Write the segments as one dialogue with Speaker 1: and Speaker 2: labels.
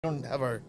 Speaker 1: don't have our.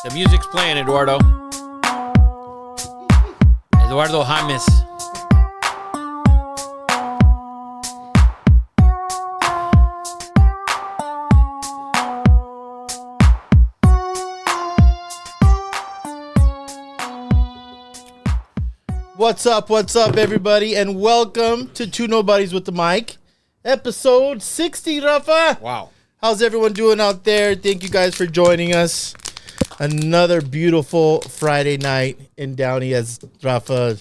Speaker 1: The music's playing, Eduardo. Eduardo James.
Speaker 2: What's up, everybody, and welcome to Two Nobodies with the Mic, episode 60, Rafa.
Speaker 1: Wow.
Speaker 2: How's everyone doing out there? Thank you guys for joining us. Another beautiful Friday night in Downey as Rafa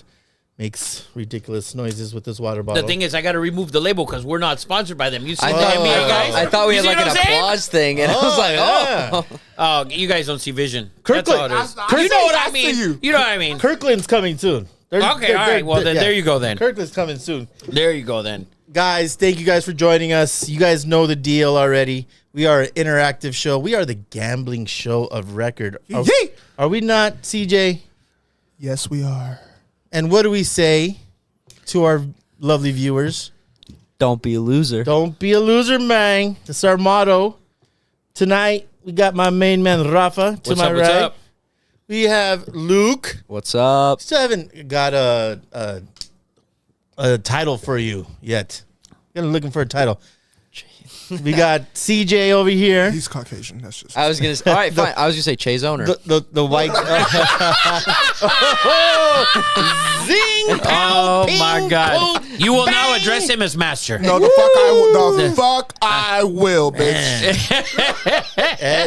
Speaker 2: makes ridiculous noises with this water bottle.
Speaker 1: The thing is, I got to remove the label because we're not sponsored by them. You see
Speaker 3: I
Speaker 1: the
Speaker 3: thought,
Speaker 1: NBA guys?
Speaker 3: I thought we
Speaker 1: You
Speaker 3: had
Speaker 1: see
Speaker 3: like
Speaker 1: what
Speaker 3: an
Speaker 1: I'm saying?
Speaker 3: applause thing, and I was like,
Speaker 2: yeah.
Speaker 1: Oh, you guys don't see vision.
Speaker 2: Kirkland.
Speaker 1: That's all it is.
Speaker 2: I
Speaker 1: You know what I
Speaker 2: see
Speaker 1: mean?
Speaker 2: you.
Speaker 1: You know what I mean?
Speaker 2: Kirkland's coming soon.
Speaker 1: Okay, all right. Well, then there you go then.
Speaker 2: Kirkland's coming soon.
Speaker 1: There you go then.
Speaker 2: Guys, thank you guys for joining us. You guys know the deal already. We are an interactive show. We are the gambling show of record. Are we not, CJ?
Speaker 4: Yes, we are.
Speaker 2: And what do we say to our lovely viewers?
Speaker 3: don't be a loser.
Speaker 2: Don't be a loser, man. That's our motto. Tonight, we got my main man, Rafa, to
Speaker 1: What's
Speaker 2: my
Speaker 1: up?
Speaker 2: right.
Speaker 1: What's up?
Speaker 2: We have Luke.
Speaker 3: What's up?
Speaker 2: Still haven't got a title for you yet. Looking for a title. We got CJ over here.
Speaker 4: He's Caucasian. That's just.
Speaker 3: I was gonna say, all right, fine. I was gonna say Che's owner.
Speaker 2: The white. Zing!
Speaker 1: Oh,
Speaker 2: Ping,
Speaker 1: my God.
Speaker 2: boom,
Speaker 1: You will
Speaker 2: bang.
Speaker 1: now address him as master.
Speaker 4: No, the fuck I will. The fuck I will, bitch.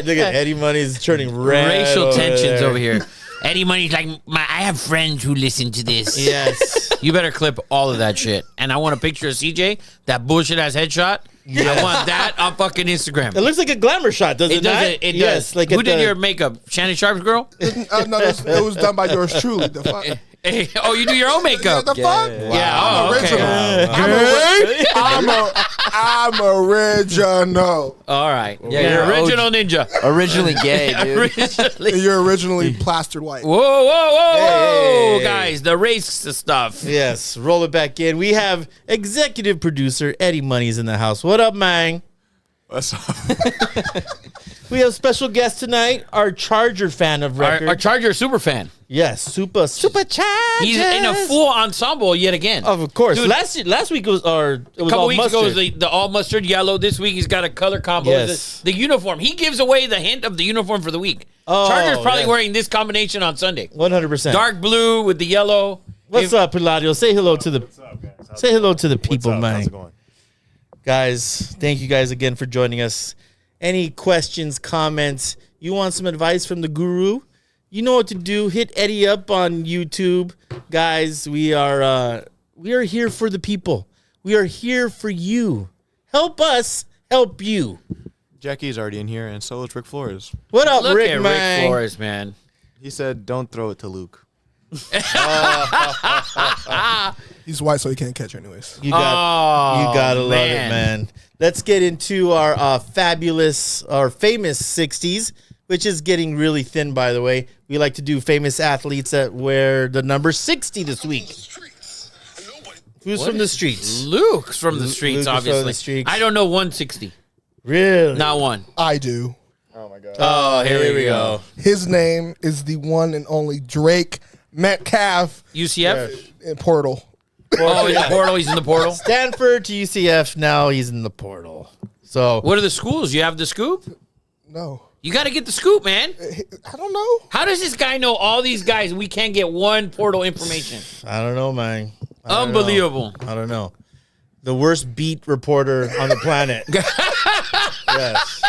Speaker 2: Look at Eddie Money's turning red.
Speaker 1: Racial tensions
Speaker 2: there.
Speaker 1: over here. Eddie Money's like, I have friends who listen to this.
Speaker 2: Yes.
Speaker 1: You better clip all of that shit. And I want a picture of CJ, that bullshit ass headshot. I want that on fucking Instagram.
Speaker 2: It looks like a glamour shot, does it,
Speaker 1: It does.
Speaker 2: not?
Speaker 1: It
Speaker 2: Yes,
Speaker 1: does.
Speaker 2: like
Speaker 1: Who
Speaker 2: at
Speaker 1: did
Speaker 2: the-
Speaker 1: your makeup? Shannon Sharp's girl?
Speaker 4: No, it was done by yours truly. The fuck.
Speaker 1: Oh, you do your own makeup.
Speaker 4: The fuck?
Speaker 1: Yeah.
Speaker 4: I'm
Speaker 1: Oh, okay.
Speaker 4: original. I'm original.
Speaker 1: All right.
Speaker 3: Yeah,
Speaker 1: You're
Speaker 3: you're
Speaker 1: original ninja.
Speaker 3: Originally gay, dude.
Speaker 1: Originally.
Speaker 4: And you're originally plastered white.
Speaker 1: Whoa,
Speaker 2: Hey.
Speaker 1: guys, the race stuff.
Speaker 2: Yes, roll it back in. We have executive producer Eddie Money's in the house. What up, man?
Speaker 4: What's up?
Speaker 2: We have special guest tonight, our Charger fan of record.
Speaker 1: Our Charger super fan.
Speaker 2: Yes, super Charger.
Speaker 1: He's in a full ensemble yet again.
Speaker 2: Of course.
Speaker 1: Dude,
Speaker 2: last week was
Speaker 1: a couple
Speaker 2: all
Speaker 1: weeks
Speaker 2: mustard.
Speaker 1: ago was the all mustard yellow. This week he's got a color combo.
Speaker 2: Yes.
Speaker 1: The uniform. He gives away the hint of the uniform for the week.
Speaker 2: Oh,
Speaker 1: Charger's probably
Speaker 2: yes.
Speaker 1: wearing this combination on Sunday.
Speaker 2: 100%.
Speaker 1: Dark blue with the yellow.
Speaker 2: What's up, Piladio? Say hello to the say hello to the people, man.
Speaker 5: How's it going?
Speaker 2: Guys, thank you guys again for joining us. Any questions, comments, you want some advice from the guru? You know what to do. Hit Eddie up on YouTube. Guys, we are here for the people. We are here for you. Help us help you.
Speaker 5: Jackie's already in here, and so is Rick Flores.
Speaker 2: What up,
Speaker 1: Look
Speaker 2: Rick,
Speaker 1: at
Speaker 2: man?
Speaker 1: Rick Flores, man.
Speaker 5: He said, "Don't throw it to Luke."
Speaker 4: He's white, so he can't catch anyways.
Speaker 2: You gotta love it,
Speaker 1: man.
Speaker 2: man. Let's get into our famous 60s, which is getting really thin, by the way. We like to do famous athletes that wear the number 60 this week. Who's from the streets?
Speaker 1: Luke's from the streets,
Speaker 2: Luke is from
Speaker 1: obviously.
Speaker 2: the streets.
Speaker 1: I don't know 160.
Speaker 2: Really?
Speaker 1: Not one.
Speaker 4: I do.
Speaker 5: Oh my God!
Speaker 1: Oh, here we go.
Speaker 4: His name is the one and only Drake Metcalf
Speaker 1: UCF?
Speaker 4: in Portal.
Speaker 1: Oh, in the portal. He's in the portal.
Speaker 2: Stanford to UCF. Now he's in the portal. So
Speaker 1: What are the schools? You have the scoop?
Speaker 4: No,
Speaker 1: You got to get the scoop, man.
Speaker 4: I don't know.
Speaker 1: How does this guy know all these guys? We can't get one portal information.
Speaker 2: I don't know, man. I don't
Speaker 1: Unbelievable.
Speaker 2: know. I don't know. The worst beat reporter on the planet. Yes.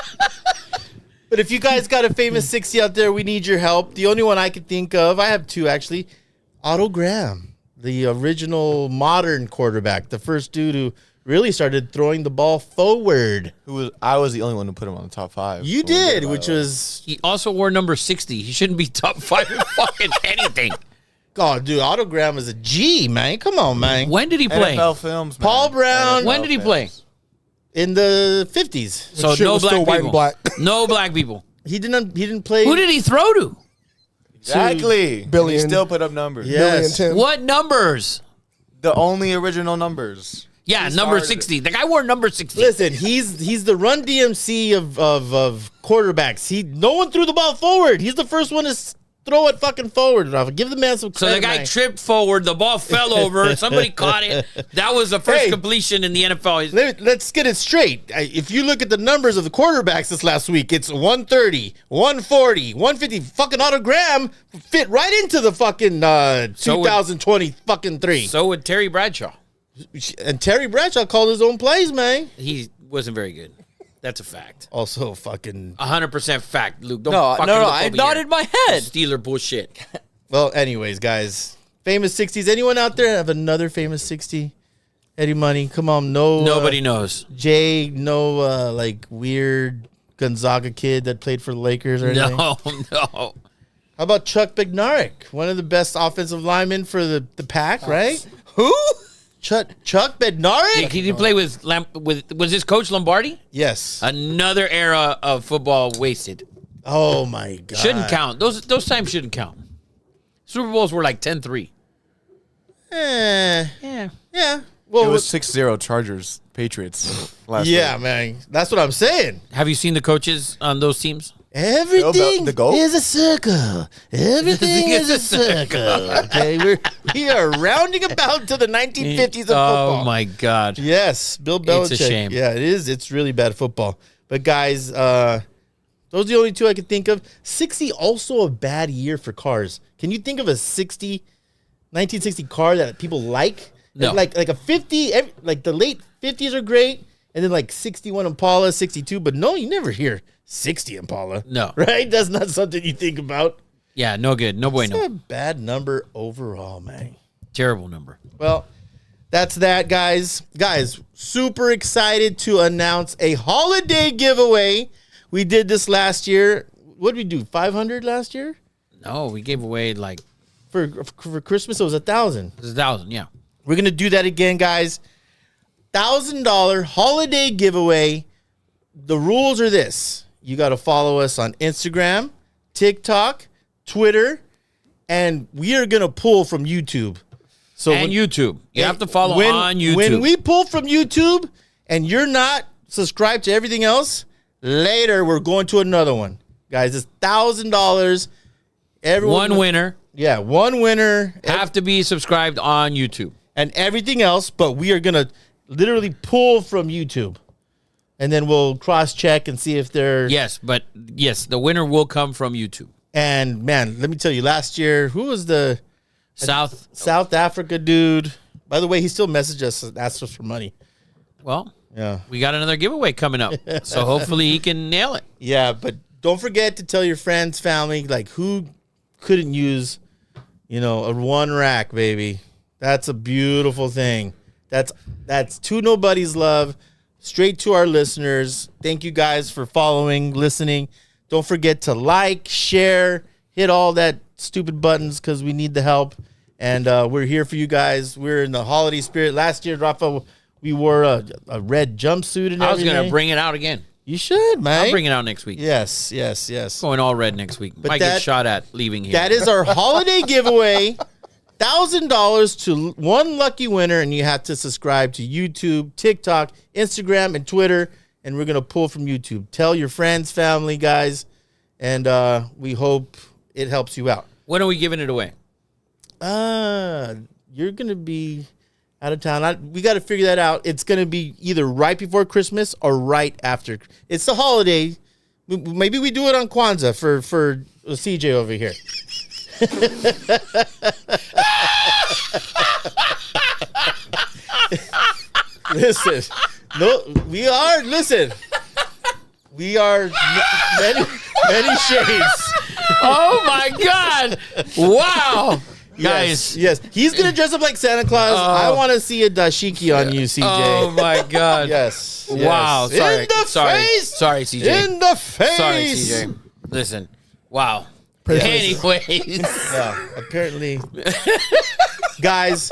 Speaker 2: But if you guys got a famous 60 out there, we need your help. The only one I could think of, I have two actually. Otto Graham, the original modern quarterback, the first dude who really started throwing the ball forward.
Speaker 5: I was the only one who put him on the top 5.
Speaker 2: You did, which was,
Speaker 1: He also wore number 60. He shouldn't be top 5 in fucking anything.
Speaker 2: oh, dude, Otto Graham is a G, man. Come on, man.
Speaker 1: When did he play?
Speaker 5: NFL films. Man.
Speaker 2: Paul Brown.
Speaker 1: When did he play?
Speaker 2: In the 50s.
Speaker 1: So
Speaker 4: Shit
Speaker 1: no
Speaker 4: was
Speaker 1: black
Speaker 4: still
Speaker 1: people.
Speaker 4: white and black.
Speaker 1: No black people.
Speaker 2: He didn't play.
Speaker 1: Who did he throw to?
Speaker 5: Exactly.
Speaker 4: Billy
Speaker 5: He
Speaker 4: and-
Speaker 5: still put up numbers.
Speaker 2: Yeah.
Speaker 4: Billy and
Speaker 2: Yes.
Speaker 4: Tim.
Speaker 1: What numbers?
Speaker 5: The only original numbers.
Speaker 1: Yeah, number 60. The guy wore number 60.
Speaker 2: Listen, he's the run DMC of quarterbacks. No one threw the ball forward. He's the first one to throw it fucking forward. Give the man some
Speaker 1: So
Speaker 2: credit.
Speaker 1: the guy
Speaker 2: man.
Speaker 1: tripped forward. The ball fell over. Somebody caught it. That was the first completion in the NFL.
Speaker 2: Let's get it straight. If you look at the numbers of the quarterbacks this last week, it's 130, 140, 150. Fucking autogram fit right into the fucking 2020 fucking 3.
Speaker 1: So would Terry Bradshaw.
Speaker 2: And Terry Bradshaw called his own plays, man.
Speaker 1: He wasn't very good. That's a fact.
Speaker 2: Also fucking...
Speaker 1: 100% fact, Luke. Don't
Speaker 3: No,
Speaker 1: fucking
Speaker 3: no,
Speaker 1: look
Speaker 3: I
Speaker 1: over
Speaker 3: nodded
Speaker 1: here.
Speaker 3: my head.
Speaker 1: Steeler bullshit.
Speaker 2: Well, anyways, guys. Famous 60s. Anyone out there have another famous 60? Eddie Money, come on.
Speaker 1: Nobody knows.
Speaker 2: Jay, like weird Gonzaga kid that played for the Lakers or anything?
Speaker 1: No.
Speaker 2: How about Chuck Bednarik, one of the best offensive linemen for the pack, right?
Speaker 3: Who?
Speaker 2: Chuck Bednarik?
Speaker 1: Did he play with was his coach Lombardi?
Speaker 2: Yes.
Speaker 1: Another era of football wasted.
Speaker 2: Oh my God.
Speaker 1: Shouldn't count. Those times shouldn't count. Super Bowls were like 10-3.
Speaker 2: Yeah.
Speaker 1: Yeah.
Speaker 2: Well,
Speaker 5: It was 6-0 Chargers, Patriots last week.
Speaker 2: man. That's what I'm saying.
Speaker 1: Have you seen the coaches on those teams?
Speaker 2: Everything
Speaker 5: the goat?
Speaker 2: is a circle. Everything is a circle. Okay, we are rounding about to the 1950s of football.
Speaker 1: Oh my God.
Speaker 2: Yes, Bill Belichick.
Speaker 1: It's a shame.
Speaker 2: Yeah, it is. It's really bad football. But guys, those are the only two I can think of. 60 also a bad year for cars. Can you think of a 1960 car that people like?
Speaker 1: No.
Speaker 2: Like a 50, like the late 50s are great, and then like 61 Impala, 62. But no, you never hear 60 Impala.
Speaker 1: No.
Speaker 2: Right? That's not something you think about.
Speaker 1: Yeah, no good. No
Speaker 2: It's
Speaker 1: bueno.
Speaker 2: a bad number overall, man.
Speaker 1: Terrible number.
Speaker 2: Well, that's that, guys. Guys, super excited to announce a holiday giveaway. We did this last year. What did we do? 500 last year?
Speaker 1: No, we gave away like
Speaker 2: For Christmas, it was 1,000.
Speaker 1: 1,000. Yeah.
Speaker 2: We're going to do that again, guys. $1,000 holiday giveaway. The rules are this. You got to follow us on Instagram, TikTok, Twitter, and we are going to pull from YouTube. So
Speaker 1: And YouTube. You have to follow on YouTube.
Speaker 2: When we pull from YouTube and you're not subscribed to everything else, later we're going to another one. Guys, it's $1,000.
Speaker 1: One winner.
Speaker 2: Yeah, one winner.
Speaker 1: Have to be subscribed on YouTube.
Speaker 2: And everything else, but we are going to literally pull from YouTube. And then we'll cross-check and see if they're...
Speaker 1: Yes, but yes, the winner will come from YouTube.
Speaker 2: And, man, let me tell you, last year, who was the... South Africa dude. By the way, he still messaged us and asked us for money.
Speaker 1: Well,
Speaker 2: Yeah.
Speaker 1: we got another giveaway coming up. So hopefully he can nail it.
Speaker 2: Yeah, but don't forget to tell your friends, family, like who couldn't use, a one rack, baby. That's a beautiful thing. That's two Nobodies love, straight to our listeners. Thank you guys for following, listening. Don't forget to like, share, hit all that stupid buttons because we need the help. And we're here for you guys. We're in the holiday spirit. Last year, Rafa, we wore a red jumpsuit and
Speaker 1: I was
Speaker 2: everything.
Speaker 1: going to bring it out again.
Speaker 2: You should, man.
Speaker 1: I'll bring it out next week.
Speaker 2: Yes.
Speaker 1: Going all red next week. Might
Speaker 2: that-
Speaker 1: get shot at leaving here.
Speaker 2: That is our holiday giveaway. $1,000 to one lucky winner, and you have to subscribe to YouTube, TikTok, Instagram, and Twitter. And we're gonna pull from YouTube. Tell your friends, family, guys, and we hope it helps you out.
Speaker 1: When are we giving it away?
Speaker 2: You're gonna be out of town. We got to figure that out. It's gonna be either right before Christmas or right after. It's the holiday. Maybe we do it on Kwanzaa for CJ over here. Listen, we are many shades.
Speaker 1: Oh my God! Wow, guys.
Speaker 2: Yes, he's gonna dress up like Santa Claus. I want to see a dashiki on you, CJ.
Speaker 1: Oh my God!
Speaker 2: Yes.
Speaker 1: Wow.
Speaker 2: yes.
Speaker 1: Sorry.
Speaker 2: In the face.
Speaker 1: Sorry, CJ.
Speaker 2: In the face.
Speaker 1: Sorry, CJ. Listen. Wow.
Speaker 2: Anyways,
Speaker 1: Yeah,
Speaker 2: apparently, guys,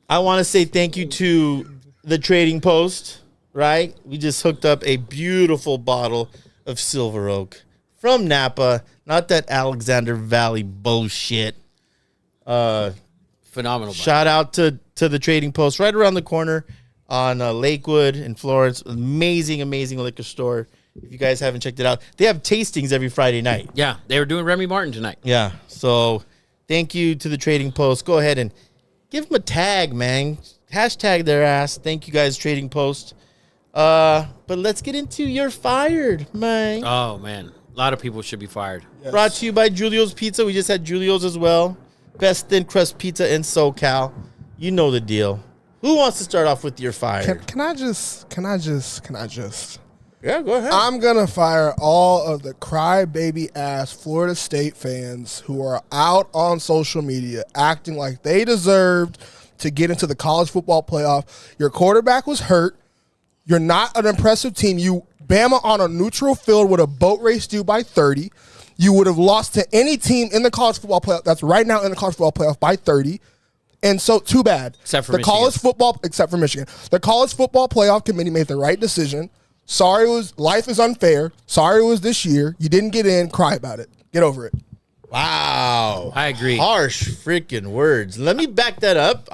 Speaker 2: I want to say thank you to the Trading Post. Right, we just hooked up a beautiful bottle of Silver Oak from Napa. Not that Alexander Valley bullshit.
Speaker 1: Phenomenal.
Speaker 2: Shout out to to the Trading Post right around the corner on Lakewood in Florence. Amazing, amazing liquor store. If you guys haven't checked it out, they have tastings every Friday night.
Speaker 1: Yeah, they were doing Remy Martin tonight.
Speaker 2: Yeah, so thank you to the Trading Post. Go ahead and give them a tag, man. Hashtag their ass. Thank you guys, Trading Post. But let's get into You're Fired, man.
Speaker 1: Oh, man. A lot of people should be fired.
Speaker 6: Yes.
Speaker 2: Brought to you by Julio's Pizza. We just had Julio's as well. Best thin crust pizza in SoCal. You know the deal. Who wants to start off with You're Fired?
Speaker 6: Can I just?
Speaker 2: Yeah, go ahead.
Speaker 6: I'm gonna fire all of the crybaby ass Florida State fans who are out on social media acting like they deserved to get into the college football playoff. Your quarterback was hurt. You're not an impressive team. You Bama on a neutral field would have boat raced you by 30. You would have lost to any team in the college football playoff that's right now in the college football playoff by 30. And so, too bad.
Speaker 1: Except for
Speaker 6: the
Speaker 1: Michigan.
Speaker 6: college football, except for Michigan. The college football playoff committee made the right decision. Sorry, life is unfair. Sorry, it was this year. You didn't get in. Cry about it. Get over it.
Speaker 2: Wow.
Speaker 1: I agree.
Speaker 2: Harsh freaking words. Let me back that up.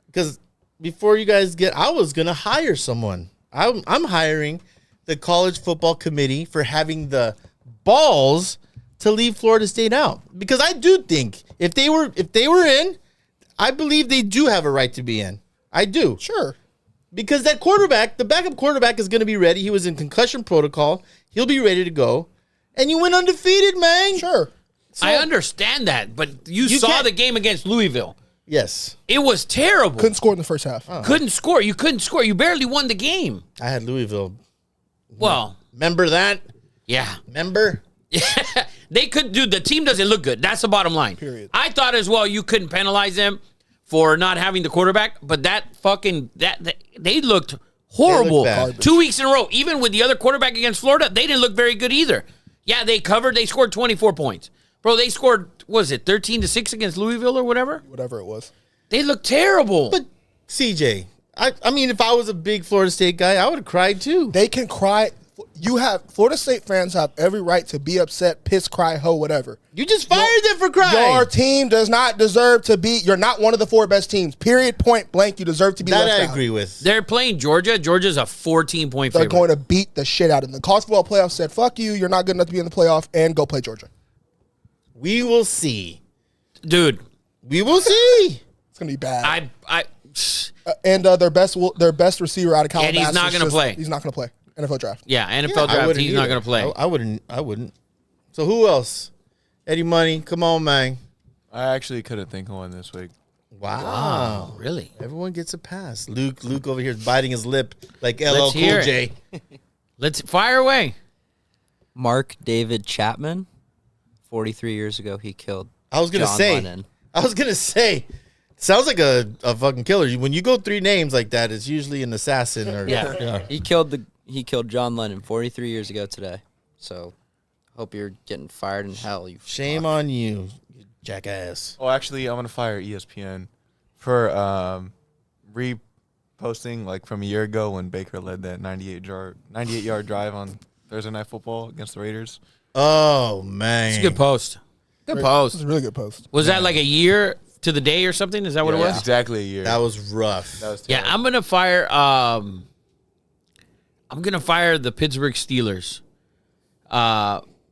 Speaker 2: Because before you guys I was going to hire someone. I'm hiring the college football committee for having the balls to leave Florida State out. Because I do think if they were in, I believe they do have a right to be in. I do.
Speaker 6: Sure.
Speaker 2: Because that quarterback, the backup quarterback is going to be ready. He was in concussion protocol. He'll be ready to go. And you went undefeated, man.
Speaker 6: Sure.
Speaker 1: I understand that, but you saw
Speaker 2: can't-
Speaker 1: the game against Louisville.
Speaker 2: Yes.
Speaker 1: It was terrible.
Speaker 6: Couldn't score in the first half.
Speaker 1: Couldn't score. You couldn't score. You barely won the game.
Speaker 2: I had Louisville.
Speaker 1: Well,
Speaker 2: Remember that?
Speaker 1: yeah.
Speaker 2: Remember?
Speaker 1: They could do. The team doesn't look good. That's the bottom line.
Speaker 6: Period.
Speaker 1: I thought as well you couldn't penalize them for not having the quarterback, but they looked horrible.
Speaker 2: They looked bad.
Speaker 1: 2 weeks in a row. Even with the other quarterback against Florida, they didn't look very good either. Yeah, they covered. They scored 24 points. Bro, they scored, what was it, 13-6 against Louisville or whatever?
Speaker 6: Whatever it was.
Speaker 1: They looked terrible.
Speaker 2: But CJ, I mean, if I was a big Florida State guy, I would have cried too.
Speaker 6: They can cry. Florida State fans have every right to be upset, piss, cry, ho, whatever.
Speaker 2: You just fired them for crying.
Speaker 6: Your team does not deserve to be. You're not one of the 4 best teams. Period. Point blank. You deserve to be
Speaker 2: That
Speaker 6: left
Speaker 2: I
Speaker 6: out.
Speaker 2: agree with.
Speaker 1: They're playing Georgia. Georgia's a 14-point
Speaker 6: They're
Speaker 1: favorite.
Speaker 6: going to beat the shit out of them. The college football playoff said, "Fuck you. You're not good enough to be in the playoff," and go play Georgia.
Speaker 2: We will see.
Speaker 1: Dude,
Speaker 2: We will see.
Speaker 6: It's gonna be bad. And their best receiver out of Calabasas.
Speaker 1: And he's not gonna play.
Speaker 6: He's not gonna play. NFL draft.
Speaker 1: yeah, NFL
Speaker 2: I
Speaker 1: draft,
Speaker 2: wouldn't
Speaker 1: he's not
Speaker 2: either.
Speaker 1: going to play.
Speaker 2: I wouldn't. So who else? Eddie Money. Come on, man.
Speaker 5: I actually couldn't think of one this week.
Speaker 2: Wow.
Speaker 1: Really?
Speaker 2: Everyone gets a pass. Luke over here is biting his lip like LL
Speaker 1: Let's
Speaker 2: Cool
Speaker 1: hear it.
Speaker 2: J.
Speaker 1: Let's fire away.
Speaker 3: Mark David Chapman, 43 years ago, he killed
Speaker 2: I was gonna
Speaker 3: John
Speaker 2: say.
Speaker 3: Lennon.
Speaker 2: Sounds like a fucking killer. When you go 3 names like that, it's usually an assassin or
Speaker 1: Yeah.
Speaker 3: He killed John Lennon 43 years ago today. So, hope you're getting fired in hell. You
Speaker 2: Shame
Speaker 3: fuck.
Speaker 2: on you jackass.
Speaker 5: Oh, actually, I'm gonna fire ESPN for reposting like from a year ago when Baker led that 98-yard drive on Thursday Night Football against the Raiders.
Speaker 2: Oh man,
Speaker 1: It's a good post. Good
Speaker 6: This
Speaker 1: post.
Speaker 6: is a really good post.
Speaker 1: Was that like a year to the day or something? Is that what it was?
Speaker 5: Exactly a year.
Speaker 2: That was rough.
Speaker 5: That was
Speaker 1: Yeah,
Speaker 5: terrible.
Speaker 1: I'm gonna fire. I'm gonna fire the Pittsburgh Steelers.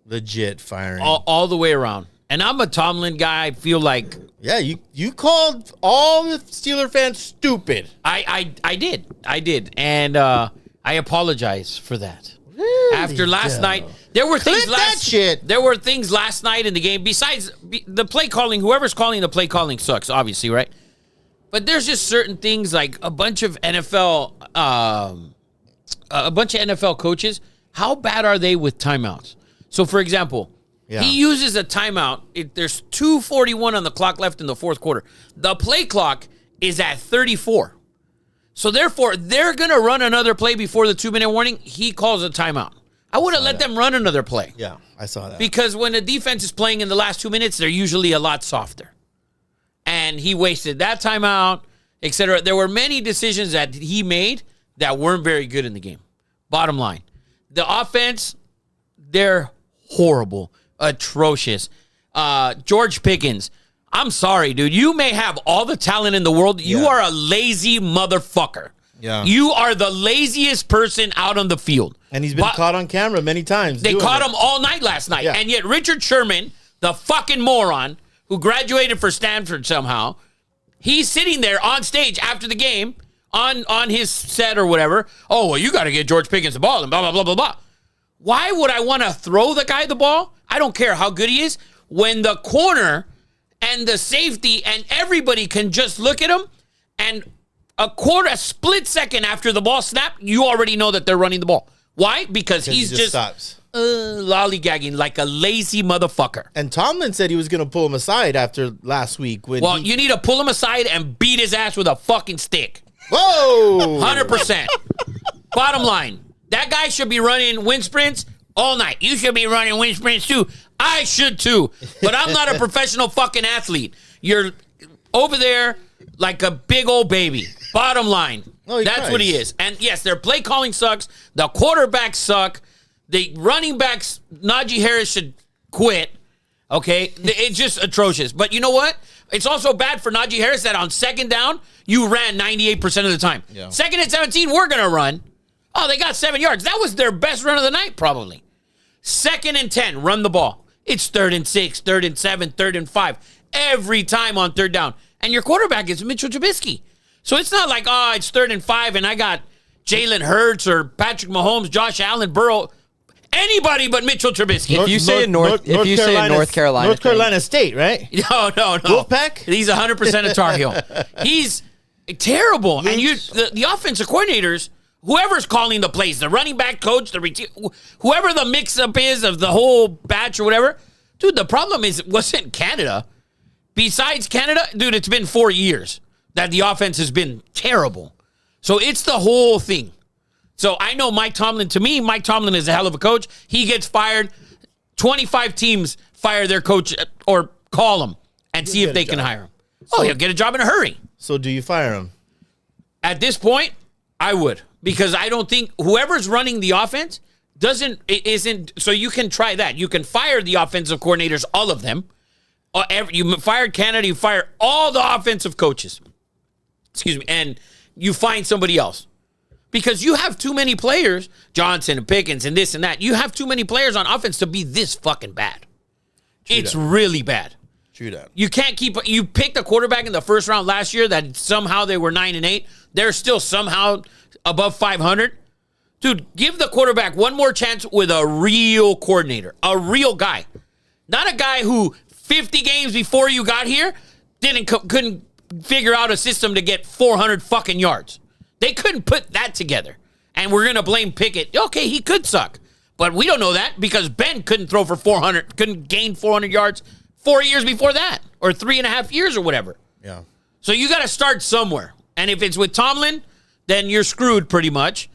Speaker 2: Legit firing.
Speaker 1: All the way around. And I'm a Tomlin guy. I feel like
Speaker 2: Yeah, you called all the Steeler fans stupid.
Speaker 1: I did, and I apologize for that.
Speaker 2: Really?
Speaker 1: After last night, there were
Speaker 2: Clip
Speaker 1: things
Speaker 2: that shit.
Speaker 1: There were things last night in the game. Besides the play calling, whoever's calling the play calling sucks, obviously, right? But there's just certain things like a bunch of NFL coaches. How bad are they with timeouts? So, for example,
Speaker 2: Yeah.
Speaker 1: he uses a timeout. There's 2:41 on the clock left in the fourth quarter. The play clock is at 34. So, therefore, they're going to run another play before the 2-minute warning. He calls a timeout. I would have let them run another play.
Speaker 2: Yeah, I saw that.
Speaker 1: Because when the defense is playing in the last 2 minutes, they're usually a lot softer. And he wasted that timeout, etc. There were many decisions that he made that weren't very good in the game. Bottom line, the offense, they're horrible, atrocious. George Pickens, I'm sorry, dude. You may have all the talent in the world. You
Speaker 2: Yeah.
Speaker 1: are a lazy motherfucker.
Speaker 2: Yeah.
Speaker 1: You are the laziest person out on the field.
Speaker 2: And he's been caught on camera many times.
Speaker 1: They
Speaker 2: doing
Speaker 1: caught
Speaker 2: it.
Speaker 1: him all night last night.
Speaker 2: Yeah.
Speaker 1: And yet Richard Sherman, the fucking moron who graduated for Stanford somehow, he's sitting there on stage after the game on his set or whatever. Oh, well, you got to get George Pickens the ball and blah, blah, blah, blah, blah. Why would I want to throw the guy the ball? I don't care how good he is. When the corner and the safety and everybody can just look at him and a split second after the ball snapped, you already know that they're running the ball. Why? Because
Speaker 2: He
Speaker 1: he's just
Speaker 2: stops.
Speaker 1: lollygagging like a lazy motherfucker.
Speaker 2: And Tomlin said he was going to pull him aside after last week. When
Speaker 1: You need to pull him aside and beat his ass with a fucking stick.
Speaker 2: Whoa!
Speaker 1: 100%. Bottom line, that guy should be running wind sprints all night. You should be running wind sprints too. I should too. But I'm not a professional fucking athlete. You're over there like a big old baby. Bottom line.
Speaker 2: Oh, he
Speaker 1: That's
Speaker 2: cries.
Speaker 1: what he is. And yes, their play calling sucks. The quarterbacks suck. The running backs, Najee Harris should quit. Okay? It's just atrocious. But you know what? It's also bad for Najee Harris that on second down, you ran 98% of the time.
Speaker 2: Yeah.
Speaker 1: Second and 17, we're going to run. Oh, they got 7 yards. That was their best run of the night, probably. Second and 10, run the ball. It's 3rd and 6, 3rd and 7, 3rd and 5. Every time on third down. And your quarterback is Mitchell Trubisky. So it's not like, it's 3rd and 5 and I got Jalen Hurts or Patrick Mahomes, Josh Allen, Burrow. Anybody but Mitchell Trubisky.
Speaker 3: If you say North
Speaker 2: Carolina State, right?
Speaker 1: No.
Speaker 2: Wolfpack?
Speaker 1: He's 100% a Tar Heel. He's terrible. And the offensive coordinators, whoever's calling the plays, the running back coach, whoever the mix-up is of the whole batch or whatever, dude, the problem is it wasn't Canada. Besides Canada, dude, it's been 4 years that the offense has been terrible. So it's the whole thing. So I know Mike Tomlin is a hell of a coach. He gets fired. 25 teams fire their coach or call him and see if they can hire him. He'll get a job in a hurry.
Speaker 2: So do you fire him?
Speaker 1: At this point, I would. Because I don't think whoever's running the offense isn't. So you can try that. You can fire the offensive coordinators, all of them. You fired Canada, you fire all the offensive coaches. Excuse me. And you find somebody else. Because you have too many players, Johnson and Pickens and this and that. You have too many players on offense to be this fucking bad. It's really bad.
Speaker 2: True that.
Speaker 1: You can't keep. You picked a quarterback in the first round last year that somehow they were 9-8. They're still somehow above 500. Dude, give the quarterback one more chance with a real coordinator, a real guy, not a guy who 50 games before you got here couldn't figure out a system to get 400 fucking yards. They couldn't put that together. And we're going to blame Pickett. Okay, he could suck. But we don't know that because Ben couldn't throw for 400, couldn't gain 400 yards 4 years before that, or 3.5 years or whatever.
Speaker 2: Yeah.
Speaker 1: So you got to start somewhere. And if it's with Tomlin, then you're screwed pretty much.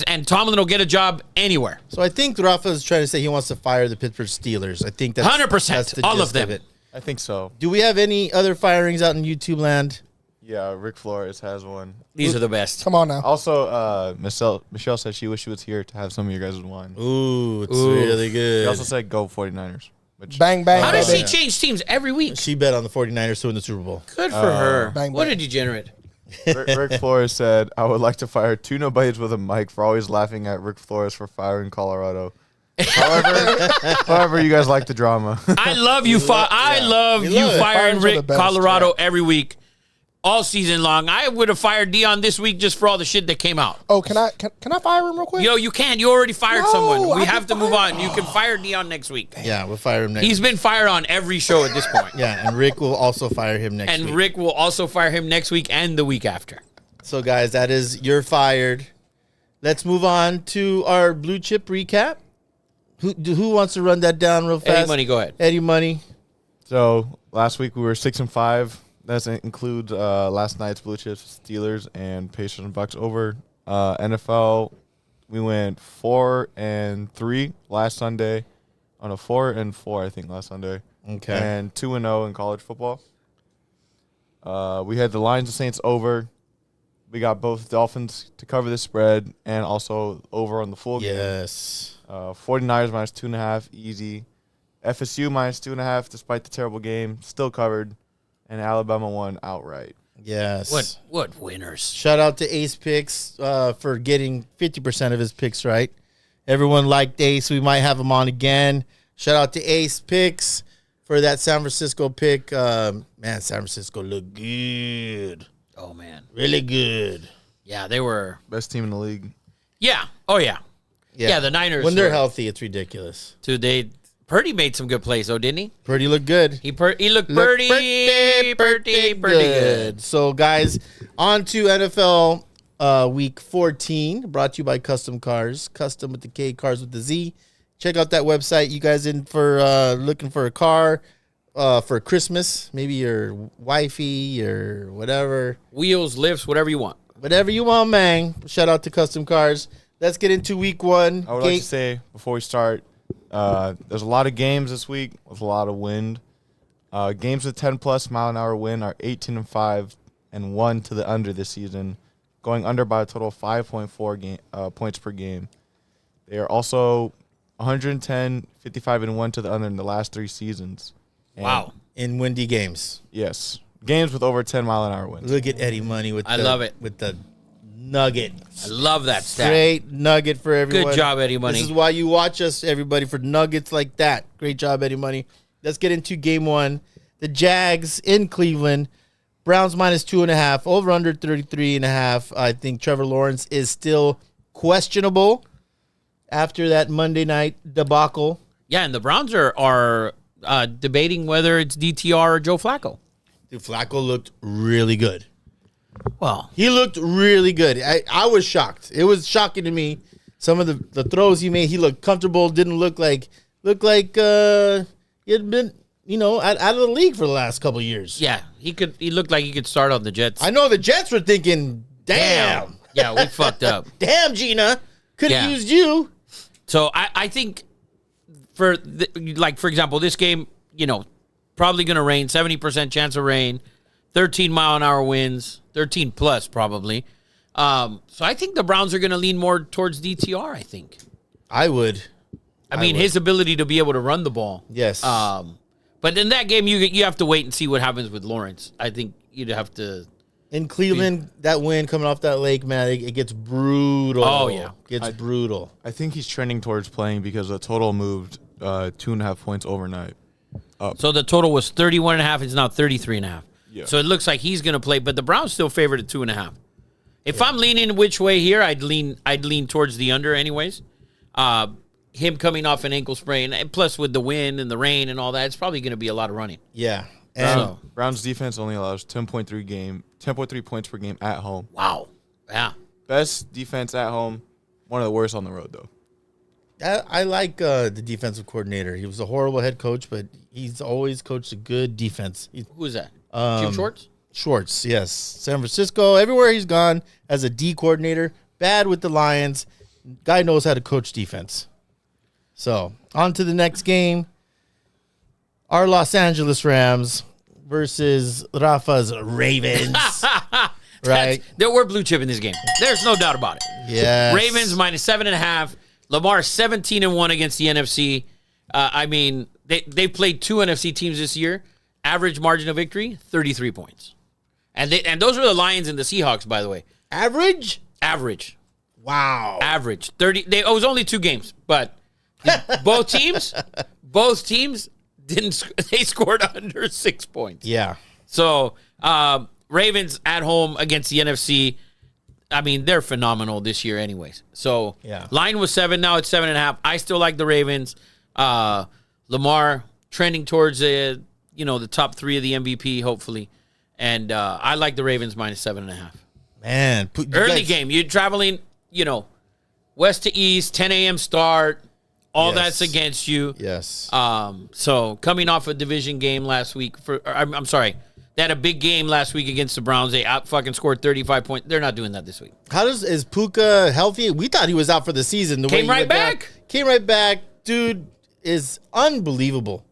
Speaker 1: And Tomlin will get a job anywhere.
Speaker 2: So I think Rafa is trying to say he wants to fire the Pittsburgh Steelers. I think that's
Speaker 1: 100%,
Speaker 2: that's the
Speaker 1: all of
Speaker 2: gist
Speaker 1: them.
Speaker 2: it.
Speaker 5: I think so.
Speaker 2: Do we have any other firings out in YouTube land?
Speaker 5: Yeah, Rick Flores has one.
Speaker 1: These are the best.
Speaker 6: Come on now.
Speaker 5: Also, Michelle said she wished she was here to have some of your guys' wine.
Speaker 2: Ooh, it's really
Speaker 5: She
Speaker 2: good.
Speaker 5: also said go 49ers. Which
Speaker 6: Bang, bang.
Speaker 1: How does
Speaker 6: bang.
Speaker 1: she change teams every week?
Speaker 2: She bet on the 49ers to win the Super Bowl.
Speaker 1: Good for her.
Speaker 6: Bang,
Speaker 1: What a
Speaker 6: bang.
Speaker 1: degenerate.
Speaker 5: Rick Flores said, I would like to fire 2 nobodies with a mic for always laughing at Rick Flores for firing Colorado. However, you guys like the drama.
Speaker 1: I love you. I love
Speaker 2: We
Speaker 1: you
Speaker 2: love it.
Speaker 1: firing
Speaker 6: Fires are the
Speaker 1: Rick
Speaker 6: best,
Speaker 1: Colorado every week, all season long. I would have fired Dion this week just for all the shit that came out.
Speaker 6: Oh, can I fire him real quick?
Speaker 1: Yo, you can't. You already fired
Speaker 6: No,
Speaker 1: someone. We
Speaker 6: I
Speaker 1: have to
Speaker 6: can
Speaker 1: move
Speaker 6: fire
Speaker 1: on. You can fire Dion next week.
Speaker 2: Yeah, we'll fire him next
Speaker 1: He's been fired on every show at this point.
Speaker 2: Yeah, and Rick will also fire him next
Speaker 1: And
Speaker 2: week.
Speaker 1: Rick will also fire him next week and the week after.
Speaker 2: So, guys, that is You're Fired. Let's move on to our blue chip recap. Who wants to run that down real fast?
Speaker 1: Eddie Money, go ahead.
Speaker 2: Eddie Money.
Speaker 5: So last week we were 6-5. That includes last night's Blue Chips, Steelers, and Pacers and Bucks over. NFL, we went 4-3 last Sunday. On a 4-4, I think, last Sunday.
Speaker 2: Okay.
Speaker 5: And 2-0 in college football. We had the Lions and Saints over. We got both Dolphins to cover the spread and also over on the full game.
Speaker 2: Yes.
Speaker 5: 49ers minus 2.5, easy. FSU minus 2.5, despite the terrible game, still covered. and Alabama won outright.
Speaker 2: Yes.
Speaker 1: What winners?
Speaker 2: Shout out to Ace Picks for getting 50% of his picks right. Everyone liked Ace. We might have him on again. Shout out to Ace Picks for that San Francisco pick. Man, San Francisco looked good.
Speaker 1: Oh man,
Speaker 2: Really good.
Speaker 1: yeah, they were.
Speaker 5: Best team in the league.
Speaker 1: Yeah. Oh yeah. Yeah, the Niners.
Speaker 2: When they're
Speaker 1: were-
Speaker 2: healthy, it's ridiculous.
Speaker 1: Dude, Purdy made some good plays, though, didn't he?
Speaker 2: Purdy looked good.
Speaker 1: He looked pretty good.
Speaker 2: So, guys, on to NFL Week 14, brought to you by Custom Cars. Custom with the K, Cars with the Z. Check out that website. You guys in for looking for a car for Christmas, maybe your wifey or whatever.
Speaker 1: Wheels, lifts, whatever you want.
Speaker 2: Whatever you want, man. Shout out to Custom Cars. Let's get into Week 1.
Speaker 5: I would like to say before we start, there's a lot of games this week with a lot of wind. Games with 10+ mile an hour wind are 18-5 and 1 to the under this season, going under by a total of 5.4 points per game. They are also 110, 55 and 1 to the under in the last 3 seasons. And
Speaker 1: Wow.
Speaker 2: in windy games.
Speaker 5: Yes, games with over 10 mile an hour winds.
Speaker 2: Look at Eddie Money with
Speaker 1: I love it.
Speaker 2: with the nugget.
Speaker 1: I love that stat.
Speaker 2: Great nugget for everyone.
Speaker 1: Good job, Eddie Money.
Speaker 2: This is why you watch us, everybody, for nuggets like that. Great job, Eddie Money. Let's get into game 1. The Jags in Cleveland. Browns -2.5. Over under 33.5. I think Trevor Lawrence is still questionable after that Monday night debacle.
Speaker 1: Yeah, and the Browns are debating whether it's DTR or Joe Flacco.
Speaker 2: Dude, Flacco looked really good.
Speaker 1: Well,
Speaker 2: He looked really good. I was shocked. It was shocking to me. Some of the throws he made, he looked comfortable. Didn't look like he had been, out of the league for the last couple of years.
Speaker 1: yeah, he looked like he could start on the Jets.
Speaker 2: I know the Jets were thinking, damn.
Speaker 1: Yeah, we fucked up.
Speaker 2: Damn, Gina. Could have
Speaker 1: Yeah.
Speaker 2: used you.
Speaker 1: So I think for example, this game, probably going to rain, 70% chance of rain, 13 mile an hour winds, 13 plus probably. So I think the Browns are going to lean more towards DTR, I think.
Speaker 2: I would.
Speaker 1: I mean, his ability to be able to run the ball.
Speaker 2: Yes.
Speaker 1: But in that game, you have to wait and see what happens with Lawrence. I think you'd have to.
Speaker 2: In Cleveland, that wind coming off that lake, man, it gets brutal.
Speaker 1: Oh, yeah.
Speaker 2: Gets brutal.
Speaker 5: I think he's trending towards playing because the total moved 2.5 points overnight.
Speaker 1: So the total was 31.5. It's now 33.5.
Speaker 5: Yeah.
Speaker 1: So it looks like he's going to play, but the Browns still favored at 2.5. If I'm leaning which way here, I'd lean towards the under anyways. Him coming off an ankle sprain, and plus with the wind and the rain and all that, it's probably going to be a lot of running.
Speaker 2: Yeah. And
Speaker 1: So,
Speaker 5: Browns defense only allows 10.3 points per game at home.
Speaker 1: wow. Yeah.
Speaker 5: Best defense at home, one of the worst on the road though.
Speaker 2: I like the defensive coordinator. He was a horrible head coach, but he's always coached a good defense.
Speaker 1: Who is that? Jim Schwartz?
Speaker 2: Schwartz, yes. San Francisco, everywhere he's gone as a D coordinator, bad with the Lions. Guy knows how to coach defense. So, on to the next game. Our Los Angeles Rams versus Rafa's Ravens. Right?
Speaker 1: There were blue chip in this game. There's no doubt about it.
Speaker 2: Yes.
Speaker 1: Ravens -7.5. Lamar 17-1 against the NFC. I mean, they played 2 NFC teams this year. Average margin of victory, 33 points. And those were the Lions and the Seahawks, by the way.
Speaker 2: Average?
Speaker 1: Average.
Speaker 2: Wow.
Speaker 1: Average. 30. It was only 2 games, but both teams they scored under 6 points.
Speaker 2: Yeah.
Speaker 1: So, Ravens at home against the NFC. I mean, they're phenomenal this year anyways. So,
Speaker 2: Yeah.
Speaker 1: line was 7. Now it's 7.5. I still like the Ravens. Lamar trending towards the top 3 of the MVP, hopefully. And I like the Ravens -7.5.
Speaker 2: Man.
Speaker 1: Early game. You're traveling, west to east, 10 a.m. start. All
Speaker 2: Yes.
Speaker 1: that's against you.
Speaker 2: Yes.
Speaker 1: So coming off a division game last week I'm sorry. They had a big game last week against the Browns. They fucking scored 35 points. They're not doing that this week.
Speaker 2: Is Puka healthy? We thought he was out for the season. The way
Speaker 1: Came
Speaker 2: he
Speaker 1: right
Speaker 2: went down.
Speaker 1: back.
Speaker 2: Came right back. Dude is unbelievable.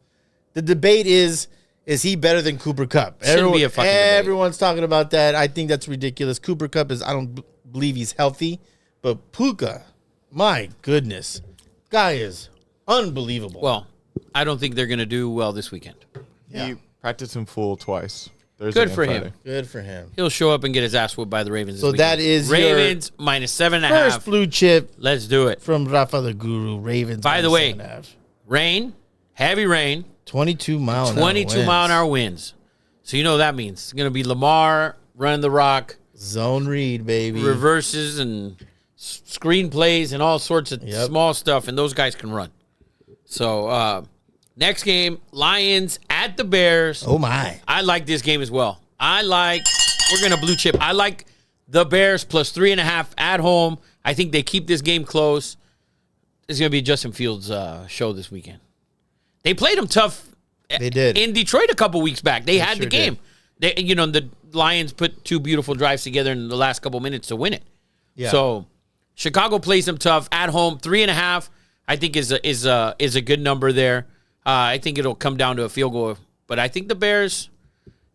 Speaker 2: The debate is he better than Cooper Kupp?
Speaker 1: Shouldn't be a fucking debate.
Speaker 2: Everyone's talking about that. I think that's ridiculous. Cooper Kupp I don't believe he's healthy. But Puka, my goodness. Guy is unbelievable.
Speaker 1: Well, I don't think they're going to do well this weekend.
Speaker 2: Yeah.
Speaker 5: He practiced in full twice. Thursday
Speaker 1: Good
Speaker 5: and
Speaker 1: for
Speaker 5: Friday.
Speaker 1: him.
Speaker 2: Good for him.
Speaker 1: He'll show up and get his ass whooped by the Ravens.
Speaker 2: So
Speaker 1: this
Speaker 2: that
Speaker 1: weekend.
Speaker 2: is your
Speaker 1: Ravens minus 7.5.
Speaker 2: First blue chip
Speaker 1: Let's do it.
Speaker 2: from Rafa the Guru. Ravens.
Speaker 1: By the
Speaker 2: minus
Speaker 1: way,
Speaker 2: 7.5.
Speaker 1: Rain, heavy rain,
Speaker 2: 22 mile an hour
Speaker 1: 22
Speaker 2: winds.
Speaker 1: mile an hour winds. So you know what that means. It's going to be Lamar running the rock,
Speaker 2: Zone read, baby.
Speaker 1: reverses and screen plays and all sorts of
Speaker 2: Yep.
Speaker 1: small stuff, and those guys can run. So next game, Lions at the Bears.
Speaker 2: Oh my.
Speaker 1: I like this game as well. We're going to blue chip. I like the Bears plus 3.5 at home. I think they keep this game close. It's going to be Justin Fields' show this weekend. They played him tough.
Speaker 2: They did.
Speaker 1: In Detroit a couple weeks back. They had
Speaker 2: sure
Speaker 1: the game. The Lions put 2 beautiful drives together in the last couple minutes to win it.
Speaker 2: Yeah.
Speaker 1: So Chicago plays them tough at home. 3.5, I think is a good number there. I think it'll come down to a field goal. But I think the Bears,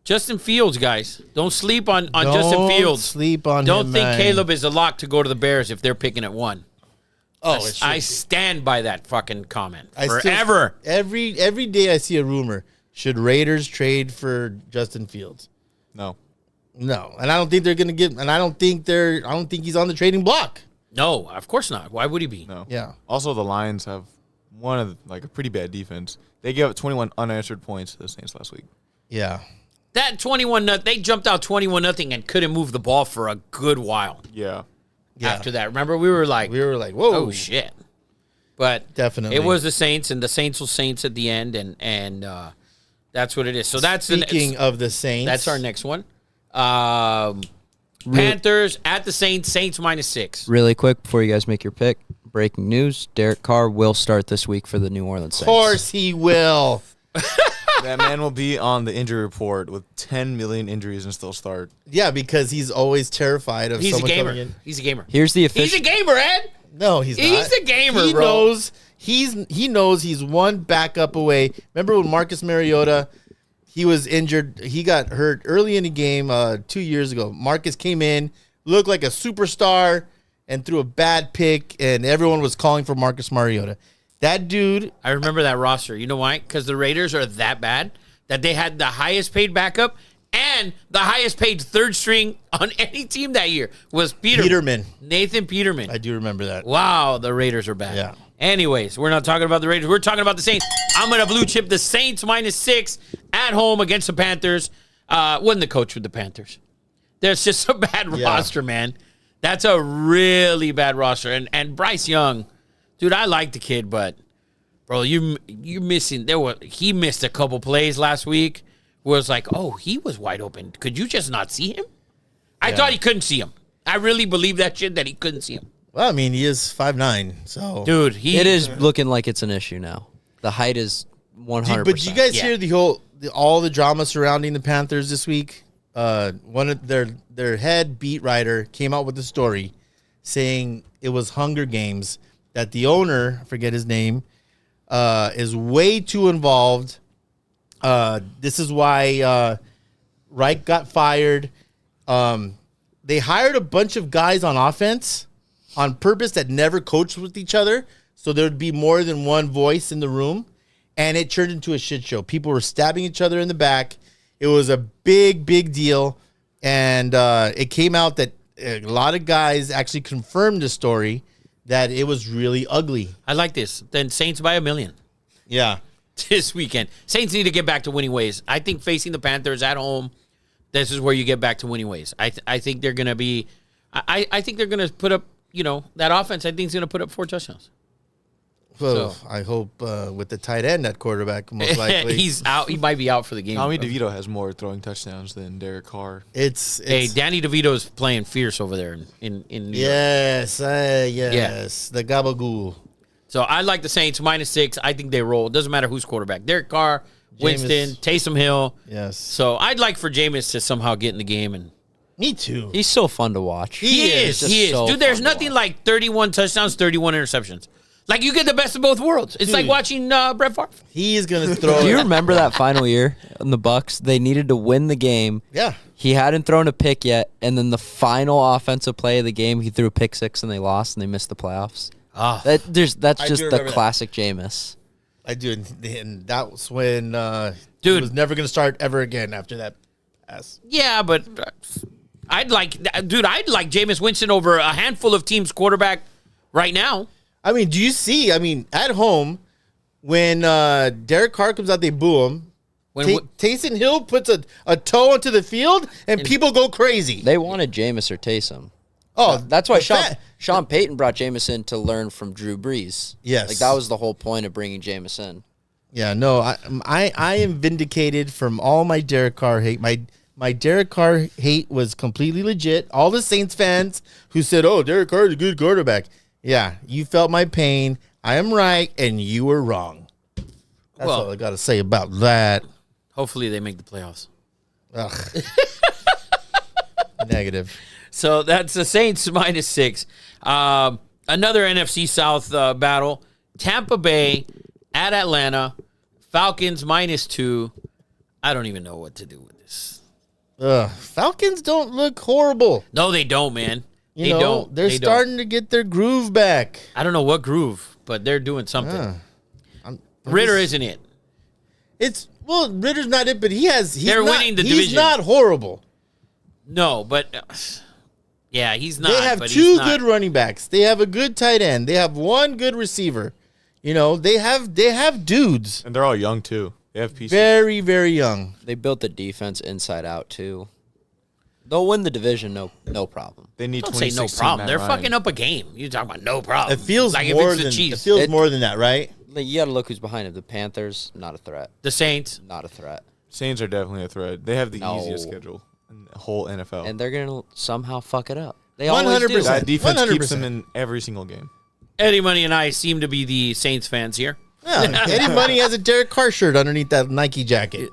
Speaker 1: Justin Fields, guys, don't sleep on Justin Fields.
Speaker 2: Sleep on
Speaker 1: Don't
Speaker 2: him,
Speaker 1: think
Speaker 2: man.
Speaker 1: Caleb is a lock to go to the Bears if they're picking at 1.
Speaker 2: Oh, it should
Speaker 1: I
Speaker 2: be.
Speaker 1: stand by that fucking comment
Speaker 2: I still-
Speaker 1: forever.
Speaker 2: every day I see a rumor. Should Raiders trade for Justin Fields?
Speaker 5: No.
Speaker 2: No, and I don't think they're going to get. And I don't think he's on the trading block.
Speaker 1: No, of course not. Why would he be?
Speaker 5: No.
Speaker 2: Yeah.
Speaker 5: Also, the Lions have a pretty bad defense. They gave up 21 unanswered points to the Saints last week.
Speaker 2: Yeah.
Speaker 1: That 21-0, they jumped out 21-0 and couldn't move the ball for a good while
Speaker 5: Yeah.
Speaker 2: Yeah.
Speaker 1: after that. Remember, we were like,
Speaker 2: Whoa.
Speaker 1: oh, shit. But
Speaker 2: Definitely.
Speaker 1: it was the Saints, and the Saints will Saints at the end, and that's what it is. So that's
Speaker 2: Speaking of the Saints,
Speaker 1: that's our next one. Panthers at the Saints, Saints minus 6.
Speaker 3: Really quick before you guys make your pick, breaking news: Derek Carr will start this week for the New Orleans
Speaker 2: Of
Speaker 3: Saints.
Speaker 2: course he will.
Speaker 5: That man will be on the injury report with 10 million injuries and still start.
Speaker 2: Yeah, because he's always terrified of
Speaker 1: He's a
Speaker 2: someone
Speaker 1: gamer.
Speaker 2: coming in.
Speaker 1: He's a gamer.
Speaker 3: Here's the
Speaker 1: He's
Speaker 3: official.
Speaker 1: a gamer, Ed.
Speaker 2: No, he's not.
Speaker 1: He's a gamer,
Speaker 2: he
Speaker 1: bro.
Speaker 2: Knows he knows he's one backup away. Remember when Marcus Mariota, he was injured. He got hurt early in the game 2 years ago. Marcus came in, looked like a superstar, and threw a bad pick, and everyone was calling for Marcus Mariota. That dude,
Speaker 1: I remember that roster. You know why? Because the Raiders are that bad that they had the highest paid backup and the highest paid third string on any team that year was
Speaker 2: Peterman.
Speaker 1: Nathan Peterman.
Speaker 2: I do remember that.
Speaker 1: Wow, the Raiders are bad.
Speaker 2: Yeah.
Speaker 1: Anyways, we're not talking about the Raiders. We're talking about the Saints. I'm going to blue chip the Saints minus 6 at home against the Panthers. Wasn't the coach with the Panthers. There's just a bad roster, man. That's a really bad roster. And Bryce Young, dude, I like the kid, but bro, you missing. He missed a couple plays last week where it's like, oh, he was wide open. Could you just not see him? I thought he couldn't see him. I really believe that shit that he couldn't see him.
Speaker 2: Well, I mean, he is 5'9", so
Speaker 1: Dude,
Speaker 3: It is looking like it's an issue now. The height is 100%.
Speaker 2: But you guys hear all the drama surrounding the Panthers this week? One of their head beat writer came out with a story saying it was Hunger Games, that the owner, I forget his name, is way too involved. This is why Reich got fired. They hired a bunch of guys on offense on purpose that never coached with each other, so there'd be more than one voice in the room, and it turned into a shit show. People were stabbing each other in the back. It was a big deal, and it came out that a lot of guys actually confirmed the story that it was really ugly.
Speaker 1: I like this. Then Saints by 1 million
Speaker 2: Yeah.
Speaker 1: this weekend. Saints need to get back to winning ways. I think facing the Panthers at home, this is where you get back to winning ways. I think they're going to be I think they're going to put up, that offense, I think is going to put up 4 touchdowns.
Speaker 2: Well,
Speaker 1: So-
Speaker 2: I hope with the tight end at quarterback, most likely.
Speaker 1: He's out. He might be out for the game.
Speaker 5: Tommy DeVito has more throwing touchdowns than Derek Carr.
Speaker 2: It's
Speaker 1: Hey, Danny DeVito's playing fierce over there in New York.
Speaker 2: yes, the gabagool.
Speaker 1: So I like the Saints minus 6. I think they roll. It doesn't matter who's quarterback. Derek Carr, Winston,
Speaker 2: Jameis.
Speaker 1: Taysom Hill.
Speaker 2: Yes.
Speaker 1: So I'd like for Jameis to somehow get in the game. And
Speaker 2: Me too.
Speaker 3: He's so fun to watch.
Speaker 1: he is.
Speaker 3: Just
Speaker 1: He is.
Speaker 3: so
Speaker 1: Dude, there's
Speaker 3: fun to
Speaker 1: nothing
Speaker 3: watch.
Speaker 1: like 31 touchdowns, 31 interceptions. Like, you get the best of both worlds. It's like
Speaker 2: Dude.
Speaker 1: watching Brett Favre.
Speaker 2: He's gonna throw.
Speaker 3: Do you remember that final year in the Bucks? They needed to win the game.
Speaker 2: Yeah.
Speaker 3: He hadn't thrown a pick yet, and then the final offensive play of the game, he threw a pick 6, and they lost, and they missed the playoffs.
Speaker 1: Oh,
Speaker 3: That's
Speaker 2: I
Speaker 3: just
Speaker 2: do
Speaker 3: the
Speaker 2: remember that.
Speaker 3: classic Jameis.
Speaker 2: I do, and that was when
Speaker 1: Dude.
Speaker 2: he was never gonna start ever again after that ass.
Speaker 1: Yeah, but I'd like Jameis Winston over a handful of teams' quarterback right now.
Speaker 2: I mean, do you see? I mean, at home, when Derek Carr comes out, they boo him. Taysom Hill puts a toe onto the field, and people go crazy.
Speaker 3: They wanted Jameis or Taysom.
Speaker 2: Oh,
Speaker 3: That's why Sean Payton brought Jameis in to learn from Drew Brees.
Speaker 2: Yes.
Speaker 3: Like, that was the whole point of bringing Jameis in.
Speaker 2: Yeah, no, I am vindicated from all my Derek Carr hate. My Derek Carr hate was completely legit. All the Saints fans who said, "Oh, Derek Carr is a good quarterback." Yeah, you felt my pain. I am right, and you were wrong. That's all I got to say about that.
Speaker 1: Hopefully they make the playoffs.
Speaker 2: Ugh. Negative.
Speaker 1: So that's the Saints -6. Another NFC South battle. Tampa Bay at Atlanta. Falcons -2. I don't even know what to do with this.
Speaker 2: Falcons don't look horrible.
Speaker 1: No, they don't, man.
Speaker 2: They don't. They're starting to get their groove back.
Speaker 1: I don't know what groove, but they're doing something. Ritter isn't it.
Speaker 2: Ritter's not it, but
Speaker 1: They're winning the division.
Speaker 2: He's not horrible.
Speaker 1: No, but yeah, he's not.
Speaker 2: They have
Speaker 1: but
Speaker 2: two good running backs. They have a good tight end. They have one good receiver. You know, they have dudes.
Speaker 5: And they're all young, too. They have pieces.
Speaker 2: Very, very young.
Speaker 3: They built the defense inside out, too. They'll win the division, no problem.
Speaker 5: They need
Speaker 1: Don't say no
Speaker 5: 2016
Speaker 1: problem.
Speaker 5: Matt
Speaker 1: They're
Speaker 5: Ryan.
Speaker 1: fucking up a game. You're talking about no problem.
Speaker 2: It feels
Speaker 1: like
Speaker 2: more
Speaker 1: if it's the
Speaker 2: than
Speaker 1: Chiefs.
Speaker 2: it feels more than that, right?
Speaker 3: Like, you got to look who's behind it. The Panthers, not a threat.
Speaker 1: The Saints.
Speaker 3: Not a threat.
Speaker 5: Saints are definitely a threat. They have the
Speaker 3: No.
Speaker 5: easiest schedule in the whole NFL.
Speaker 3: And they're going to somehow fuck it up. They always do.
Speaker 2: 100%.
Speaker 5: That defense
Speaker 2: 100%.
Speaker 5: keeps them in every single game.
Speaker 1: Eddie Money and I seem to be the Saints fans here.
Speaker 2: Yeah, Eddie Money has a Derek Carr shirt underneath that Nike jacket.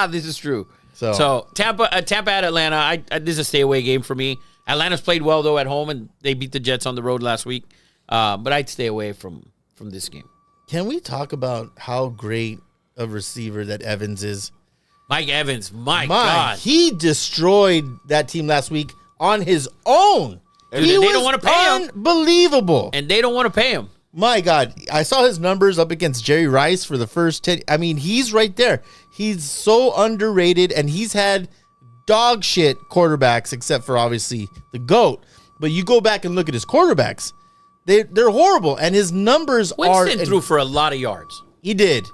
Speaker 1: This is true.
Speaker 2: So
Speaker 1: Tampa at Atlanta. This is a stay away game for me. Atlanta's played well though at home, and they beat the Jets on the road last week. But I'd stay away from this game.
Speaker 2: can we talk about how great a receiver that Evans is?
Speaker 1: Mike Evans, my God.
Speaker 2: He destroyed that team last week on his own.
Speaker 1: Dude, they don't wanna pay him.
Speaker 2: Unbelievable.
Speaker 1: And they don't want to pay him.
Speaker 2: My God, I saw his numbers up against Jerry Rice for the first 10. I mean, he's right there. He's so underrated, and he's had dog shit quarterbacks, except for obviously the GOAT. But you go back and look at his quarterbacks. They're horrible, and his numbers
Speaker 1: Winston threw for a lot of yards.
Speaker 2: He did.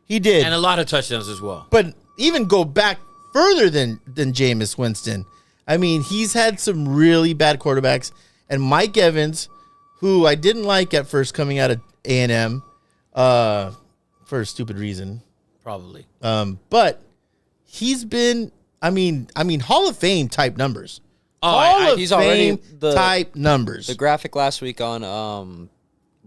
Speaker 1: And a lot of touchdowns as well.
Speaker 2: But even go back further than Jameis Winston. I mean, he's had some really bad quarterbacks. And Mike Evans, who I didn't like at first coming out of A&M for a stupid reason.
Speaker 1: Probably.
Speaker 2: But he's been, I mean, Hall of Fame type numbers.
Speaker 3: He's already
Speaker 2: type numbers.
Speaker 3: The graphic last week on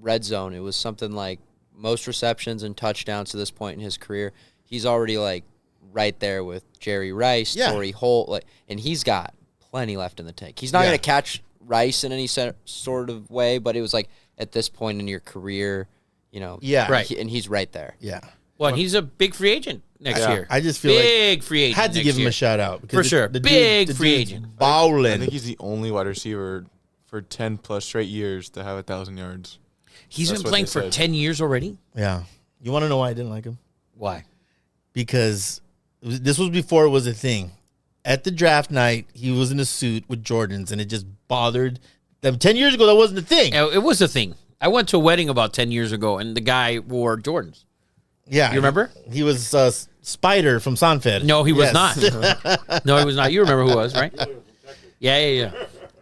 Speaker 3: Red Zone, it was something like most receptions and touchdowns to this point in his career. He's already like right there with Jerry Rice, Torrey Holt, and he's got plenty left in the tank. He's not going to catch Rice in any sort of way, but it was like at this point in your career, you know,
Speaker 1: right.
Speaker 3: And he's right there.
Speaker 2: Yeah.
Speaker 1: Well, he's a big free agent next year.
Speaker 2: I just feel
Speaker 1: big free agent.
Speaker 2: Had to give him a shout out
Speaker 1: For sure. Big free agent.
Speaker 2: Bowling.
Speaker 5: I think he's the only wide receiver for 10 plus straight years to have 1,000 yards.
Speaker 1: He's
Speaker 5: That's
Speaker 1: been
Speaker 5: what
Speaker 1: playing
Speaker 5: they
Speaker 1: for
Speaker 5: said.
Speaker 1: 10 years already?
Speaker 2: Yeah. You want to know why I didn't like him?
Speaker 1: Why?
Speaker 2: Because this was before it was a thing. At the draft night, he was in a suit with Jordans, and it just bothered them. 10 years ago, that wasn't a thing.
Speaker 1: It was a thing. I went to a wedding about 10 years ago, and the guy wore Jordans.
Speaker 2: Yeah.
Speaker 1: You remember?
Speaker 2: He was Spider from Sanfed.
Speaker 1: No, he was
Speaker 2: Yes.
Speaker 1: not. No, he was not. You remember who it was, right? Yeah.
Speaker 5: Do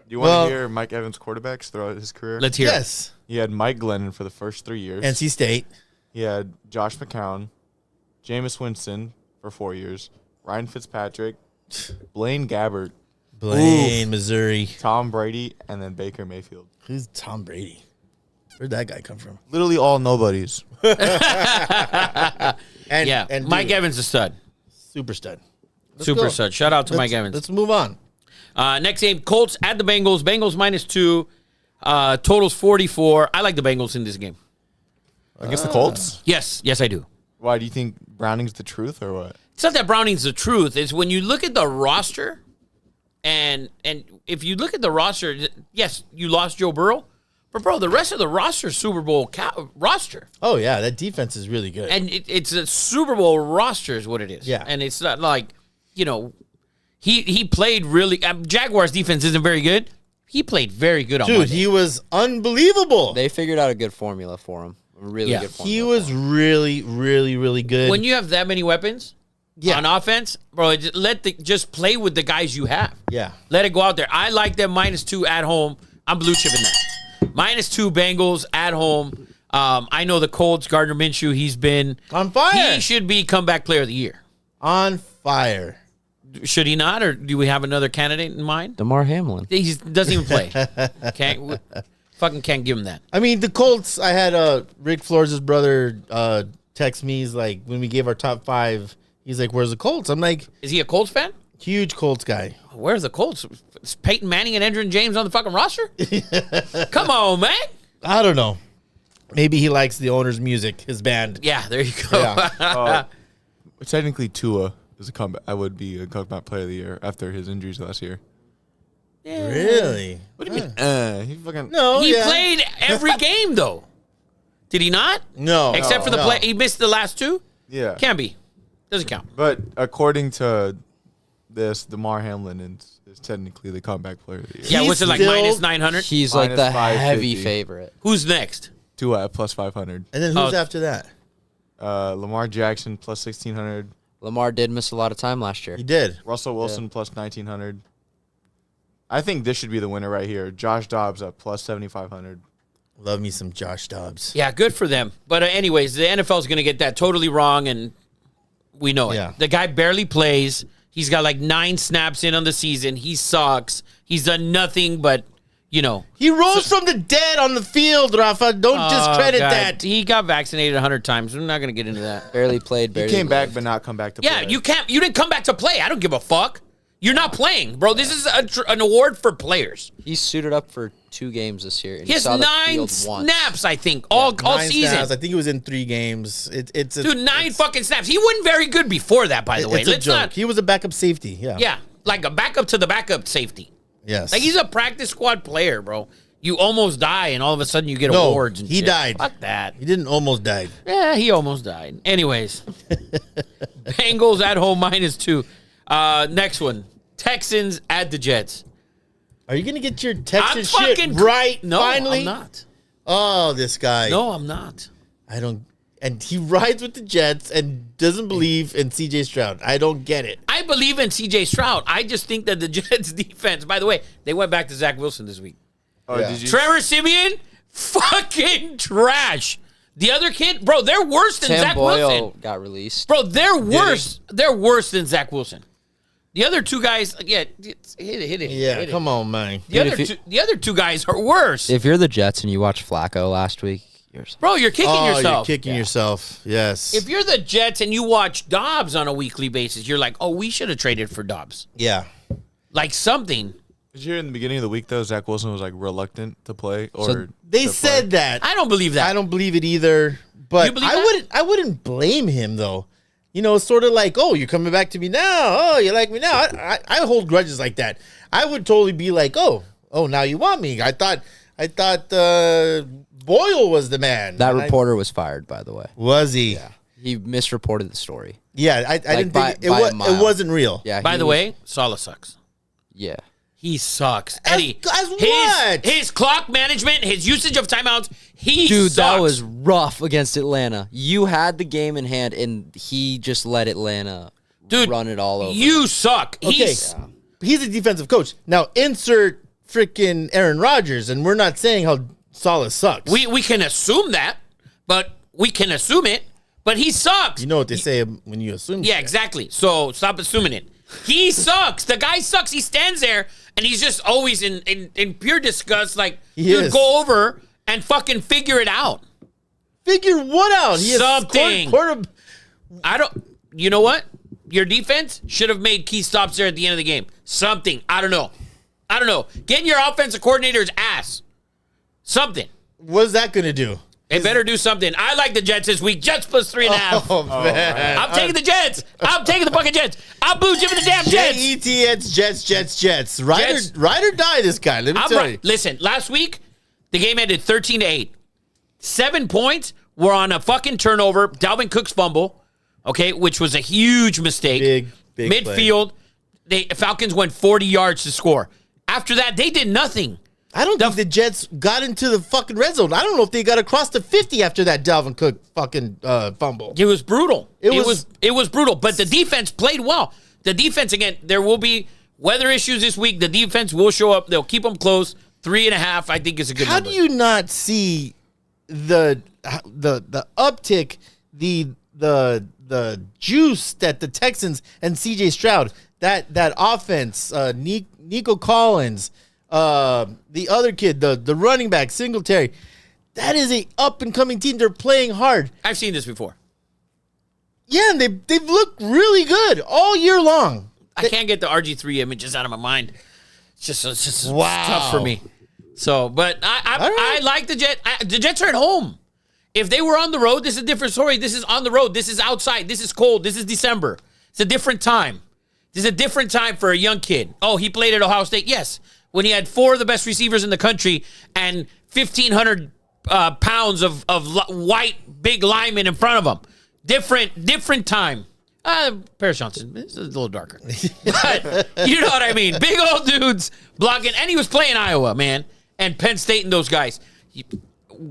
Speaker 5: you want to hear Mike Evans' quarterbacks throughout his career?
Speaker 1: Let's hear it.
Speaker 2: Yes.
Speaker 5: He had Mike Glennon for the first 3 years.
Speaker 2: NC State.
Speaker 5: He had Josh McCown, Jameis Winston for 4 years, Ryan Fitzpatrick, Blaine Gabbert,
Speaker 2: Missouri.
Speaker 5: Tom Brady, and then Baker Mayfield.
Speaker 2: Who's Tom Brady? Where'd that guy come from?
Speaker 5: Literally all nobodies.
Speaker 2: And
Speaker 1: Mike
Speaker 2: dude,
Speaker 1: Evans is a stud.
Speaker 2: super stud. Let's
Speaker 1: Super
Speaker 2: go.
Speaker 1: stud. Shout out to Mike Evans.
Speaker 2: Let's move on.
Speaker 1: Next game, Colts at the Bengals. Bengals -2. Totals 44. I like the Bengals in this game.
Speaker 5: Against the Colts?
Speaker 1: Yes, I do.
Speaker 5: Why, do you think Browning's the truth or what?
Speaker 1: It's not that Browning's the truth. It's when you look at the roster, and if you look at the roster, yes, you lost Joe Burrow, but bro, the rest of the roster is Super Bowl roster,
Speaker 2: Oh, yeah. That defense is really good.
Speaker 1: and it's a Super Bowl roster is what it is.
Speaker 2: Yeah.
Speaker 1: and it's not like he played really. Jaguars defense isn't very good. He played very good on Monday.
Speaker 2: He was unbelievable.
Speaker 3: They figured out a good formula for him. A really good formula.
Speaker 2: He was really, really, really good.
Speaker 1: When you have that many weapons on offense, bro, just play with the guys you have.
Speaker 2: Yeah.
Speaker 1: Let it go out there. I like them -2 at home. I'm blue chipping that. -2 Bengals at home. I know the Colts, Gardner Minshew, he's been
Speaker 2: on fire.
Speaker 1: He should be comeback player of the year.
Speaker 2: On fire.
Speaker 1: Should he not, or do we have another candidate in mind?
Speaker 3: DeMar Hamlin.
Speaker 1: He doesn't even play. Can't give him that.
Speaker 2: I mean, the Colts, I had Rick Flores' brother text me. He's like, when we gave our top 5, he's like, where's the Colts? I'm like,
Speaker 1: is he a Colts fan?
Speaker 2: Huge Colts guy.
Speaker 1: Where's the Colts? Is Peyton Manning and Edgerrin James on the fucking roster? Come on, man.
Speaker 2: I don't know. Maybe he likes the owner's music, his band.
Speaker 1: Yeah, there you go.
Speaker 5: Yeah. Technically, Tua is a comeback. I would be a comeback player of the year after his injuries last year.
Speaker 2: Yeah. Really?
Speaker 5: What do you mean? He fucking
Speaker 1: He played every game though. Did he not?
Speaker 2: No.
Speaker 1: Except for the play, he missed the last 2.
Speaker 5: Yeah,
Speaker 1: Can't be. Doesn't count.
Speaker 5: But according to this, DeMar Hamlin is technically the comeback player of the year.
Speaker 1: Yeah,
Speaker 2: He's
Speaker 1: what's it like
Speaker 2: still-
Speaker 1: -900?
Speaker 3: He's like the
Speaker 5: -550.
Speaker 3: heavy favorite.
Speaker 1: Who's next?
Speaker 5: Tua at +500.
Speaker 2: And then who's after that?
Speaker 5: Lamar Jackson +1600.
Speaker 3: Lamar did miss a lot of time last year.
Speaker 2: He did.
Speaker 5: Russell Wilson +1900. I think this should be the winner right here. Josh Dobbs at +7500.
Speaker 2: Love me some Josh Dobbs.
Speaker 1: Yeah, good for them. But anyways, the NFL is going to get that totally wrong, and we know it.
Speaker 2: Yeah.
Speaker 1: The guy barely plays. He's got like 9 snaps in on the season. He sucks. He's done nothing but,
Speaker 2: He rose from the dead on the field, Rafa. Don't discredit
Speaker 1: God.
Speaker 2: that.
Speaker 1: He got vaccinated 100 times. We're not going to get into that.
Speaker 3: Barely played.
Speaker 5: He came back, but not come back to play.
Speaker 1: Yeah, you didn't come back to play. I don't give a fuck. You're not playing, bro. This is an award for players.
Speaker 3: He suited up for 2 games this year. And
Speaker 1: He has
Speaker 3: saw the
Speaker 1: 9
Speaker 3: field once.
Speaker 1: snaps, I think, all
Speaker 2: 9
Speaker 1: season.
Speaker 2: snaps. I think he was in 3 games.
Speaker 1: Dude, 9 fucking snaps. He wasn't very good before that, by the way.
Speaker 2: It's a
Speaker 1: Let's
Speaker 2: joke.
Speaker 1: not.
Speaker 2: He was a backup safety. Yeah.
Speaker 1: Yeah, like a backup to the backup safety.
Speaker 2: Yes.
Speaker 1: Like he's a practice squad player, bro. You almost die, and all of a sudden you get awards. And
Speaker 2: he
Speaker 1: shit.
Speaker 2: died.
Speaker 1: Fuck that.
Speaker 2: He didn't almost die.
Speaker 1: Yeah, he almost died. Anyways, Bengals at home -2. Next one, Texans at the Jets.
Speaker 2: Are you gonna get your Texas
Speaker 1: I'm
Speaker 2: shit
Speaker 1: fucking
Speaker 2: right?
Speaker 1: No,
Speaker 2: finally?
Speaker 1: I'm not.
Speaker 2: Oh, this guy.
Speaker 1: No, I'm not.
Speaker 2: I don't. And he rides with the Jets and doesn't believe in C.J. Stroud. I don't get it.
Speaker 1: I believe in C.J. Stroud. I just think that the Jets defense. By the way, they went back to Zach Wilson this week.
Speaker 5: Oh,
Speaker 2: Yeah.
Speaker 5: did you?
Speaker 1: Trevor Siemian, fucking trash. The other kid, bro, they're worse than
Speaker 3: Tim
Speaker 1: Zach
Speaker 3: Boyle
Speaker 1: Wilson.
Speaker 3: got released.
Speaker 1: Bro, they're worse. They're worse than Zach Wilson. The other 2 guys, hit it.
Speaker 2: Yeah,
Speaker 1: hit it.
Speaker 2: come on, man.
Speaker 1: The other two guys are worse.
Speaker 3: If you're the Jets and you watch Flacco last week,
Speaker 1: Bro, you're kicking
Speaker 2: Oh,
Speaker 1: yourself.
Speaker 2: you're kicking yourself. Yes.
Speaker 1: If you're the Jets and you watch Dobbs on a weekly basis, you're like, oh, we should have traded for Dobbs.
Speaker 2: Yeah.
Speaker 1: Like something.
Speaker 5: Did you hear in the beginning of the week though, Zach Wilson was like reluctant to play, or
Speaker 3: So
Speaker 2: They
Speaker 5: to
Speaker 2: said
Speaker 5: play?
Speaker 2: that.
Speaker 1: I don't believe that.
Speaker 2: I don't believe it either. But
Speaker 1: You believe that?
Speaker 2: I wouldn't blame him though. It's sort of like, oh, you're coming back to me now. Oh, you like me now. I hold grudges like that. I would totally be like, oh, now you want me. I thought Boyle was the man.
Speaker 3: that
Speaker 2: And
Speaker 3: reporter was fired, by the way.
Speaker 2: was he?
Speaker 3: Yeah. He misreported the story.
Speaker 2: Yeah, I didn't
Speaker 3: by-
Speaker 2: think it
Speaker 3: by a
Speaker 2: was.
Speaker 3: mile.
Speaker 2: It wasn't real.
Speaker 3: Yeah.
Speaker 1: By
Speaker 3: he
Speaker 1: the
Speaker 3: was-
Speaker 1: way, Saleh sucks.
Speaker 3: Yeah.
Speaker 1: He sucks. Eddie.
Speaker 2: As what?
Speaker 1: His clock management, his usage of timeouts, he
Speaker 3: Dude,
Speaker 1: sucks.
Speaker 3: that was rough against Atlanta. You had the game in hand, and he just let Atlanta run it all over.
Speaker 1: You suck.
Speaker 2: Okay. He's a defensive coach. Now insert freaking Aaron Rodgers, and we're not saying how Saleh sucks.
Speaker 1: We can assume that, but we can assume it. But he sucks.
Speaker 2: You know what they say when you assume.
Speaker 1: Yeah,
Speaker 2: shit.
Speaker 1: exactly. So stop assuming it. He sucks. The guy sucks. He stands there and he's just always in pure disgust. Like,
Speaker 2: He
Speaker 1: dude,
Speaker 2: is.
Speaker 1: go over and fucking figure it out.
Speaker 2: Figure what out? He has
Speaker 1: Something.
Speaker 2: scored
Speaker 1: I don't. You know what? Your defense should have made key stops there at the end of the game. Something. I don't know. Get in your offensive coordinator's ass. Something.
Speaker 2: What's that going to do?
Speaker 1: It better do something. I like the Jets this week. Jets plus 3.5.
Speaker 2: Oh, man.
Speaker 1: I'm taking the Jets. I'm taking the fucking Jets. I'm blue chipping the damn Jets.
Speaker 2: Jets. Ride or die, this guy. Let me tell you.
Speaker 1: Listen, last week, the game ended 13-8. 7 points were on a fucking turnover. Dalvin Cook's fumble, okay, which was a huge mistake.
Speaker 2: Big. Big
Speaker 1: midfield. Falcons went 40 yards to score. After that, they did nothing.
Speaker 2: I don't think the Jets got into the fucking red zone. I don't know if they got across the 50 after that Dalvin Cook fucking fumble.
Speaker 1: It was brutal. It was brutal. But the defense played well. The defense, again, there will be weather issues this week. The defense will show up. They'll keep them close. 3.5, I think, is a good number.
Speaker 2: How do you not see the uptick, the juice that the Texans and C.J. Stroud, that offense, Nico Collins, the other kid, the running back, Singletary, that is a up-and-coming team. They're playing hard.
Speaker 1: I've seen this before.
Speaker 2: Yeah, and they've looked really good all year long.
Speaker 1: I can't get the RG3 images out of my mind. It's just
Speaker 2: Wow.
Speaker 1: tough for me. So, but I like the Jets. The Jets are at home. If they were on the road, this is a different story. This is on the road. This is outside. This is cold. This is December. It's a different time. This is a different time for a young kid. Oh, he played at Ohio State. Yes. When he had 4 of the best receivers in the country and 1,500 pounds of white big linemen in front of him. Different time. Paris Johnson, it's a little darker. But you know what I mean. Big old dudes blocking. And he was playing Iowa, man. And Penn State and those guys.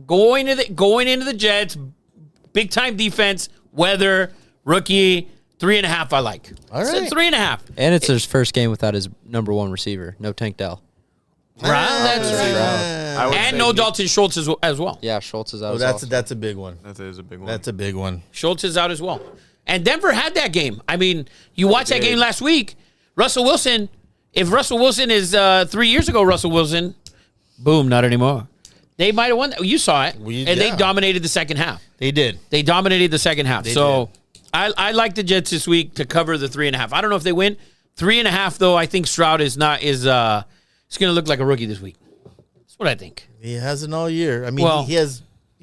Speaker 1: Going into the Jets, big time defense, weather, rookie, 3.5 I like.
Speaker 2: All right.
Speaker 1: 3.5.
Speaker 3: And it's his first game without his number 1 receiver. No Tank Dell.
Speaker 1: Right, that's right.
Speaker 5: I would
Speaker 1: And
Speaker 5: say
Speaker 1: no Dalton Schultz as well.
Speaker 3: Yeah, Schultz is out.
Speaker 2: Oh, that's a big one.
Speaker 5: That is a big one.
Speaker 2: That's a big one.
Speaker 1: Schultz is out as well. And Denver had that game. I mean, you watched that game last week. Russell Wilson, if Russell Wilson is 3 years ago, Russell Wilson, boom, not anymore. They might have won. You saw it. They dominated the second half.
Speaker 2: They did.
Speaker 1: They dominated the second half. I like the Jets this week to cover the 3.5. I don't know if they win. 3.5, though, I think Stroud is it's going to look like a rookie this week. That's what I think.
Speaker 2: He hasn't all year. I mean, he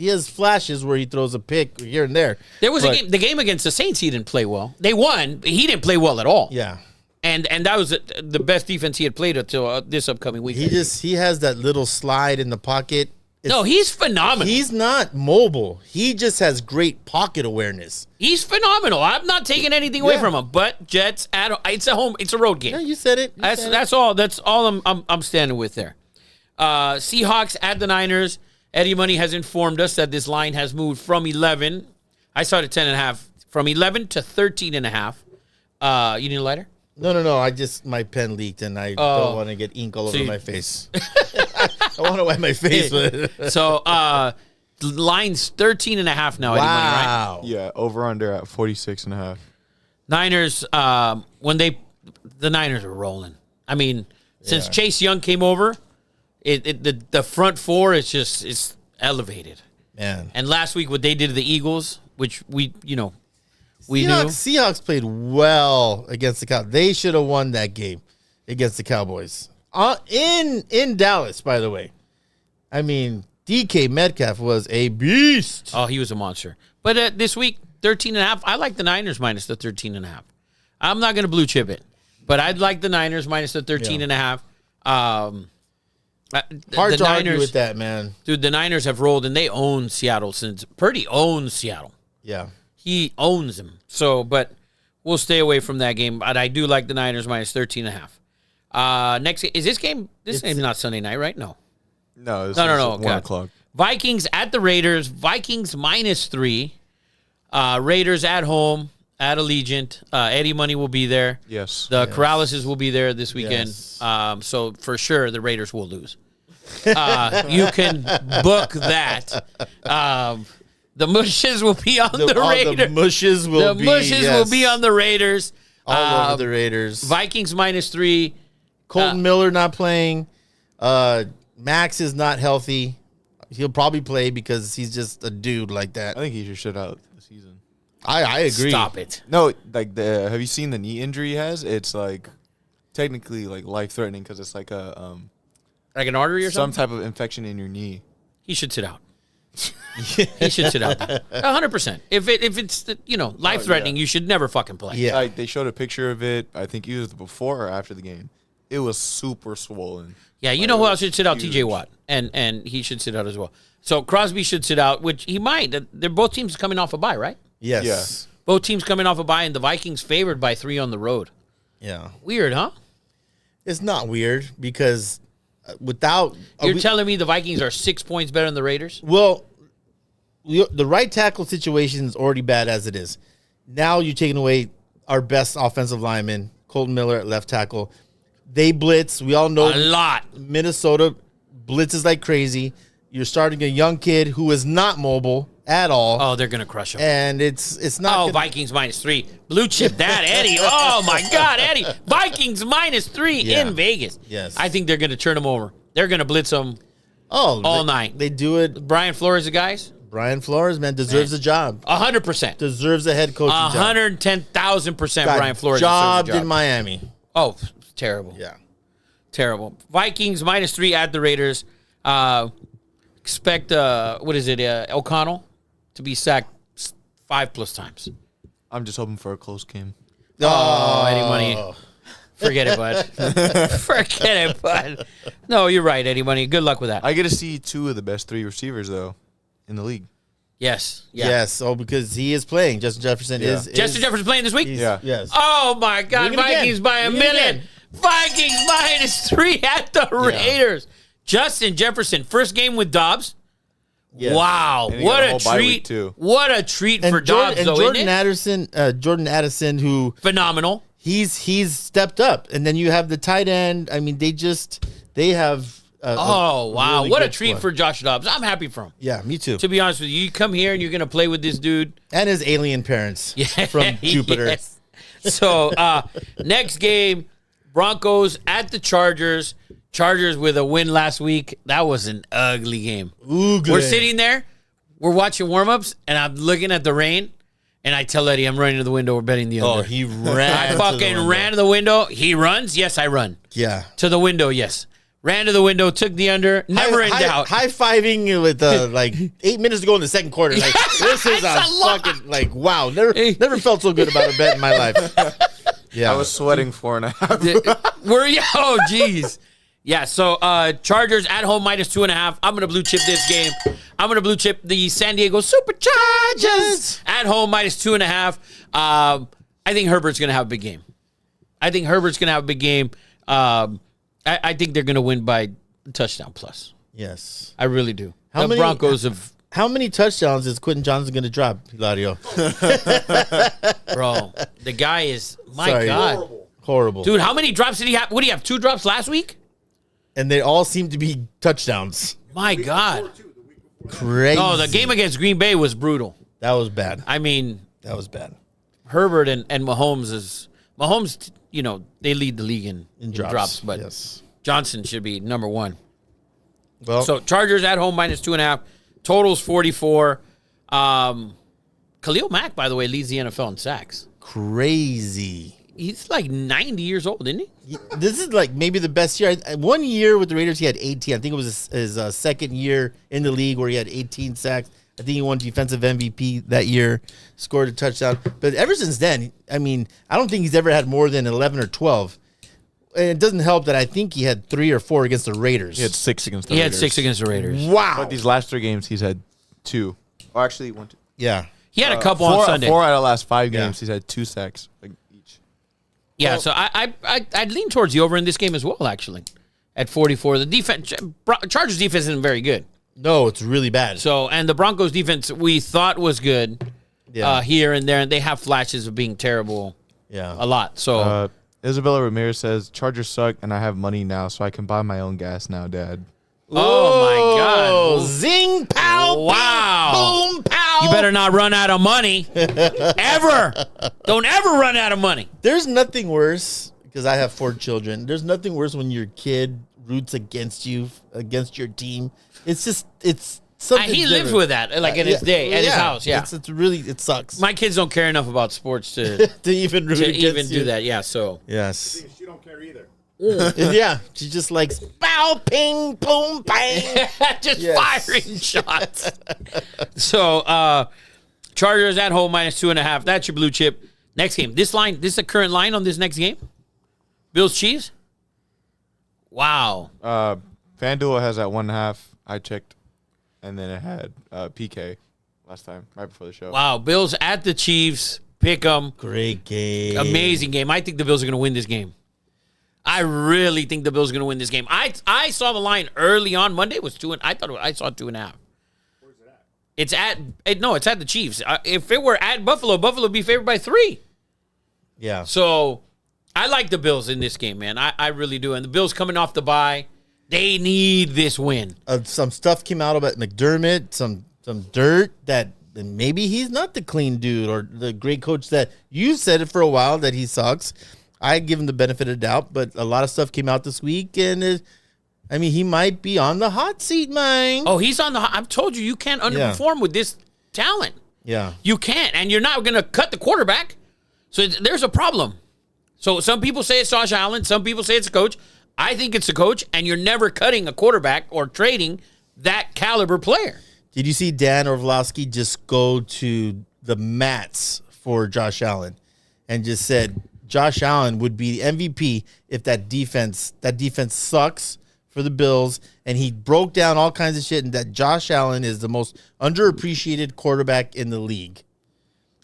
Speaker 2: has flashes where he throws a pick here and there.
Speaker 1: There was the game against the Saints. He didn't play well. They won, but he didn't play well at all.
Speaker 2: Yeah.
Speaker 1: And that was the best defense he had played until this upcoming week.
Speaker 2: He has that little slide in the pocket.
Speaker 1: No, he's phenomenal.
Speaker 2: He's not mobile. He just has great pocket awareness.
Speaker 1: He's phenomenal. I'm not taking anything away from him. But Jets it's a road game.
Speaker 2: Yeah, you said it.
Speaker 1: That's all. That's all I'm standing with there. Seahawks at the Niners. Eddie Money has informed us that this line has moved from 11. I saw it at 10.5. From 11 to 13.5. You need a lighter?
Speaker 2: No. My pen leaked and I don't want to get ink all over my face. I want to wipe my face with it.
Speaker 1: So, line's 13.5 now, Eddie Money, right?
Speaker 2: Wow.
Speaker 5: Yeah, over under at 46.5.
Speaker 1: Niners, the Niners are rolling. I mean, since Chase Young came over, the front four is elevated.
Speaker 2: Man.
Speaker 1: And last week, what they did to the Eagles, which we knew.
Speaker 2: Seahawks played well against the Cowboys. They should have won that game against the Cowboys. In Dallas, by the way. I mean, DK Metcalf was a beast.
Speaker 1: Oh, he was a monster. But this week, 13.5. I like the Niners minus the 13.5. I'm not going to blue chip it, but I'd like the Niners minus the 13.5.
Speaker 2: Hard to argue with that, man.
Speaker 1: Dude, the Niners have rolled, and they own Seattle since Purdy owns Seattle.
Speaker 2: Yeah.
Speaker 1: He owns them. So, but we'll stay away from that game. But I do like the Niners minus 13.5. Next, is this game? This game's not Sunday night, right? No.
Speaker 5: No, it's
Speaker 1: No.
Speaker 5: 1 o'clock.
Speaker 1: Vikings at the Raiders. Vikings minus 3. Raiders at home at Allegiant. Eddie Money will be there.
Speaker 5: Yes.
Speaker 1: The Corrales will be there this weekend.
Speaker 2: Yes.
Speaker 1: So for sure, the Raiders will lose. You can book that. The mushes will be on the Raiders.
Speaker 2: The mushes will
Speaker 1: be on the Raiders.
Speaker 2: All over the Raiders.
Speaker 1: Vikings minus 3.
Speaker 2: Colton Miller not playing. Max is not healthy. He'll probably play because he's just a dude like that.
Speaker 5: I think he should shut out the season.
Speaker 2: I agree.
Speaker 1: Stop it.
Speaker 5: No, like have you seen the knee injury he has? It's like technically like life threatening because it's like a
Speaker 1: Like an artery or
Speaker 5: some
Speaker 1: something?
Speaker 5: type of infection in your knee.
Speaker 1: He should sit out. He should sit out. 100%. If it's life threatening, you should never fucking play.
Speaker 2: Yeah.
Speaker 5: Like they showed a picture of it. I think either before or after the game. It was super swollen.
Speaker 1: Yeah, you know who else should sit out? TJ Watt. And he should sit out as well. So Crosby should sit out, which he might. They're both teams coming off a bye, right?
Speaker 2: Yes.
Speaker 1: Both teams coming off a bye, and the Vikings favored by 3 on the road.
Speaker 2: Yeah.
Speaker 1: Weird, huh?
Speaker 2: It's not weird because without...
Speaker 1: You're telling me the Vikings are 6 points better than the Raiders?
Speaker 2: Well, the right tackle situation is already bad as it is. Now you're taking away our best offensive lineman, Colton Miller at left tackle. They blitz. We all know
Speaker 1: A lot.
Speaker 2: Minnesota blitzes like crazy. You're starting a young kid who is not mobile at all.
Speaker 1: Oh, they're going to crush them.
Speaker 2: And it's not...
Speaker 1: Oh, Vikings -3. Blue chip that, Eddie. Oh, my God, Eddie. Vikings -3 in Vegas.
Speaker 2: Yes.
Speaker 1: I think they're going to turn them over. They're going to blitz them all night.
Speaker 2: They do it.
Speaker 1: Brian Flores, the guys?
Speaker 2: Brian Flores, man, deserves a job.
Speaker 1: 100%.
Speaker 2: Deserves a head coaching job.
Speaker 1: 110,000%
Speaker 2: Got
Speaker 1: Brian Flores
Speaker 2: jobbed
Speaker 1: deserves a job.
Speaker 2: in Miami.
Speaker 1: Oh, terrible.
Speaker 2: Yeah.
Speaker 1: Terrible. Vikings -3 at the Raiders. Expect, O'Connell to be sacked 5+ times.
Speaker 5: I'm just hoping for a close game.
Speaker 1: Oh, Eddie Money. Forget it, bud. Forget it, bud. No, you're right, Eddie Money. Good luck with that.
Speaker 5: I get to see 2 of the best 3 receivers, though, in the league.
Speaker 1: Yes. Yeah.
Speaker 2: Yes. Oh, because he is playing. Justin Jefferson is.
Speaker 1: Justin Jefferson playing this week?
Speaker 5: Yeah.
Speaker 2: Yes.
Speaker 1: Oh, my God.
Speaker 2: Bring it again.
Speaker 1: Vikings by a
Speaker 2: Bring it
Speaker 1: million.
Speaker 2: again.
Speaker 1: Vikings -3 at the Raiders. Justin Jefferson, first game with Dobbs.
Speaker 2: Yes.
Speaker 1: Wow.
Speaker 5: And he
Speaker 1: What
Speaker 5: got a
Speaker 1: a
Speaker 5: whole bye week,
Speaker 1: treat.
Speaker 5: too.
Speaker 1: What a treat for Dobbs,
Speaker 2: and
Speaker 1: though,
Speaker 2: Jordan
Speaker 1: isn't it?
Speaker 2: Jordan Addison, who
Speaker 1: Phenomenal.
Speaker 2: he's stepped up, and then you have the tight end. I mean, they have.
Speaker 1: Oh, wow.
Speaker 2: really
Speaker 1: What a
Speaker 2: good
Speaker 1: treat
Speaker 2: squad.
Speaker 1: for Josh Dobbs. I'm happy for him.
Speaker 2: Yeah, me too.
Speaker 1: To be honest with you, you come here and you're going to play with this dude.
Speaker 2: And his alien parents from Jupiter.
Speaker 1: Yes. So, next game, Broncos at the Chargers. Chargers with a win last week. That was an ugly game.
Speaker 2: Oogly.
Speaker 1: We're sitting there. We're watching warm-ups, and I'm looking at the rain, and I tell Eddie, I'm running to the window. We're betting the under.
Speaker 2: Oh, he ran.
Speaker 1: I
Speaker 2: to the
Speaker 1: fucking
Speaker 2: window.
Speaker 1: ran to the window. He runs. Yes, I run.
Speaker 2: Yeah.
Speaker 1: To the window, yes. Ran to the window, took the under. Never in doubt.
Speaker 2: High-fiving with like 8 minutes to go in the second quarter. Like, this is
Speaker 1: It's a lot.
Speaker 2: fucking, like, wow. Never felt so good about a bet in my life. Yeah.
Speaker 5: I was sweating 4.5.
Speaker 1: Were you? Oh, jeez. Yeah, so Chargers at home -2.5. I'm going to blue chip this game. I'm going to blue chip the San Diego Superchargers at home -2.5. I think Herbert's going to have a big game. I think they're going to win by a touchdown plus.
Speaker 2: Yes.
Speaker 1: I really do.
Speaker 2: How
Speaker 1: The
Speaker 2: many-
Speaker 1: Broncos have,
Speaker 2: How many touchdowns is Quentin Johnson going to drop, Hilario?
Speaker 1: bro, the guy is, my
Speaker 2: Sorry.
Speaker 1: God.
Speaker 2: Horrible.
Speaker 1: Dude, how many drops did he have? What do you have, 2 drops last week?
Speaker 2: And they all seem to be touchdowns.
Speaker 1: My God.
Speaker 2: Crazy.
Speaker 1: Oh, the game against Green Bay was brutal.
Speaker 2: That was bad.
Speaker 1: I mean,
Speaker 2: That was bad.
Speaker 1: Herbert and Mahomes, they lead the league in drops, but
Speaker 2: yes.
Speaker 1: Johnson should be number 1.
Speaker 2: Well,
Speaker 1: So Chargers at home -2.5. Totals 44. Khalil Mack, by the way, leads the NFL in sacks.
Speaker 2: crazy.
Speaker 1: He's like 90 years old, isn't he?
Speaker 2: This is like maybe the best year. 1 year with the Raiders, he had 18. I think it was his second year in the league where he had 18 sacks. I think he won defensive MVP that year, scored a touchdown. But ever since then, I mean, I don't think he's ever had more than 11 or 12. And it doesn't help that I think he had 3 or 4 against the Raiders.
Speaker 5: He had 6 against the
Speaker 1: He
Speaker 5: Raiders.
Speaker 1: had 6 against the Raiders.
Speaker 2: Wow.
Speaker 5: But these last 3 games, he's had 2. Or actually, 1, 2.
Speaker 2: Yeah.
Speaker 1: He had a couple on Sunday.
Speaker 5: 4 out of the last 5
Speaker 2: Yeah.
Speaker 5: games, he's had 2 sacks each.
Speaker 1: Yeah, so I'd lean towards the over in this game as well, actually, at 44. The defense, Chargers defense isn't very good.
Speaker 2: No, it's really bad.
Speaker 1: So, and the Broncos defense we thought was good here and there, and they have flashes of being terrible
Speaker 2: Yeah.
Speaker 1: a lot. So,
Speaker 5: Isabella Ramirez says, Chargers suck, and I have money now, so I can buy my own gas now, Dad.
Speaker 1: oh my God.
Speaker 2: Zing, pow,
Speaker 1: Wow.
Speaker 2: boom, pow.
Speaker 1: You better not run out of money. Ever. Don't ever run out of money.
Speaker 2: There's nothing worse, because I have 4 children. There's nothing worse when your kid roots against you, against your team. It's just, it's something
Speaker 1: He lives
Speaker 2: different.
Speaker 1: with that, like in his day, at his house. Yeah.
Speaker 2: It's really, it sucks.
Speaker 1: My kids don't care enough about sports to
Speaker 2: to even root against
Speaker 1: even
Speaker 2: you.
Speaker 1: do that. Yeah, so.
Speaker 2: Yes.
Speaker 4: She don't care either.
Speaker 2: Yeah. She just likes bow, ping, boom, bang.
Speaker 1: Just firing shots. So, Chargers at home -2.5. That's your blue chip. Next game. This is the current line on this next game? Bills Chiefs? Wow.
Speaker 5: FanDuel has at 1.5. I checked, and then it had PK last time, right before the show.
Speaker 1: Wow. Bills at the Chiefs. Pick 'em.
Speaker 2: Great game.
Speaker 1: Amazing game. I think the Bills are going to win this game. I really think the Bills are going to win this game. I saw the line early on Monday was 2. I thought I saw 2.5. Where's it at? It's at the Chiefs. If it were at Buffalo, Buffalo would be favored by 3.
Speaker 2: Yeah.
Speaker 1: So I like the Bills in this game, man. I really do. And the Bills coming off the bye, they need this win.
Speaker 2: Some stuff came out about McDermott, some dirt that maybe he's not the clean dude or the great coach that you said it for a while that he sucks. I give him the benefit of doubt, but a lot of stuff came out this week, and he might be on the hot seat, man.
Speaker 1: Oh, he's on the hot. I've told you can't underperform with this talent.
Speaker 2: Yeah.
Speaker 1: You can't, and you're not going to cut the quarterback. So there's a problem. So some people say it's Josh Allen. Some people say it's a coach. I think it's a coach, and you're never cutting a quarterback or trading that caliber player.
Speaker 2: Did you see Dan Orlovsky just go to the mats for Josh Allen and just said Josh Allen would be the MVP if that defense sucks for the Bills, and he broke down all kinds of shit and that Josh Allen is the most underappreciated quarterback in the league.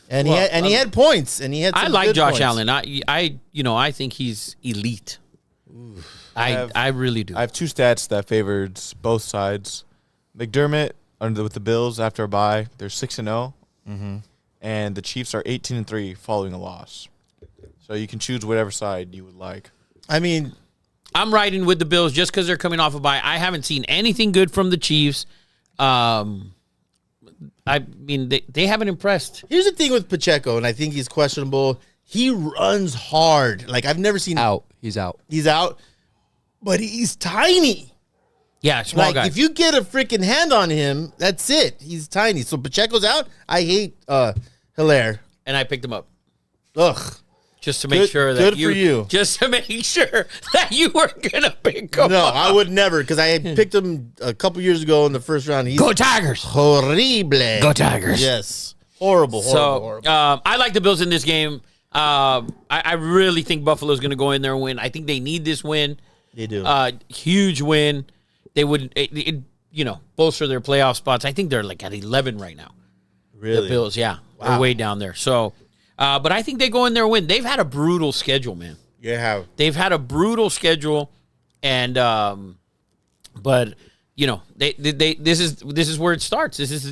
Speaker 2: And he had points, and he had some
Speaker 1: I like
Speaker 2: good
Speaker 1: Josh
Speaker 2: points.
Speaker 1: Allen. I think he's elite. I really do.
Speaker 5: I have 2 stats that favored both sides. McDermott with the Bills after a bye, they're 6-0, and the Chiefs are 18-3 following a loss. So you can choose whatever side you would like.
Speaker 2: I mean,
Speaker 1: I'm riding with the Bills just because they're coming off a bye. I haven't seen anything good from the Chiefs. They haven't impressed.
Speaker 2: here's the thing with Pacheco, and I think he's questionable. He runs hard. Like, I've never seen
Speaker 3: Out. He's out.
Speaker 2: He's out, but he's tiny.
Speaker 1: Yeah, small
Speaker 2: Like,
Speaker 1: guy.
Speaker 2: if you get a freaking hand on him, that's it. He's tiny. So Pacheco's out. I hate Hilaire.
Speaker 1: And I picked him up
Speaker 2: Ugh.
Speaker 1: just to make
Speaker 2: Good-
Speaker 1: sure that
Speaker 2: good for you.
Speaker 1: Just to make sure that you were gonna pick him
Speaker 2: No,
Speaker 1: up.
Speaker 2: I would never, because I had picked him a couple years ago in the first round. He's
Speaker 1: Go Tigers!
Speaker 2: horrible.
Speaker 1: Go Tigers!
Speaker 2: Yes. Horrible.
Speaker 1: So I like the Bills in this game. I really think Buffalo's going to go in there and win. I think they need this win.
Speaker 2: They do.
Speaker 1: Huge win. They would, bolster their playoff spots. I think they're like at 11 right now.
Speaker 2: Really?
Speaker 1: The Bills, yeah. They're way down there. So, but I think they go in there and win. They've had a brutal schedule, man.
Speaker 2: You have.
Speaker 1: They've had a brutal schedule, and but this is where it starts. This is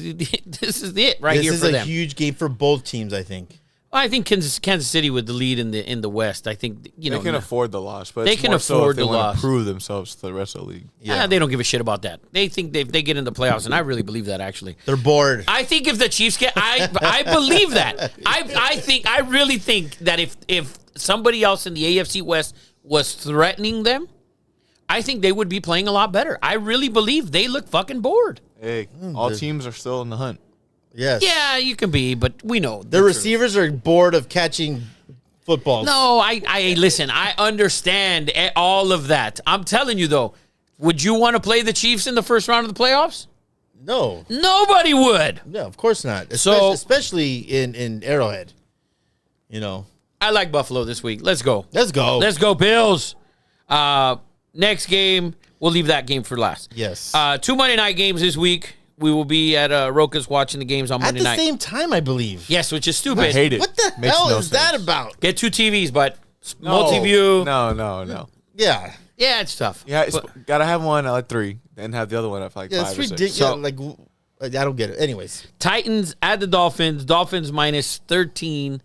Speaker 1: it right here for them.
Speaker 2: This is a huge game for both teams, I think.
Speaker 1: I think Kansas City with the lead in the West. I think
Speaker 5: They can afford the loss, but
Speaker 1: They
Speaker 5: it's
Speaker 1: can
Speaker 5: more so
Speaker 1: afford
Speaker 5: if they
Speaker 1: the
Speaker 5: want
Speaker 1: loss.
Speaker 5: to prove themselves to the rest of the league.
Speaker 2: Yeah.
Speaker 1: they don't give a shit about that. They think they get in the playoffs, and I really believe that actually.
Speaker 2: They're bored.
Speaker 1: I think if the Chiefs get, I believe that. I really think that if somebody else in the AFC West was threatening them, I think they would be playing a lot better. I really believe they look fucking bored.
Speaker 5: Hey, all teams are still in the hunt.
Speaker 2: Yes.
Speaker 1: Yeah, you can be, but we know
Speaker 2: The receivers are bored of catching footballs.
Speaker 1: No, I listen. I understand all of that. I'm telling you though, would you want to play the Chiefs in the first round of the playoffs?
Speaker 2: No.
Speaker 1: Nobody would.
Speaker 2: No, of course not.
Speaker 1: So-
Speaker 2: Especially in Arrowhead.
Speaker 1: I like Buffalo this week. Let's go.
Speaker 2: Let's go.
Speaker 1: Let's go, Bills. Next game, we'll leave that game for last.
Speaker 2: Yes.
Speaker 1: 2 Monday night games this week. We will be at Roca's watching the games on
Speaker 2: At
Speaker 1: Monday
Speaker 2: the
Speaker 1: night.
Speaker 2: same time, I believe.
Speaker 1: Yes, which is
Speaker 5: I
Speaker 1: stupid.
Speaker 5: hate it.
Speaker 2: What the
Speaker 5: Makes
Speaker 2: hell
Speaker 5: no
Speaker 2: is that
Speaker 5: sense.
Speaker 2: about?
Speaker 1: Get 2 TVs, but
Speaker 5: No.
Speaker 1: multi-view.
Speaker 5: No.
Speaker 2: Yeah.
Speaker 1: Yeah, it's tough.
Speaker 5: Yeah, it's
Speaker 1: But-
Speaker 5: gotta have one at like 3, and have the other one at like
Speaker 2: Yeah,
Speaker 5: 5
Speaker 2: it's
Speaker 5: or 6.
Speaker 2: ridiculous.
Speaker 1: So-
Speaker 2: Like, I don't get it. Anyways.
Speaker 1: Titans at the Dolphins. Dolphins minus 13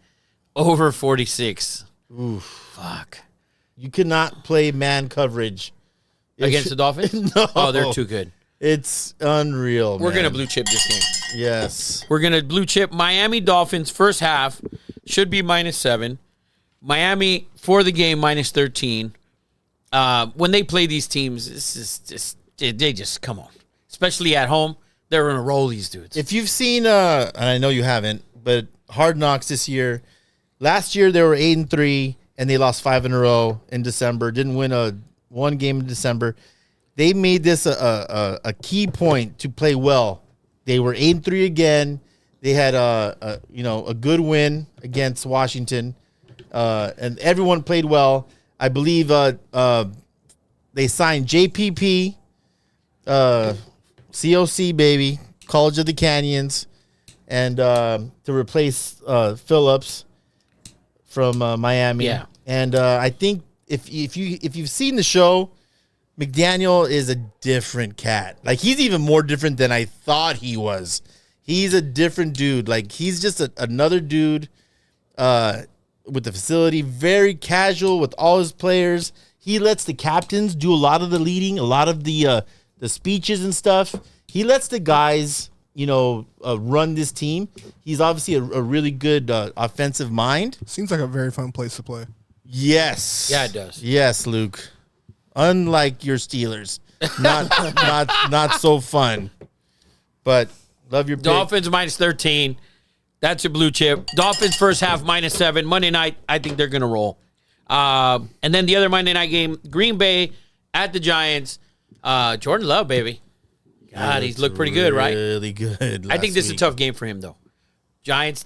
Speaker 1: over 46.
Speaker 2: Oof.
Speaker 1: Fuck.
Speaker 2: You cannot play man coverage.
Speaker 1: Against the Dolphins?
Speaker 2: No.
Speaker 1: Oh, they're too good.
Speaker 2: It's unreal,
Speaker 1: We're
Speaker 2: man.
Speaker 1: going to blue chip this game.
Speaker 2: Yes.
Speaker 1: We're going to blue chip Miami Dolphins first half. Should be minus 7. Miami for the game minus 13. When they play these teams, this is just, they just come on. Especially at home, they're going to roll these dudes.
Speaker 2: If you've seen, and I know you haven't, but Hard Knocks this year, last year they were 8-3, and they lost 5 in a row in December. Didn't win one game in December. They made this a key point to play well. They were 8-3 again. They had a good win against Washington, and everyone played well. I believe they signed JPP, COC baby, College of the Canyons, and to replace Phillips. from Miami.
Speaker 1: Yeah.
Speaker 2: And I think if you've seen the show, McDaniel is a different cat. Like, he's even more different than I thought he was. He's a different dude. Like, he's just another dude with the facility, very casual with all his players. He lets the captains do a lot of the leading, a lot of the speeches and stuff. He lets the guys, run this team. He's obviously a really good offensive mind.
Speaker 6: Seems like a very fun place to play.
Speaker 2: Yes.
Speaker 1: Yeah, it does.
Speaker 2: Yes, Luke. Unlike your Steelers, not so fun. But love your pick.
Speaker 1: Dolphins -13. That's your blue chip. Dolphins first half -7. Monday night, I think they're going to roll. And then the other Monday night game, Green Bay at the Giants. Jordan Love, baby. God, he's looked pretty good, right?
Speaker 2: Really good.
Speaker 1: I think this is a tough game for him, though. Giants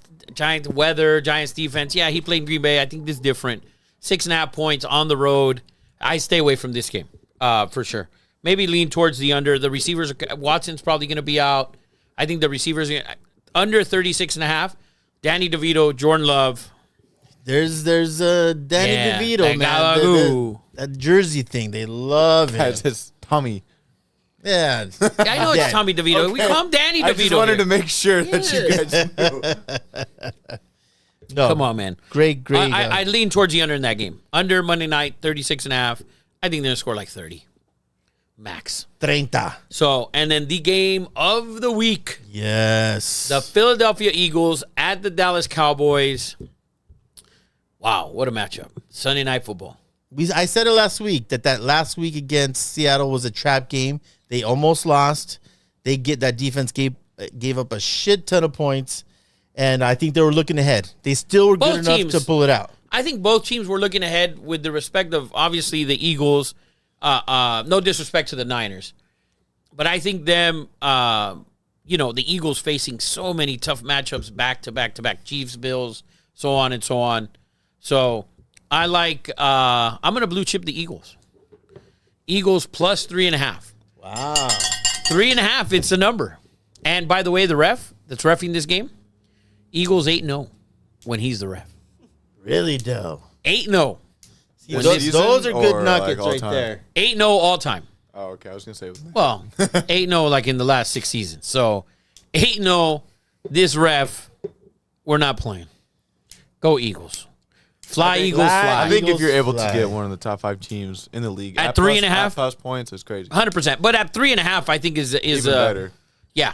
Speaker 1: weather, Giants defense. Yeah, he played in Green Bay. I think this is different. 6.5 points on the road. I stay away from this game for sure. Maybe lean towards the under. The receivers, Watson's probably going to be out. I think the receivers under 36.5. Danny DeVito, Jordan Love.
Speaker 2: There's Danny DeVito, man. That jersey thing, they love him.
Speaker 5: That's his tummy.
Speaker 2: Yeah.
Speaker 1: I know it's Tommy DeVito. Okay. We call him Danny DeVito.
Speaker 5: I just wanted
Speaker 1: here.
Speaker 5: to make sure that you guys knew.
Speaker 2: No,
Speaker 1: Come on, man.
Speaker 2: Great.
Speaker 1: I lean towards the under in that game. Under Monday night, 36.5. I think they're going to score like 30. Max.
Speaker 2: 30.
Speaker 1: So, and then the game of the week.
Speaker 2: Yes.
Speaker 1: The Philadelphia Eagles at the Dallas Cowboys. Wow, what a matchup. Sunday Night Football.
Speaker 2: I said it last week that last week against Seattle was a trap game. They almost lost. That defense gave up a shit ton of points, and I think they were looking ahead. They still were good enough to pull it out.
Speaker 1: I think both teams were looking ahead with the respect of, obviously, the Eagles. No disrespect to the Niners. But I think them, the Eagles facing so many tough matchups back to back to back. Chiefs, Bills, so on and so on. So I like, I'm going to blue chip the Eagles. Eagles plus 3.5.
Speaker 2: Wow.
Speaker 1: 3.5, it's the number. And by the way, the ref that's reffing this game, Eagles 8-0 when he's the ref.
Speaker 2: Really, though.
Speaker 1: 8-0.
Speaker 2: Those are good nuggets
Speaker 5: like
Speaker 2: right there.
Speaker 1: 8-0 all time.
Speaker 5: Oh, okay. I was going to say.
Speaker 1: Well, 8-0 like in the last 6 seasons. So 8-0, this ref, we're not playing. Go Eagles. Fly, Eagles, fly.
Speaker 5: I think if you're able
Speaker 2: Fly.
Speaker 5: to get one of the top 5 teams in the league
Speaker 1: At 3.5?
Speaker 5: at plus points, it's crazy.
Speaker 1: 100%. But at 3.5, I think is
Speaker 5: Even better.
Speaker 1: Yeah.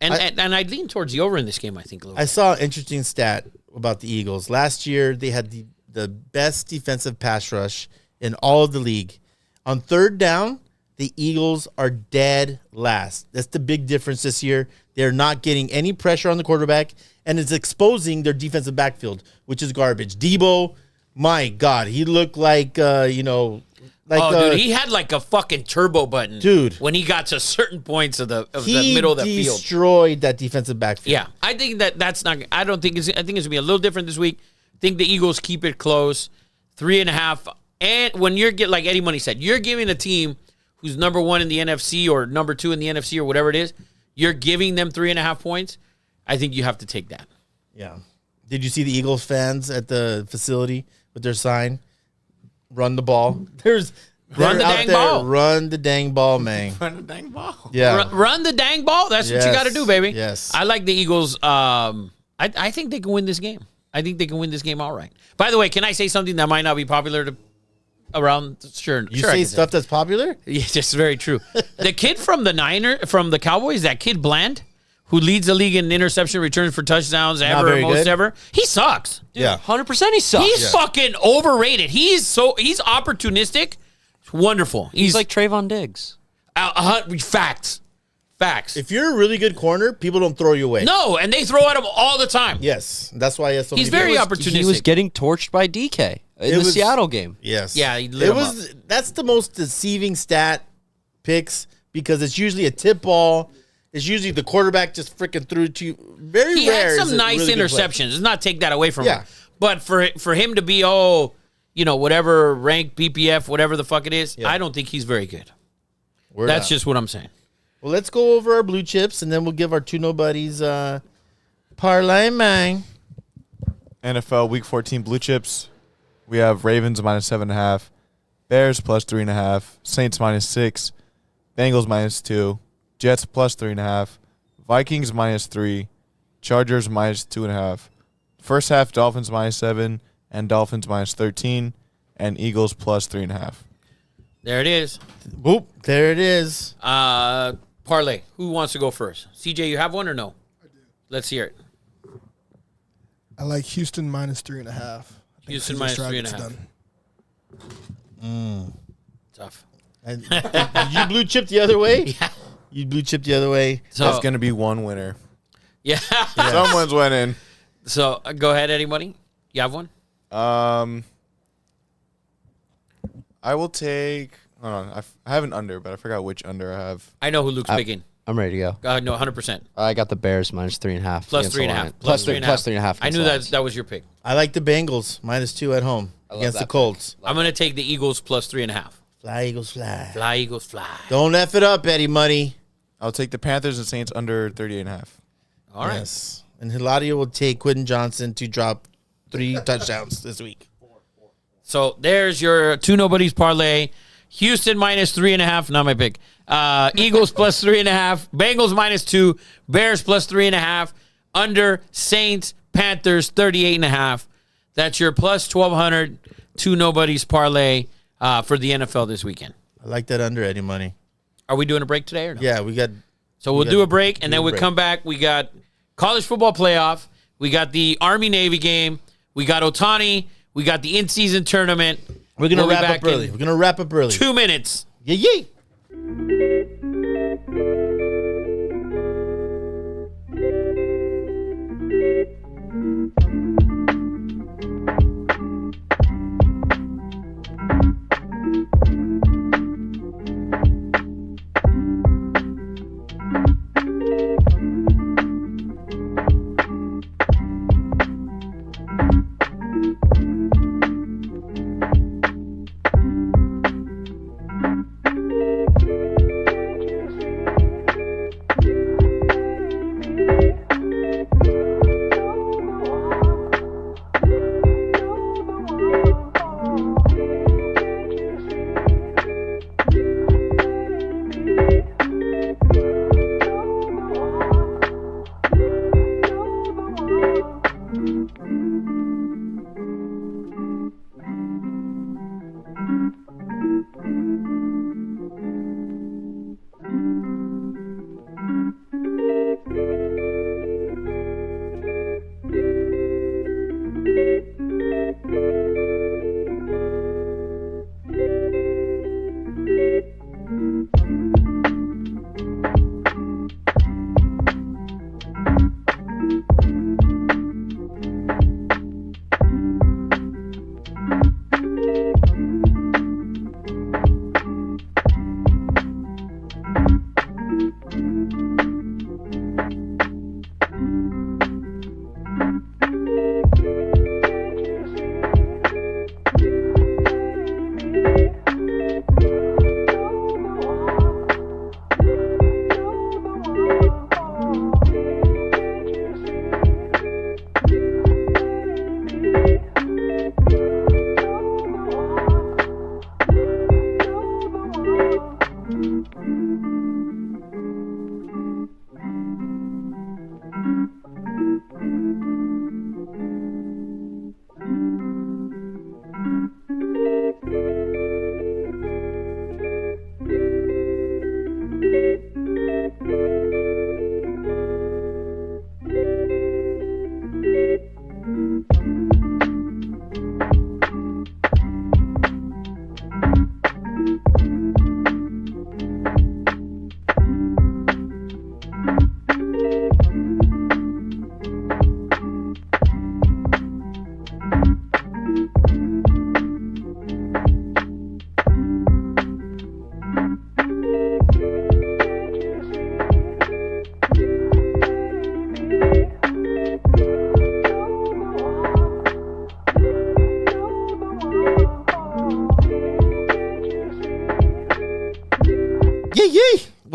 Speaker 1: And I'd lean towards the over in this game, I think, a little.
Speaker 2: I saw an interesting stat about the Eagles. Last year, they had the best defensive pass rush in all of the league. On third down, the Eagles are dead last. That's the big difference this year. They're not getting any pressure on the quarterback, and it's exposing their defensive backfield, which is garbage. Debo, my God, he looked like, dude,
Speaker 1: he had like a fucking turbo button,
Speaker 2: dude,
Speaker 1: when he got to certain points of the middle of the
Speaker 2: he
Speaker 1: field.
Speaker 2: destroyed that defensive backfield.
Speaker 1: Yeah, I think that's not. I think it's gonna be a little different this week. I think the Eagles keep it close, 3.5. And when you're like Eddie Money said, you're giving a team who's number 1 in the NFC or number 2 in the NFC or whatever it is, you're giving them 3.5 points. I think you have to take that.
Speaker 2: Yeah. Did you see the Eagles fans at the facility with their sign? Run the ball.
Speaker 1: Run the dang ball.
Speaker 2: Run the dang ball, man.
Speaker 5: Run the dang ball.
Speaker 2: Yeah.
Speaker 1: Run the dang ball. That's what you got to do, baby.
Speaker 2: Yes.
Speaker 1: I like the Eagles. I think they can win this game. I think they can win this game all right. By the way, can I say something that might not be popular around? Sure.
Speaker 2: You say stuff that's popular?
Speaker 1: Yes, it's very true. The kid from the Cowboys, that kid Bland, who leads the league in interception returns for touchdowns ever, he sucks.
Speaker 3: Dude,
Speaker 2: Yeah.
Speaker 3: 100% he sucks.
Speaker 1: He's fucking overrated. He's opportunistic. It's wonderful.
Speaker 3: He's like Trayvon Diggs.
Speaker 1: Facts.
Speaker 2: If you're a really good corner, people don't throw you away.
Speaker 1: No, and they throw at him all the time.
Speaker 2: Yes. That's why he has so
Speaker 1: He's
Speaker 2: many
Speaker 1: very
Speaker 2: people.
Speaker 1: opportunistic.
Speaker 3: He was getting torched by DK in the Seattle game.
Speaker 2: Yes.
Speaker 1: Yeah, he lit him up.
Speaker 2: That's the most deceiving stat picks because it's usually a tip ball. It's usually the quarterback just freaking threw it to you. Very
Speaker 1: He
Speaker 2: rare.
Speaker 1: had some
Speaker 2: is a
Speaker 1: nice
Speaker 2: really good play.
Speaker 1: interceptions. Let's not take that away from
Speaker 2: Yeah.
Speaker 1: him. But for him to be, whatever rank, PPF, whatever the fuck it is,
Speaker 2: Yeah.
Speaker 1: I don't think he's very good.
Speaker 2: Word
Speaker 1: That's
Speaker 2: out.
Speaker 1: just what I'm saying.
Speaker 2: Well, let's go over our blue chips, and then we'll give our two nobodies parlay, man.
Speaker 5: NFL Week 14 blue chips. We have Ravens -7.5, Bears +3.5, Saints -6, Bengals -2, Jets +3.5, Vikings -3, Chargers -2.5. First half Dolphins -7 and Dolphins -13, and Eagles +3.5.
Speaker 1: There it is.
Speaker 2: Boop. There it is.
Speaker 1: Parlay. Who wants to go first? CJ, you have one or no? I do. Let's hear it.
Speaker 6: I like Houston -3.5.
Speaker 1: Houston -3.5. Tough.
Speaker 2: And you blue chip the other way?
Speaker 1: Yeah.
Speaker 2: You blue chip the other way.
Speaker 1: So,
Speaker 5: That's going to be one winner.
Speaker 1: yeah.
Speaker 5: Someone's winning.
Speaker 1: So go ahead, anybody. You have one?
Speaker 5: I will take. Hold on. I have an under, but I forgot which under I have.
Speaker 1: I know who Luke's picking.
Speaker 3: I'm ready to go.
Speaker 1: No, 100%.
Speaker 3: I got the Bears -3.5.
Speaker 1: Plus
Speaker 3: against
Speaker 1: 3.5.
Speaker 3: the Lions.
Speaker 1: Plus
Speaker 3: Plus 3.5.
Speaker 1: I knew that was your pick.
Speaker 2: I like the Bengals -2 at home against the
Speaker 3: that
Speaker 2: Colts.
Speaker 1: I'm going to take the Eagles plus 3.5.
Speaker 2: Fly, Eagles, fly.
Speaker 1: Fly, Eagles, fly.
Speaker 2: Don't F it up, Eddie Money.
Speaker 5: I'll take the Panthers and Saints under 38.5.
Speaker 1: All right.
Speaker 2: Yes. And Hilario will take Quentin Johnson to drop 3 touchdowns this week.
Speaker 1: So there's your two nobodies parlay. Houston -3.5, not my pick. Eagles plus 3.5. Bengals -2. Bears plus 3.5. Under Saints, Panthers 38.5. That's your plus 1,200 two nobodies parlay for the NFL this weekend.
Speaker 2: I like that under, Eddie Money.
Speaker 1: Are we doing a break today or no?
Speaker 2: Yeah, we got.
Speaker 1: So we'll do a break, and then we
Speaker 2: break.
Speaker 1: come back. We got college football playoff. We got the Army-Navy game. We got Ohtani. We got the in-season tournament.
Speaker 2: We're going to
Speaker 1: We'll be
Speaker 2: wrap
Speaker 1: back
Speaker 2: up early.
Speaker 1: in
Speaker 2: We're going to wrap up early.
Speaker 1: 2 minutes.
Speaker 2: Yeah, yeah.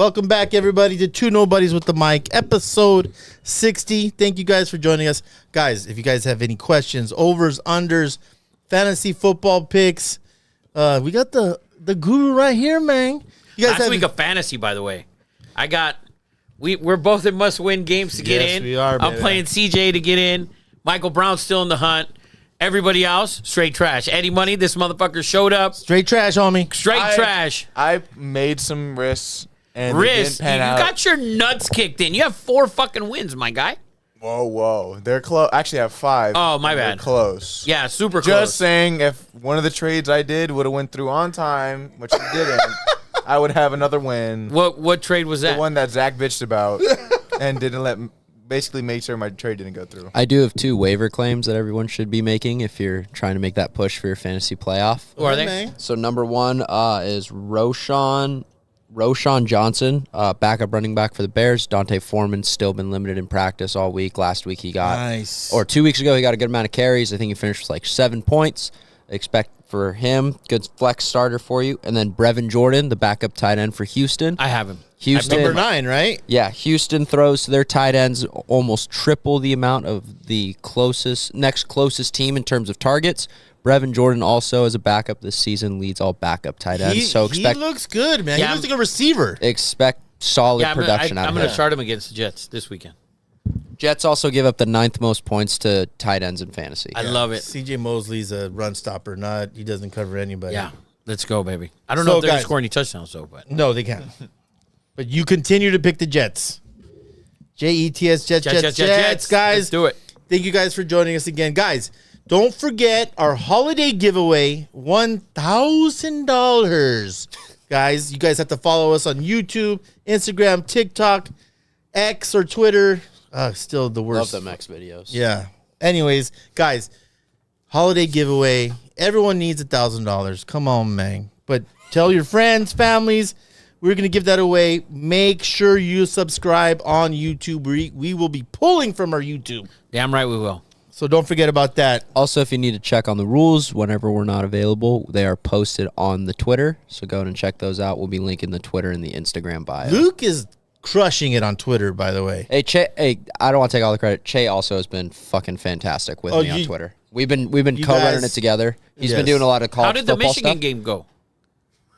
Speaker 2: Welcome back, everybody, to Two Nobodies with the Mic, episode 60. Thank you guys for joining us. Guys, if you guys have any questions, overs, unders, fantasy football picks, we got the guru right here, man. You guys
Speaker 1: Last week of fantasy, by the way. We're both in must-win games to get in.
Speaker 2: We are,
Speaker 1: I'm
Speaker 2: baby.
Speaker 1: playing CJ to get in. Michael Brown's still in the hunt. Everybody else, straight trash. Eddie Money, this motherfucker showed up.
Speaker 2: Straight trash, homie.
Speaker 1: Straight trash.
Speaker 5: I made some risks and they
Speaker 1: Riz,
Speaker 5: didn't
Speaker 1: you
Speaker 5: pan out.
Speaker 1: got your nuts kicked in. You have 4 fucking wins, my guy.
Speaker 5: Whoa. They're close. Actually, I have 5.
Speaker 1: Oh, my
Speaker 5: They're
Speaker 1: bad.
Speaker 5: close.
Speaker 1: Yeah, super
Speaker 5: Just
Speaker 1: close.
Speaker 5: saying, if one of the trades I did would have went through on time, which it didn't, I would have another win.
Speaker 1: What trade was that?
Speaker 5: The one that Zach bitched about and didn't basically made sure my trade didn't go through.
Speaker 3: I do have 2 waiver claims that everyone should be making if you're trying to make that push for your fantasy playoff.
Speaker 1: Who are they?
Speaker 2: Man.
Speaker 3: So number 1 is Roshan Johnson, backup running back for the Bears. Dante Foreman's still been limited in practice all week. Last week he got,
Speaker 2: Nice.
Speaker 3: or 2 weeks ago he got a good amount of carries. I think he finished with like 7 points. Expect for him, good flex starter for you. And then Brevin Jordan, the backup tight end for Houston.
Speaker 1: I have him.
Speaker 3: Houston,
Speaker 2: Number 9, right?
Speaker 3: Yeah, Houston throws to their tight ends almost triple the amount of the next closest team in terms of targets. Brevin Jordan also as a backup this season leads all backup tight ends.
Speaker 2: He looks good, man.
Speaker 1: Yeah,
Speaker 2: he looks like a receiver.
Speaker 3: Expect solid
Speaker 1: Yeah,
Speaker 3: production out
Speaker 1: I'm
Speaker 3: of
Speaker 1: going
Speaker 3: him.
Speaker 1: to start him against the Jets this weekend.
Speaker 3: Jets also give up the 9th most points to tight ends in fantasy.
Speaker 1: I love it.
Speaker 2: CJ Mosley's a run stopper. He doesn't cover anybody.
Speaker 1: Yeah, let's go, baby. I don't
Speaker 2: So,
Speaker 1: know if they're going
Speaker 2: guys-
Speaker 1: to score any touchdowns, though, but
Speaker 2: No, they can't. But you continue to pick the Jets. Jets, Jets. Guys,
Speaker 1: Let's do it.
Speaker 2: thank you guys for joining us again. Guys, don't forget our holiday giveaway, $1,000. Guys, you guys have to follow us on YouTube, Instagram, TikTok, X, or Twitter. Still the worst.
Speaker 3: Love them X videos.
Speaker 2: Yeah. Anyways, guys, holiday giveaway. Everyone needs $1,000. Come on, man. But tell your friends, families. We're going to give that away. Make sure you subscribe on YouTube. We will be pulling from our YouTube.
Speaker 1: Damn right we will.
Speaker 2: So don't forget about that.
Speaker 3: Also, if you need to check on the rules whenever we're not available, they are posted on the Twitter. So go and check those out. We'll be linking the Twitter and the Instagram bio.
Speaker 2: Luke is crushing it on Twitter, by the way.
Speaker 3: Hey, Che, I don't want to take all the credit. Che also has been fucking fantastic with me on Twitter. We've been co-running
Speaker 2: guys-
Speaker 3: it together. He's been
Speaker 2: Yes.
Speaker 3: doing a lot of college
Speaker 1: How did the
Speaker 3: football
Speaker 1: Michigan
Speaker 3: stuff.
Speaker 1: game go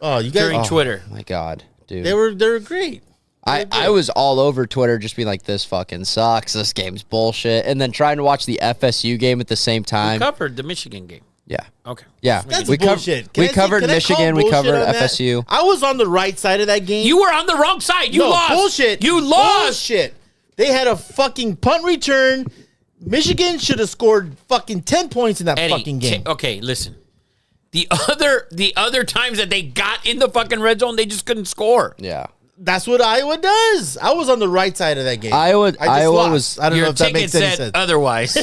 Speaker 2: Oh, you guys.
Speaker 1: during Twitter?
Speaker 3: My God, dude.
Speaker 2: They were great.
Speaker 3: I was all over Twitter just being like, this fucking sucks. This game's bullshit. And then trying to watch the FSU game at the same
Speaker 1: We
Speaker 3: time.
Speaker 1: covered the Michigan game.
Speaker 3: Yeah.
Speaker 1: Okay.
Speaker 3: Yeah.
Speaker 2: That's
Speaker 3: we
Speaker 2: bullshit.
Speaker 3: we covered Michigan. We covered FSU.
Speaker 2: I was on the right side of that game.
Speaker 1: You were on the wrong side. You
Speaker 2: No,
Speaker 1: lost.
Speaker 2: bullshit.
Speaker 1: You lost.
Speaker 2: Bullshit. They had a fucking punt return. Michigan should have scored fucking 10 points in that
Speaker 1: Eddie,
Speaker 2: fucking game.
Speaker 1: okay, listen. The other times that they got in the fucking red zone, they just couldn't score.
Speaker 3: Yeah.
Speaker 2: That's what Iowa does. I was on the right side of that game.
Speaker 3: Iowa
Speaker 2: lost.
Speaker 3: was-
Speaker 2: I don't
Speaker 1: Your
Speaker 2: know if that
Speaker 1: ticket
Speaker 2: makes any
Speaker 1: said
Speaker 2: sense.
Speaker 1: otherwise.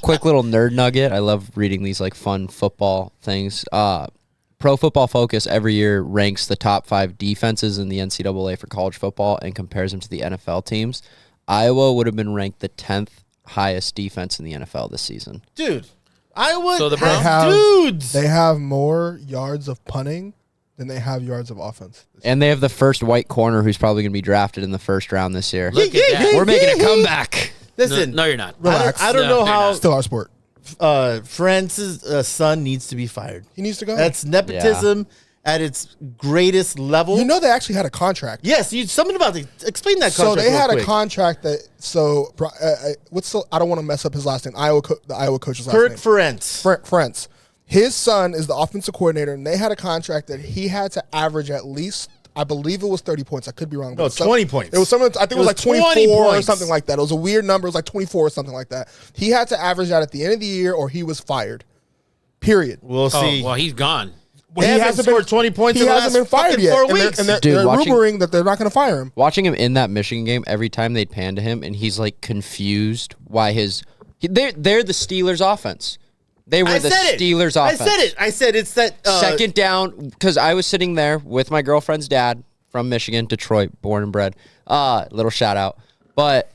Speaker 3: Quick little nerd nugget. I love reading these like fun football things. Pro Football Focus every year ranks the top 5 defenses in the NCAA for college football and compares them to the NFL teams. Iowa would have been ranked the 10th highest defense in the NFL this season.
Speaker 2: Dude, Iowa
Speaker 1: So the
Speaker 2: has
Speaker 1: Browns-
Speaker 2: dudes.
Speaker 6: They have more yards of punting than they have yards of offense.
Speaker 3: And they have the first white corner who's probably going to be drafted in the first round this year.
Speaker 1: Look at that.
Speaker 3: We're making a comeback.
Speaker 2: Listen,
Speaker 1: No, you're not.
Speaker 6: Relax.
Speaker 2: I don't know
Speaker 1: they're
Speaker 2: how
Speaker 1: not.
Speaker 6: Still our sport.
Speaker 2: France's son needs to be fired.
Speaker 6: He needs to go.
Speaker 2: That's nepotism at its greatest level.
Speaker 6: you know they actually had a contract.
Speaker 2: Yes, something about the explain that
Speaker 6: So
Speaker 2: contract.
Speaker 6: they had
Speaker 2: real
Speaker 6: a
Speaker 2: quick.
Speaker 6: contract that. So I don't want to mess up his last name. The Iowa coach's last
Speaker 2: Kirk
Speaker 6: name.
Speaker 2: Ferentz.
Speaker 6: Frentz. His son is the offensive coordinator, and they had a contract that he had to average at least, I believe it was 30 points. I could be wrong.
Speaker 2: No,
Speaker 6: but
Speaker 2: 20 points.
Speaker 6: It was something. I think it was like
Speaker 2: 20
Speaker 6: 24 or
Speaker 2: points.
Speaker 6: something like that. It was a weird number. It was like 24 or something like that. He had to average that at the end of the year, or he was fired. Period.
Speaker 2: We'll see.
Speaker 1: Oh, well, he's gone.
Speaker 2: They haven't scored 20 points
Speaker 6: He
Speaker 2: in the
Speaker 6: hasn't
Speaker 2: last
Speaker 6: been fired
Speaker 2: fucking
Speaker 6: yet.
Speaker 2: 4
Speaker 6: And they're-
Speaker 2: weeks.
Speaker 6: And they're,
Speaker 3: Dude,
Speaker 6: they're
Speaker 3: watching-
Speaker 6: rumoring that they're not going to fire him.
Speaker 3: Watching him in that Michigan game, every time they'd pan to him, and he's like confused why they're the Steelers' offense. They were the Steelers' offense.
Speaker 2: I said it's that
Speaker 3: Second down, because I was sitting there with my girlfriend's dad from Michigan, Detroit, born and bred. Little shout out. But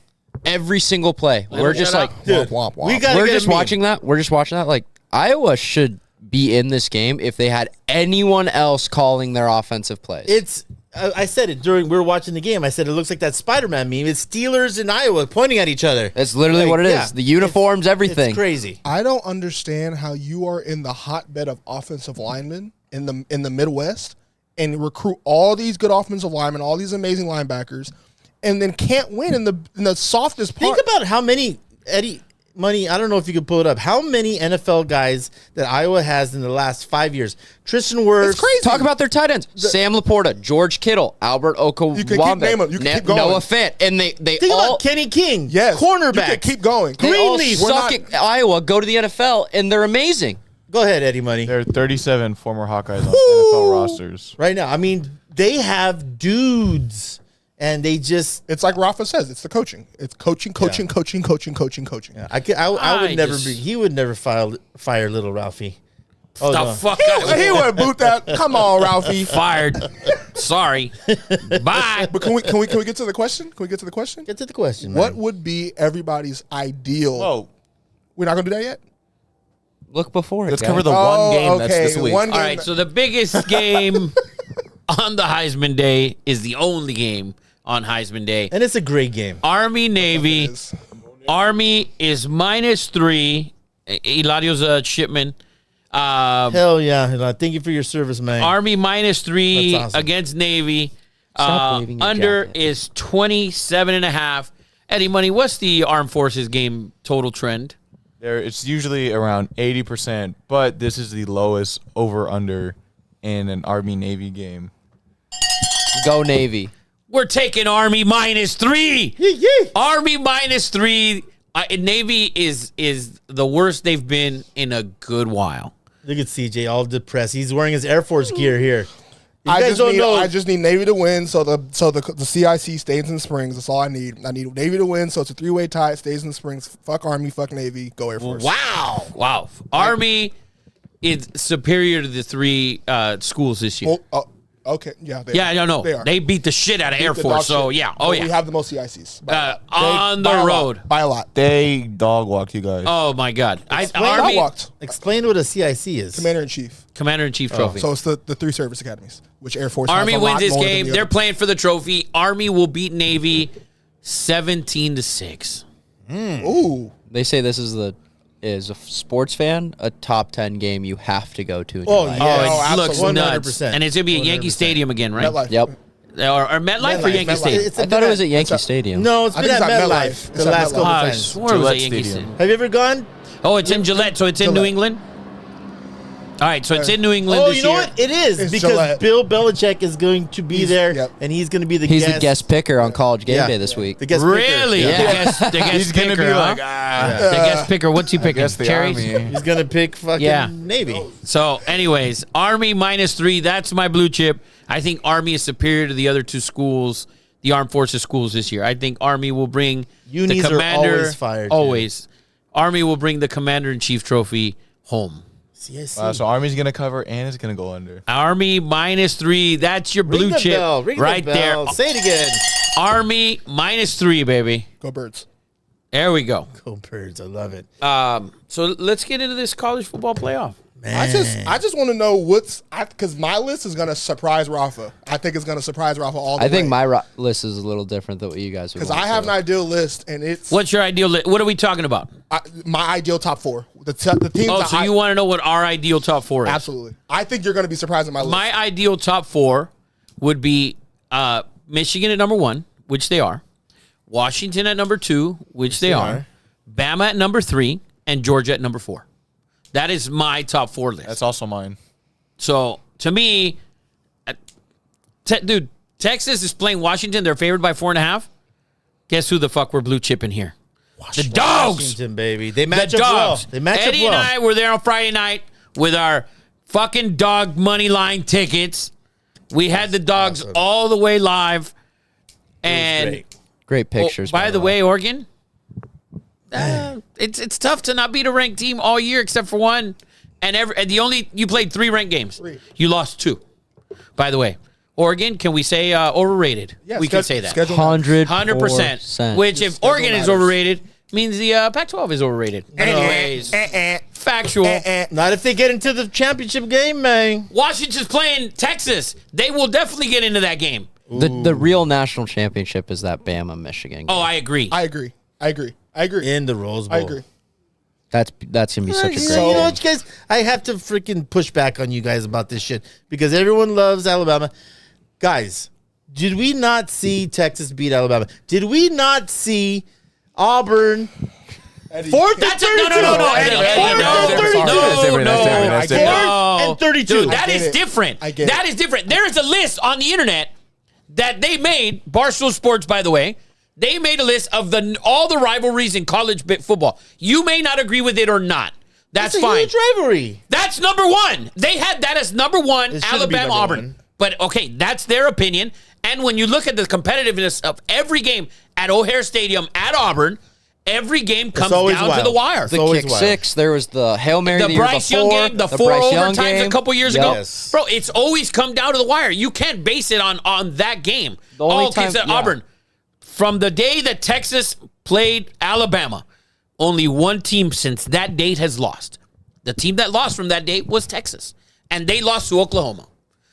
Speaker 3: every single play, we're just
Speaker 1: shout
Speaker 3: like,
Speaker 1: out.
Speaker 2: Dude,
Speaker 6: womp, womp, womp.
Speaker 2: we gotta
Speaker 3: we're
Speaker 2: get
Speaker 3: just
Speaker 2: a meme.
Speaker 3: watching that. We're just watching that. Like, Iowa should be in this game if they had anyone else calling their offensive plays.
Speaker 2: I said it during we were watching the game. I said it looks like that Spider-Man meme. It's Steelers and Iowa pointing at each other.
Speaker 3: That's literally what it is. The uniforms, everything.
Speaker 2: It's crazy.
Speaker 6: I don't understand how you are in the hotbed of offensive linemen in the Midwest and recruit all these good offensive linemen, all these amazing linebackers, and then can't win in the softest part.
Speaker 2: Think about how many Money, I don't know if you could pull it up. How many NFL guys that Iowa has in the last 5 years? Tristan Wirfs.
Speaker 6: It's crazy.
Speaker 3: Talk about their tight ends. Sam Laporta, George Kittle, Albert Okwuegbunam.
Speaker 6: You can keep naming them. You can keep going.
Speaker 3: Noah Fant. And they
Speaker 2: Think
Speaker 3: all...
Speaker 2: about Kenny King.
Speaker 6: Yes.
Speaker 2: Cornerback.
Speaker 6: You can keep going.
Speaker 3: They all
Speaker 2: Greenleaf.
Speaker 3: suck at Iowa, go to the NFL, and they're amazing.
Speaker 2: Go ahead, Eddie Money.
Speaker 5: There are 37 former Hawkeyes on NFL rosters.
Speaker 2: Right now. I mean, they have dudes. And they just...
Speaker 6: It's like Rafa says. It's the coaching. It's coaching.
Speaker 2: Yeah, I would never be... He would never fire little Ralphie.
Speaker 1: The fuck
Speaker 6: He would boot that. Come on, Ralphie.
Speaker 1: Fired. Sorry. Bye.
Speaker 6: But can we get to the question? Can we get to the question?
Speaker 2: Get to the question,
Speaker 6: What
Speaker 2: man.
Speaker 6: would be everybody's ideal?
Speaker 5: Whoa.
Speaker 6: We're not going to do that yet?
Speaker 3: Look before it.
Speaker 5: Let's
Speaker 3: guys.
Speaker 5: cover the one game that's
Speaker 6: okay,
Speaker 5: this week.
Speaker 6: one
Speaker 1: All
Speaker 6: game
Speaker 1: right, so the biggest game on the Heisman Day is the only game on Heisman Day.
Speaker 2: And it's a great game.
Speaker 1: Army, Navy. Army is -3. Eladio's Shipman.
Speaker 2: Hell yeah. Thank you for your service, man.
Speaker 1: Army -3
Speaker 2: That's awesome.
Speaker 1: against Navy.
Speaker 3: Stop waving your
Speaker 1: Under
Speaker 3: jacket.
Speaker 1: is 27.5. Eddie Money, what's the Armed Forces game total trend?
Speaker 5: It's usually around 80%, but this is the lowest over-under in an Army-Navy game.
Speaker 3: Go Navy.
Speaker 1: We're taking Army -3.
Speaker 2: Yeah.
Speaker 1: Army -3. Navy is the worst they've been in a good while.
Speaker 2: Look at CJ all depressed. He's wearing his Air Force gear here. You
Speaker 6: I
Speaker 2: guys don't know.
Speaker 6: just need Navy to win, so the CIC stays in Springs. That's all I need. I need Navy to win, so it's a 3-way tie. It stays in Springs. Fuck Army, fuck Navy, go Air Force.
Speaker 1: Wow. Army is superior to the 3 schools this year.
Speaker 6: Okay, yeah, they
Speaker 1: Yeah,
Speaker 6: are.
Speaker 1: I don't know.
Speaker 6: They are.
Speaker 1: They beat the shit out of Air
Speaker 6: Beat the
Speaker 1: Force,
Speaker 6: dog
Speaker 1: so
Speaker 6: shit.
Speaker 1: yeah.
Speaker 6: But
Speaker 1: Oh,
Speaker 6: we
Speaker 1: yeah.
Speaker 6: have the most CICs
Speaker 1: On the
Speaker 6: by a lot.
Speaker 1: road.
Speaker 6: By a lot.
Speaker 5: They dog-walked you guys.
Speaker 1: Oh, my God.
Speaker 6: Dog
Speaker 1: Army,
Speaker 6: walked.
Speaker 2: Explain what a CIC is.
Speaker 6: Commander-in-Chief.
Speaker 1: Commander-in-Chief trophy.
Speaker 6: So it's the 3 service academies, which Air Force
Speaker 1: Army
Speaker 6: has a
Speaker 1: wins
Speaker 6: lot
Speaker 1: this
Speaker 6: more than
Speaker 1: game.
Speaker 6: the
Speaker 1: They're
Speaker 6: other.
Speaker 1: playing for the trophy. Army will beat Navy 17-6.
Speaker 6: Ooh.
Speaker 3: They say this is as a sports fan, a top 10 game you have to go to in
Speaker 2: Oh,
Speaker 3: your life.
Speaker 2: yeah.
Speaker 1: Oh, it looks
Speaker 6: absolutely.
Speaker 1: nuts.
Speaker 2: 100%.
Speaker 1: And it's going to be at Yankee
Speaker 2: 100%.
Speaker 1: Stadium again, right?
Speaker 6: MetLife.
Speaker 3: Yep.
Speaker 1: Or MetLife or
Speaker 6: MetLife,
Speaker 1: Yankee
Speaker 6: MetLife.
Speaker 1: Stadium?
Speaker 2: It's
Speaker 3: I thought it was at Yankee
Speaker 6: It's a-
Speaker 3: Stadium.
Speaker 2: No, it's
Speaker 6: I
Speaker 2: been
Speaker 6: think
Speaker 2: at
Speaker 6: it's at
Speaker 2: MetLife
Speaker 6: MetLife.
Speaker 2: the
Speaker 6: It's at
Speaker 2: last
Speaker 6: MetLife.
Speaker 2: couple
Speaker 1: I
Speaker 2: times.
Speaker 1: swore it was at
Speaker 5: Gillette
Speaker 1: Yankee
Speaker 5: Stadium.
Speaker 1: Stadium.
Speaker 2: Have you ever gone?
Speaker 1: Oh, it's in Gillette, so it's in New
Speaker 6: Gillette.
Speaker 1: England? All right, so it's in New England
Speaker 2: Oh,
Speaker 1: this
Speaker 2: you know
Speaker 1: year.
Speaker 2: what? It is
Speaker 6: It's
Speaker 2: because
Speaker 6: Gillette.
Speaker 2: Bill Belichick is going to be there,
Speaker 6: yep.
Speaker 2: and he's going to be the
Speaker 3: He's
Speaker 2: guest.
Speaker 3: the guest picker on College Game
Speaker 2: Yeah.
Speaker 3: Day this week.
Speaker 2: The guest picker.
Speaker 1: Really?
Speaker 3: Yeah.
Speaker 1: The guest
Speaker 5: He's going to
Speaker 1: picker,
Speaker 5: be like,
Speaker 1: The guest picker. What's he picking?
Speaker 5: guess the
Speaker 1: Cherries?
Speaker 5: Army.
Speaker 2: He's going to pick fucking
Speaker 1: Yeah.
Speaker 2: Navy.
Speaker 1: So, anyways, Army -3. That's my blue chip. I think Army is superior to the other 2 schools, the Armed Forces schools this year. I think Army will bring
Speaker 2: Unis
Speaker 1: the
Speaker 2: are
Speaker 1: commander.
Speaker 2: always fired, too.
Speaker 1: Always. Army will bring the Commander-in-Chief trophy home.
Speaker 2: CIC.
Speaker 5: So Army's going to cover and it's going to go under.
Speaker 1: Army -3. That's your blue
Speaker 2: Ring the
Speaker 1: chip
Speaker 2: bell. Ring
Speaker 1: right
Speaker 2: the bell.
Speaker 1: there.
Speaker 2: Say it again.
Speaker 1: Army -3, baby.
Speaker 6: Go Birds.
Speaker 1: There we go.
Speaker 2: Go Birds. I love it.
Speaker 1: So let's get into this college football playoff.
Speaker 6: I just want to know because my list is gonna surprise Rafa. I think it's gonna surprise Rafa all the way.
Speaker 3: I think my list is a little different than what you guys would
Speaker 6: because
Speaker 3: want,
Speaker 6: I have
Speaker 3: so.
Speaker 6: an ideal list and it's
Speaker 1: What's your ideal What are we talking about?
Speaker 6: my ideal top 4. The teams.
Speaker 1: Oh, so you want to know what our ideal top 4 is?
Speaker 6: Absolutely. I think you're gonna be surprised at my list.
Speaker 1: My ideal top 4 would be Michigan at number 1, which they are. Washington at number 2, which they are. Bama at number 3, and Georgia at number 4. That is my top 4 list.
Speaker 5: That's also mine.
Speaker 1: So, to me, dude, Texas is playing Washington. They're favored by 4.5. Guess who the fuck we're blue chipping here? The Dogs.
Speaker 2: Washington, baby. They
Speaker 1: The
Speaker 2: match up well.
Speaker 1: Dogs.
Speaker 2: They match
Speaker 1: Eddie
Speaker 2: up well.
Speaker 1: and I were there on Friday night with our fucking dog money line tickets. We had the Dogs all the way live. And
Speaker 2: great.
Speaker 3: Great pictures.
Speaker 1: by the way, Oregon, it's tough to not beat a ranked team all year except for one. And you played 3 ranked games.
Speaker 6: 3.
Speaker 1: You lost 2. By the way, Oregon, can we say overrated?
Speaker 6: Yeah,
Speaker 1: we can say that.
Speaker 6: schedule
Speaker 1: 100%. Which, if
Speaker 6: Schedule
Speaker 1: Oregon is
Speaker 6: matters.
Speaker 1: overrated, means the Pac-12 is overrated. Anyways, factual.
Speaker 2: Not if they get into the championship game, man.
Speaker 1: Washington's playing Texas. They will definitely get into that game.
Speaker 3: The real national championship is that Bama-Michigan game.
Speaker 1: Oh, I agree.
Speaker 6: I agree.
Speaker 2: In the Rose Bowl.
Speaker 6: I agree.
Speaker 3: That's going to be such a great
Speaker 2: You
Speaker 3: game.
Speaker 2: know what, you guys? I have to freaking push back on you guys about this shit because everyone loves Alabama. Guys, did we not see Texas beat Alabama? Did we not see Auburn? Fourth and 32.
Speaker 1: No, Eddie.
Speaker 2: Fourth and 32.
Speaker 1: Dude, that is different. That is different. There is a list on the internet that they made, Barstool Sports, by the way. They made a list of all the rivalries in college football. You may not agree with it or not. That's fine.
Speaker 2: Huge rivalry.
Speaker 1: That's number one. They had that as number one,
Speaker 2: It shouldn't be
Speaker 1: Alabama,
Speaker 2: number
Speaker 1: Auburn.
Speaker 2: one.
Speaker 1: But, okay, that's their opinion. And when you look at the competitiveness of every game at O'Hare Stadium at Auburn, every game comes down to
Speaker 2: wild.
Speaker 1: the wire.
Speaker 3: The kick six, there was the Hail Mary the year
Speaker 1: Bryce
Speaker 3: before.
Speaker 1: Young game, the four
Speaker 3: Bryce Young
Speaker 1: overtimes
Speaker 3: game.
Speaker 1: a couple years ago.
Speaker 2: Yes.
Speaker 1: Bro, it's always come down to the wire. You can't base it on that game.
Speaker 3: The only
Speaker 1: kids
Speaker 3: time-
Speaker 1: at
Speaker 3: yeah.
Speaker 1: Auburn. From the day that Texas played Alabama, only one team since that date has lost. The team that lost from that date was Texas. And they lost to Oklahoma,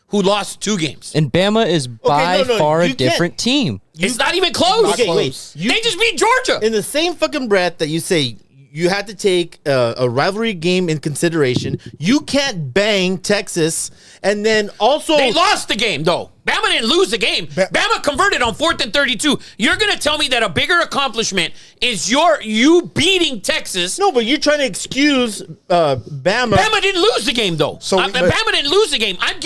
Speaker 1: who lost 2 games.
Speaker 3: And Bama is by far a
Speaker 2: you
Speaker 3: different team.
Speaker 1: It's not even close.
Speaker 2: Okay, wait.
Speaker 1: They just beat Georgia.
Speaker 2: In the same fucking breath that you say you had to take a rivalry game in consideration, you can't bang Texas and then also
Speaker 1: They lost the game, though. Bama didn't lose the game. Bama converted on 4th and 32. You're going to tell me that a bigger accomplishment is you beating Texas.
Speaker 2: No, but you're trying to excuse Bama.
Speaker 1: Bama didn't lose the game, though.
Speaker 6: But-
Speaker 1: Bama didn't lose the game. I'm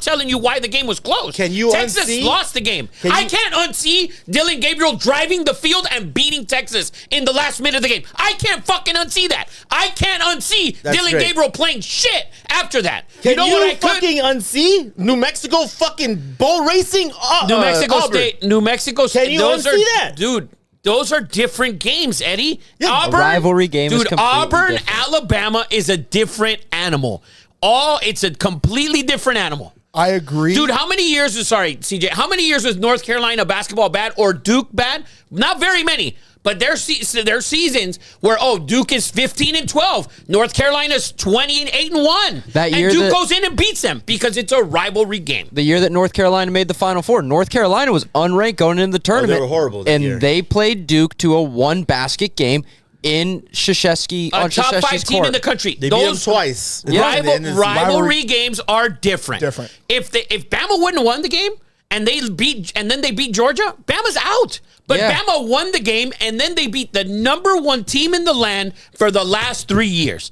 Speaker 1: telling you why the game was close.
Speaker 2: Can you
Speaker 1: Texas
Speaker 2: unsee?
Speaker 1: lost the game.
Speaker 2: Can
Speaker 1: I
Speaker 2: you-
Speaker 1: can't unsee Dylan Gabriel driving the field and beating Texas in the last minute of the game. I can't fucking unsee that. I can't unsee
Speaker 2: That's
Speaker 1: Dylan
Speaker 2: great.
Speaker 1: Gabriel playing shit after that.
Speaker 2: Can
Speaker 1: you know what I could?
Speaker 2: fucking unsee? New Mexico fucking bull racing.
Speaker 1: New Mexico
Speaker 2: Auburn.
Speaker 1: State. New Mexico State.
Speaker 2: Can you
Speaker 1: those
Speaker 2: unsee
Speaker 1: are,
Speaker 2: that?
Speaker 1: dude? Those are different games, Eddie.
Speaker 2: Yeah,
Speaker 1: Auburn,
Speaker 3: a rivalry game is
Speaker 1: dude.
Speaker 3: completely
Speaker 1: Auburn,
Speaker 3: different.
Speaker 1: Alabama is a different animal. It's a completely different animal.
Speaker 6: I agree.
Speaker 1: Dude, how many years CJ, how many years was North Carolina basketball bad or Duke bad? Not very many. But there's seasons where, Duke is 15-12. North Carolina's 20-8-1.
Speaker 3: That year
Speaker 1: and Duke
Speaker 3: that-
Speaker 1: goes in and beats them because it's a rivalry game.
Speaker 3: The year that North Carolina made the Final Four, North Carolina was unranked going into the tournament.
Speaker 2: were horrible that
Speaker 3: and
Speaker 2: year.
Speaker 3: they played Duke to a 1-basket game in Krzyzewski
Speaker 1: A
Speaker 3: on
Speaker 1: top 5
Speaker 3: Krzyzewski's
Speaker 1: team
Speaker 3: court.
Speaker 1: in the country.
Speaker 2: They beat them twice.
Speaker 1: Rivalry games are different.
Speaker 6: Different.
Speaker 1: If Bama wouldn't have won the game and then they beat Georgia, Bama's out. But
Speaker 3: Yeah.
Speaker 1: Bama won the game and then they beat the number 1 team in the land for the last 3 years.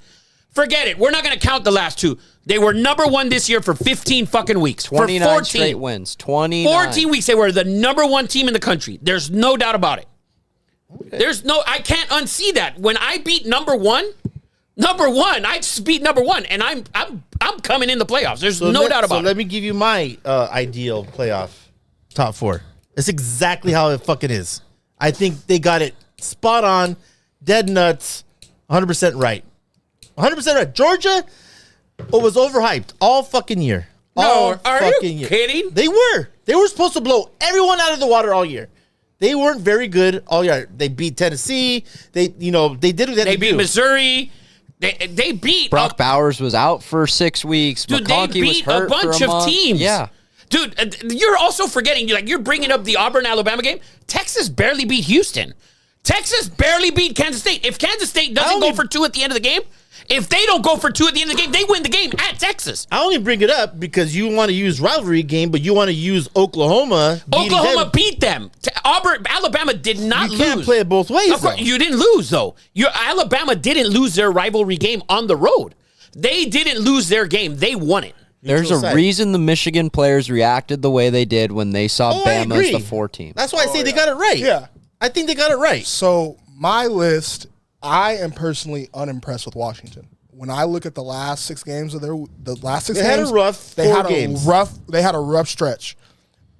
Speaker 1: Forget it. We're not going to count the last 2. They were number 1 this year for 15 fucking weeks.
Speaker 3: 29
Speaker 1: for 14
Speaker 3: straight wins. 29.
Speaker 1: 14 weeks, they were the number 1 team in the country. There's no doubt about it. I can't unsee that. When I beat number one, I just beat number 1, and I'm coming in the playoffs. There's no doubt about it.
Speaker 2: So let me give you my ideal playoff top 4. It's exactly how it fucking is. I think they got it spot on, dead nuts, 100% right. 100% right. Georgia was overhyped all fucking year.
Speaker 1: No, are you kidding?
Speaker 2: They were. They were supposed to blow everyone out of the water all year. They weren't very good all year. They beat Tennessee. They did what they had to
Speaker 1: They beat
Speaker 2: do.
Speaker 1: Missouri. They beat
Speaker 3: Brock Bowers was out for 6 weeks.
Speaker 1: Dude, they
Speaker 3: McConkey was
Speaker 1: beat
Speaker 3: hurt
Speaker 1: a bunch
Speaker 3: for a
Speaker 1: of
Speaker 3: month.
Speaker 1: teams.
Speaker 3: Yeah.
Speaker 1: Dude, you're also forgetting, you're bringing up the Auburn-Alabama game. Texas barely beat Houston. Texas barely beat Kansas State. If Kansas State doesn't go for 2 at the end of the game, if they don't go for 2 at the end of the game, they win the game at Texas.
Speaker 2: I only bring it up because you want to use rivalry game, but you want to use Oklahoma.
Speaker 1: Oklahoma beat them. Alabama did not lose.
Speaker 2: You can't play it both ways.
Speaker 1: Of course, you didn't lose, though. Alabama didn't lose their rivalry game on the road. They didn't lose their game. They won it.
Speaker 3: There's a reason the Michigan players reacted the way they did when they saw
Speaker 2: Oh, I
Speaker 3: Bama as
Speaker 2: agree.
Speaker 3: the 4 team.
Speaker 2: That's why I say they got it right.
Speaker 6: Yeah.
Speaker 2: I think they got it right.
Speaker 6: So my list, I am personally unimpressed with Washington. When I look at the last 6 games of the last 6
Speaker 2: They had
Speaker 6: games,
Speaker 2: a rough
Speaker 6: they
Speaker 2: 4
Speaker 6: had
Speaker 2: games.
Speaker 6: They had a rough stretch.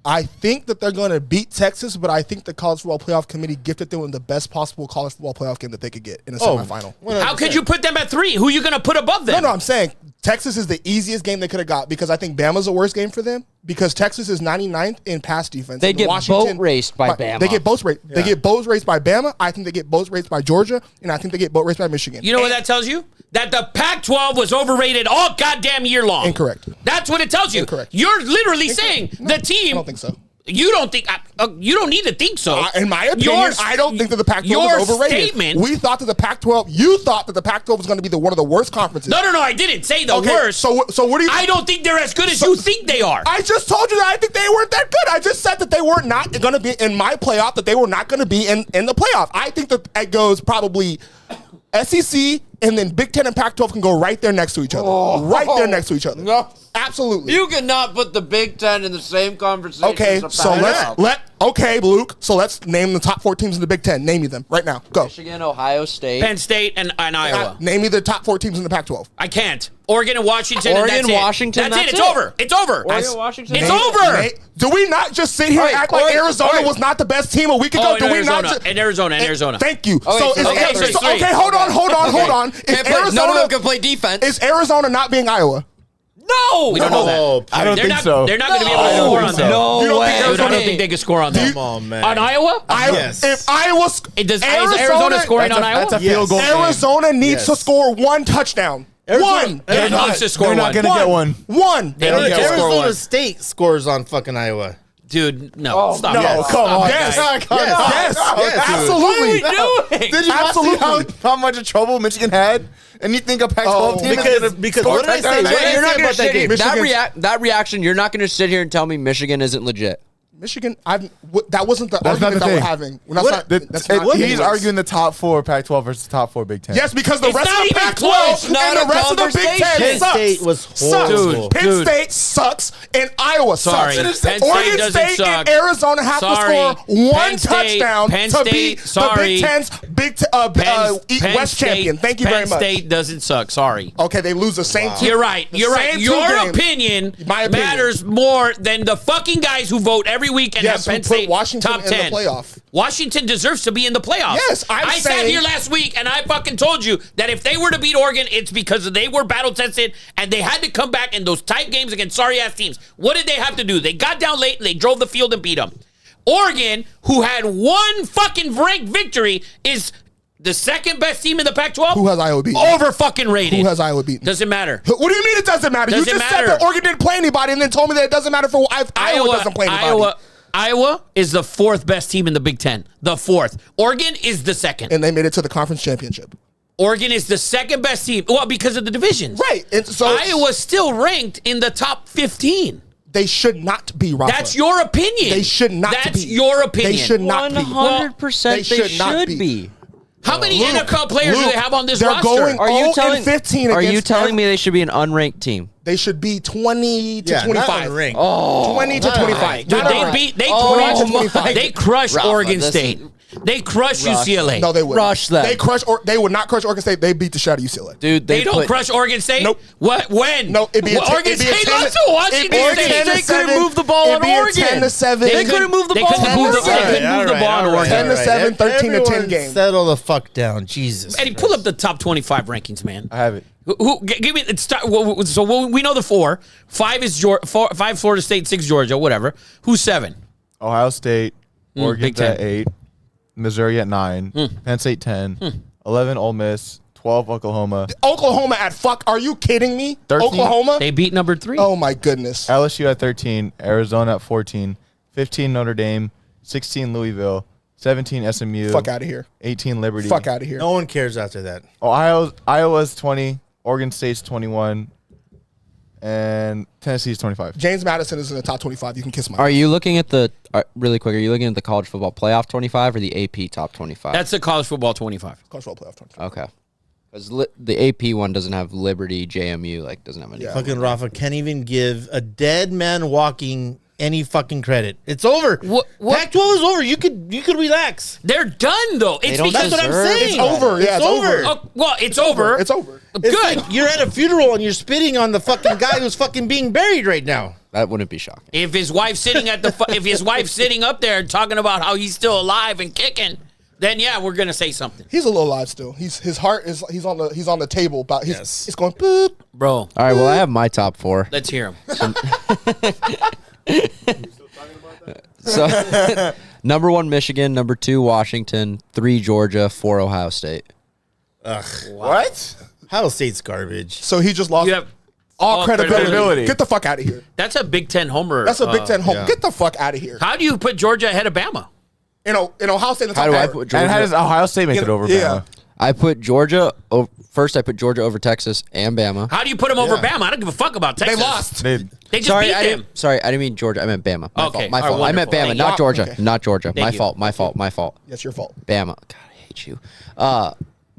Speaker 6: I think that they're going to beat Texas, but I think the College Football Playoff Committee gifted them the best possible college football playoff game that they could get in a semifinal.
Speaker 2: 100%.
Speaker 1: How could you put them at 3? Who are you going to put above them?
Speaker 6: No, I'm saying Texas is the easiest game they could have got because I think Bama's the worst game for them. Because Texas is 99th in pass defense.
Speaker 3: They
Speaker 6: and
Speaker 3: get
Speaker 6: Washington,
Speaker 3: boat raced by Bama.
Speaker 6: They get boat raced. They get boat raced by Bama. I think they get boat raced by Georgia, and I think they get boat raced by Michigan.
Speaker 1: You know what that tells you? That the Pac-12 was overrated all goddamn year long.
Speaker 6: Incorrect.
Speaker 1: That's what it tells you.
Speaker 6: Incorrect.
Speaker 1: You're literally saying the team.
Speaker 6: I don't think so.
Speaker 1: You don't think. You don't need to think so.
Speaker 6: In my opinion, I don't think that the Pac-12 is overrated.
Speaker 1: Statement,
Speaker 6: we thought that the Pac-12. You thought that the Pac-12 was going to be one of the worst conferences.
Speaker 1: No. I didn't say the worst.
Speaker 6: So what do you?
Speaker 1: I don't think they're as good as you think they are.
Speaker 6: I just told you that I think they weren't that good. I just said that they were not going to be in my playoff. That they were not going to be in the playoff. I think that it goes probably SEC and then Big Ten and Pac-12 can go right there next to each other. Right there next to each other.
Speaker 3: No.
Speaker 6: Absolutely.
Speaker 3: You cannot put the Big Ten in the same conversation.
Speaker 6: Okay, so Luke. So let's name the top 4 teams in the Big Ten. Name me them right now. Go.
Speaker 3: Michigan, Ohio State,
Speaker 1: Penn State, and Iowa.
Speaker 6: Name me the top 4 teams in the Pac-12.
Speaker 1: I can't. Oregon and Washington.
Speaker 3: Oregon,
Speaker 1: and that's
Speaker 3: Washington,
Speaker 1: That's it.
Speaker 3: that's
Speaker 1: It's
Speaker 3: it.
Speaker 1: over. It's over.
Speaker 3: Oregon, Washington.
Speaker 1: It's
Speaker 3: Name-
Speaker 1: over.
Speaker 6: Do we not just sit here and act like Arizona was not the best team a week ago?
Speaker 1: Oh,
Speaker 6: Do we not?
Speaker 1: in Arizona.
Speaker 6: Thank you.
Speaker 3: Okay, so it's three.
Speaker 6: Okay, hold on.
Speaker 3: No one can play defense.
Speaker 6: Is Arizona not being Iowa?
Speaker 1: No, we don't know that.
Speaker 5: I don't
Speaker 1: They're
Speaker 5: think
Speaker 1: not,
Speaker 5: so.
Speaker 1: They're not going to be able to score on that.
Speaker 3: No
Speaker 6: You don't
Speaker 3: way.
Speaker 6: think
Speaker 1: Dude, I don't
Speaker 3: Okay.
Speaker 1: think they can score on that.
Speaker 2: Come on, man.
Speaker 1: On Iowa?
Speaker 2: Yes.
Speaker 6: If Iowa,
Speaker 1: Is Arizona scoring on Iowa?
Speaker 5: That's a field goal.
Speaker 6: Arizona needs to
Speaker 2: Yes.
Speaker 6: score 1 touchdown. One.
Speaker 1: They're needs to score
Speaker 5: They're not
Speaker 1: one.
Speaker 5: going to get one.
Speaker 6: One.
Speaker 1: They don't get to score
Speaker 2: Arizona
Speaker 1: one.
Speaker 2: State scores on fucking Iowa.
Speaker 1: Dude, no. Stop.
Speaker 6: No,
Speaker 1: Yes.
Speaker 6: come on.
Speaker 1: Yes.
Speaker 6: Yes.
Speaker 2: Yes.
Speaker 6: Absolutely.
Speaker 5: Did you not see how much of trouble Michigan had? And you think a Pac-12 team is going to
Speaker 2: because what did I say? What did I
Speaker 3: You're not
Speaker 2: say
Speaker 3: going
Speaker 2: about
Speaker 3: to
Speaker 2: that
Speaker 3: sit
Speaker 2: game?
Speaker 3: here. That reaction. You're not going to sit here and tell me Michigan isn't legit.
Speaker 6: Michigan, that wasn't the
Speaker 5: That's not
Speaker 6: argument
Speaker 5: the
Speaker 6: that we're
Speaker 5: thing.
Speaker 6: having. That's not
Speaker 5: He's
Speaker 6: anyways.
Speaker 5: arguing the top 4 Pac-12 versus top 4 Big Ten.
Speaker 6: Yes, because the
Speaker 1: It's
Speaker 6: rest
Speaker 1: not
Speaker 6: of the
Speaker 1: even
Speaker 6: Pac-12
Speaker 1: close.
Speaker 6: and
Speaker 3: Not
Speaker 6: the
Speaker 3: a
Speaker 6: rest of the Big
Speaker 3: conversation.
Speaker 6: Ten
Speaker 2: Penn
Speaker 6: sucks.
Speaker 2: State was
Speaker 6: Sucks.
Speaker 2: horrible.
Speaker 6: Penn
Speaker 1: Dude.
Speaker 6: State sucks, and Iowa
Speaker 1: Sorry.
Speaker 6: sucks.
Speaker 1: Penn State
Speaker 6: Oregon
Speaker 1: doesn't
Speaker 6: State
Speaker 1: suck.
Speaker 6: and Arizona have
Speaker 1: Sorry.
Speaker 6: to score 1
Speaker 1: Penn State-
Speaker 6: touchdown
Speaker 1: Penn
Speaker 6: to
Speaker 1: State-
Speaker 6: be the
Speaker 1: sorry.
Speaker 6: Big Ten's
Speaker 1: Penn
Speaker 6: West
Speaker 1: State-
Speaker 6: champion. Thank you very much.
Speaker 1: Penn State doesn't suck. Sorry.
Speaker 6: Okay, they lose the same two.
Speaker 1: You're right.
Speaker 6: the
Speaker 1: You're right.
Speaker 6: same
Speaker 1: Your
Speaker 6: two games.
Speaker 1: opinion,
Speaker 6: My opinion.
Speaker 1: matters more than the fucking guys who vote every week and
Speaker 6: Yes,
Speaker 1: have
Speaker 6: who
Speaker 1: Penn
Speaker 6: put
Speaker 1: State
Speaker 6: Washington
Speaker 1: top
Speaker 6: in
Speaker 1: 10.
Speaker 6: the playoff.
Speaker 1: Washington deserves to be in the playoffs.
Speaker 6: Yes,
Speaker 1: I sat
Speaker 6: saying-
Speaker 1: here last week and I fucking told you that if they were to beat Oregon, it's because they were battle tested and they had to come back in those tight games against sorry ass teams. What did they have to do? They got down late and they drove the field and beat them. Oregon, who had 1 fucking ranked victory, is the second best team in the Pac-12.
Speaker 6: Who has Iowa beaten?
Speaker 1: Over fucking rated.
Speaker 6: Who has Iowa beaten?
Speaker 1: Doesn't matter.
Speaker 6: What do you mean it doesn't matter?
Speaker 1: Doesn't
Speaker 6: You just
Speaker 1: matter.
Speaker 6: said that Oregon didn't play anybody and then told me that it doesn't matter for Iowa doesn't play anybody.
Speaker 1: Iowa is the 4th best team in the Big Ten. The 4th. Oregon is the 2nd.
Speaker 6: And they made it to the conference championship.
Speaker 1: Oregon is the 2nd best team. Well, because of the divisions.
Speaker 6: Right. And so
Speaker 1: Iowa's still ranked in the top 15.
Speaker 6: they should not be, Rafa.
Speaker 1: That's your opinion.
Speaker 6: They should not be.
Speaker 1: That's your opinion.
Speaker 6: They should not be.
Speaker 3: 100%
Speaker 6: they
Speaker 3: they
Speaker 6: should not
Speaker 3: should
Speaker 6: be.
Speaker 3: be.
Speaker 1: How many NFL players do they have on this
Speaker 6: they're
Speaker 1: roster?
Speaker 6: going
Speaker 3: Are you
Speaker 6: 0
Speaker 3: telling?
Speaker 6: and 15
Speaker 3: Are you
Speaker 6: against
Speaker 3: telling me they should be an unranked team?
Speaker 6: They should be 20 to
Speaker 2: Yeah,
Speaker 6: 25.
Speaker 2: not unranked.
Speaker 6: 20 to 25.
Speaker 1: Dude,
Speaker 6: Not
Speaker 1: they
Speaker 6: unranked.
Speaker 1: beat. They
Speaker 3: Oh
Speaker 1: crushed.
Speaker 3: my
Speaker 1: They crushed
Speaker 3: Rafa,
Speaker 1: Oregon
Speaker 3: this
Speaker 1: State. They crushed UCLA.
Speaker 6: No, they would.
Speaker 3: Rush them.
Speaker 6: They would not crush Oregon State. They beat the shit out of UCLA.
Speaker 3: Dude,
Speaker 1: They don't crush Oregon State.
Speaker 6: Nope.
Speaker 1: What? When?
Speaker 6: No, it'd be a
Speaker 1: Oregon State lost to Washington
Speaker 6: Oregon
Speaker 1: State.
Speaker 3: They couldn't move the ball on Oregon.
Speaker 6: 10 to 7.
Speaker 3: They couldn't move the
Speaker 1: They
Speaker 3: ball
Speaker 1: couldn't
Speaker 3: on
Speaker 1: move the-
Speaker 3: Oregon.
Speaker 1: they couldn't move the ball on Oregon.
Speaker 6: 10 to 7, 13 to 10
Speaker 2: Everyone
Speaker 6: game.
Speaker 2: Settle the fuck down, Jesus.
Speaker 1: Eddie, pull up the top 25 rankings, man.
Speaker 5: I have it.
Speaker 1: Give me so we know the 4. 5 is 5 Florida State, 6 Georgia, whatever. Who's 7?
Speaker 5: Ohio State,
Speaker 1: Big
Speaker 5: Oregon's
Speaker 1: Ten.
Speaker 5: at 8, Missouri at 9, Penn State 10, 11 Ole Miss, 12 Oklahoma,
Speaker 6: Oklahoma at fuck. Are you kidding me?
Speaker 5: 13.
Speaker 6: Oklahoma?
Speaker 1: They beat number 3.
Speaker 6: Oh my goodness.
Speaker 5: LSU at 13, Arizona at 14, 15 Notre Dame, 16 Louisville, 17 SMU,
Speaker 6: Fuck out of here.
Speaker 5: 18 Liberty.
Speaker 6: Fuck out of here.
Speaker 2: No one cares after that.
Speaker 5: Iowa's 20, Oregon State's 21, and Tennessee's 25.
Speaker 6: James Madison is in the top 25. You can kiss my
Speaker 3: Are you looking at the really quick? Are you looking at the college football playoff 25 or the AP top 25?
Speaker 1: That's the college football 25.
Speaker 6: college football playoff 25.
Speaker 3: okay. Because the AP one doesn't have Liberty, JMU, like doesn't have any.
Speaker 6: Yeah.
Speaker 2: Fucking Rafa can't even give a dead man walking any fucking credit. It's over.
Speaker 1: What-
Speaker 2: Pac-12 is over. You could relax.
Speaker 1: They're done though. It's
Speaker 3: don't
Speaker 1: because
Speaker 2: That's what I'm
Speaker 3: deserve
Speaker 2: saying.
Speaker 6: It's over. Yeah, it's over.
Speaker 1: Oh, well, it's over.
Speaker 6: It's over.
Speaker 1: Good.
Speaker 2: It's like you're at a funeral and you're spitting on the fucking guy who's fucking being buried right now.
Speaker 3: That wouldn't be shocking.
Speaker 1: If his wife's sitting if his wife's sitting up there talking about how he's still alive and kicking, then yeah, we're gonna say something,
Speaker 6: He's a little alive still. His heart is he's on the table about
Speaker 2: Yes.
Speaker 6: it's going boop.
Speaker 1: bro.
Speaker 3: All right. Well, I have my top 4.
Speaker 1: Let's hear him.
Speaker 3: So, number 1, Michigan. Number 2, Washington. 3, Georgia. 4, Ohio State.
Speaker 4: What?
Speaker 2: Ohio State's garbage.
Speaker 6: So he just lost
Speaker 1: You have
Speaker 6: all credibility.
Speaker 5: credibility.
Speaker 6: Get the fuck out of here.
Speaker 1: That's a Big Ten homer.
Speaker 6: That's a Big Ten home.
Speaker 2: yeah.
Speaker 6: Get the fuck out of here.
Speaker 1: How do you put Georgia ahead of Bama?
Speaker 6: In Ohio State, in the
Speaker 3: How
Speaker 6: top
Speaker 3: do I
Speaker 6: four.
Speaker 3: put Georgia?
Speaker 5: And how does Ohio State make it over
Speaker 6: Yeah.
Speaker 5: Bama?
Speaker 3: I put Georgia. First, I put Georgia over Texas and Bama.
Speaker 1: How do you put them over
Speaker 2: Yeah.
Speaker 1: Bama? I don't give a fuck about
Speaker 6: They
Speaker 1: Texas.
Speaker 6: lost.
Speaker 5: They,
Speaker 1: They just
Speaker 3: Sorry,
Speaker 1: beat
Speaker 3: I
Speaker 1: them.
Speaker 3: didn't mean Georgia. I meant Bama. My
Speaker 1: Okay.
Speaker 3: fault. My
Speaker 1: All right,
Speaker 3: fault. I meant
Speaker 1: wonderful.
Speaker 3: Bama,
Speaker 1: Thank
Speaker 3: not
Speaker 1: you.
Speaker 3: Georgia.
Speaker 6: Okay.
Speaker 3: Not Georgia.
Speaker 1: Thank
Speaker 3: My
Speaker 1: you.
Speaker 3: fault. My fault. My fault.
Speaker 6: That's your fault.
Speaker 3: Bama. God, I hate you.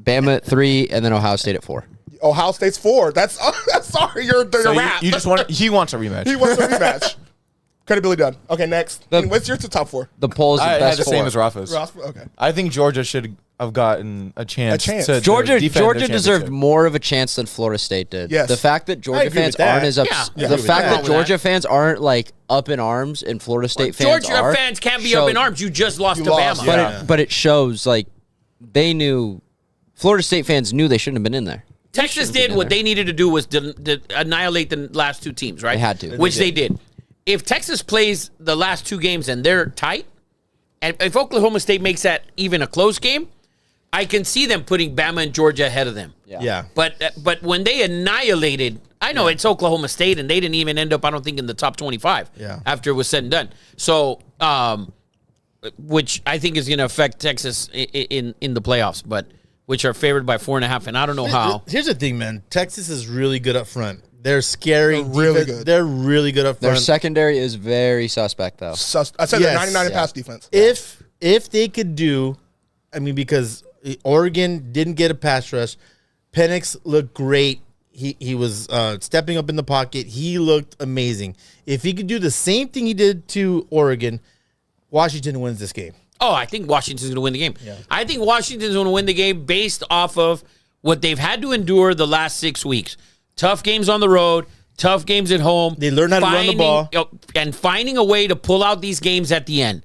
Speaker 3: Bama at 3, and then Ohio State at 4.
Speaker 6: Ohio State's 4. That's sorry. You're
Speaker 5: so
Speaker 6: wrap.
Speaker 5: you just want he wants a rematch.
Speaker 6: He wants a rematch. Credibility done. Okay, next.
Speaker 3: The-
Speaker 6: And what's your top 4?
Speaker 3: The poll is the
Speaker 5: I had
Speaker 3: best
Speaker 5: the
Speaker 3: 4.
Speaker 5: same as Rafa's.
Speaker 6: Ross? Okay.
Speaker 5: I think Georgia should have gotten a chance.
Speaker 6: A chance.
Speaker 5: To
Speaker 3: Georgia
Speaker 5: defend their
Speaker 3: deserved
Speaker 5: championship.
Speaker 3: more of a chance than Florida State did.
Speaker 6: Yes.
Speaker 3: The fact that Georgia
Speaker 2: agree
Speaker 3: fans
Speaker 2: with that.
Speaker 3: aren't as
Speaker 1: Yeah.
Speaker 3: upset.
Speaker 1: Yeah.
Speaker 3: The
Speaker 2: Agree with
Speaker 3: fact
Speaker 2: that.
Speaker 3: that Georgia fans aren't like up in arms and Florida State fans
Speaker 1: Georgia
Speaker 3: are.
Speaker 1: fans can't be up in arms. You just lost to
Speaker 6: lost,
Speaker 1: Bama.
Speaker 3: But
Speaker 2: Yeah.
Speaker 3: but it shows like they knew. Florida State fans knew they shouldn't have been in there.
Speaker 1: Texas did what they needed to do was to annihilate the last 2 teams, right?
Speaker 3: They had to.
Speaker 1: Which they did. If Texas plays the last 2 games and they're tight, and if Oklahoma State makes that even a close game, I can see them putting Bama and Georgia ahead of them.
Speaker 2: Yeah.
Speaker 1: But when they annihilated, I know it's Oklahoma State, and they didn't even end up, I don't think, in the top 25
Speaker 2: Yeah.
Speaker 1: after it was said and done. So, which I think is going to affect Texas in the playoffs, but which are favored by 4.5, and I don't know how.
Speaker 2: Here's the thing, man. Texas is really good up front. They're scary.
Speaker 6: They're really
Speaker 2: defense.
Speaker 6: good.
Speaker 2: They're really good up
Speaker 3: Their
Speaker 2: front.
Speaker 3: secondary is very suspect though.
Speaker 6: I said they're
Speaker 2: Yes.
Speaker 6: 99 in pass defense.
Speaker 2: If they could do, I mean, because Oregon didn't get a pass rush, Penix looked great. He was stepping up in the pocket. He looked amazing. If he could do the same thing he did to Oregon, Washington wins this game.
Speaker 1: Oh, I think Washington's going to win the game. I think Washington's going to win the game based off of what they've had to endure the last 6 weeks. Tough games on the road, tough games at home.
Speaker 2: They learn how to run the ball.
Speaker 1: And finding a way to pull out these games at the end.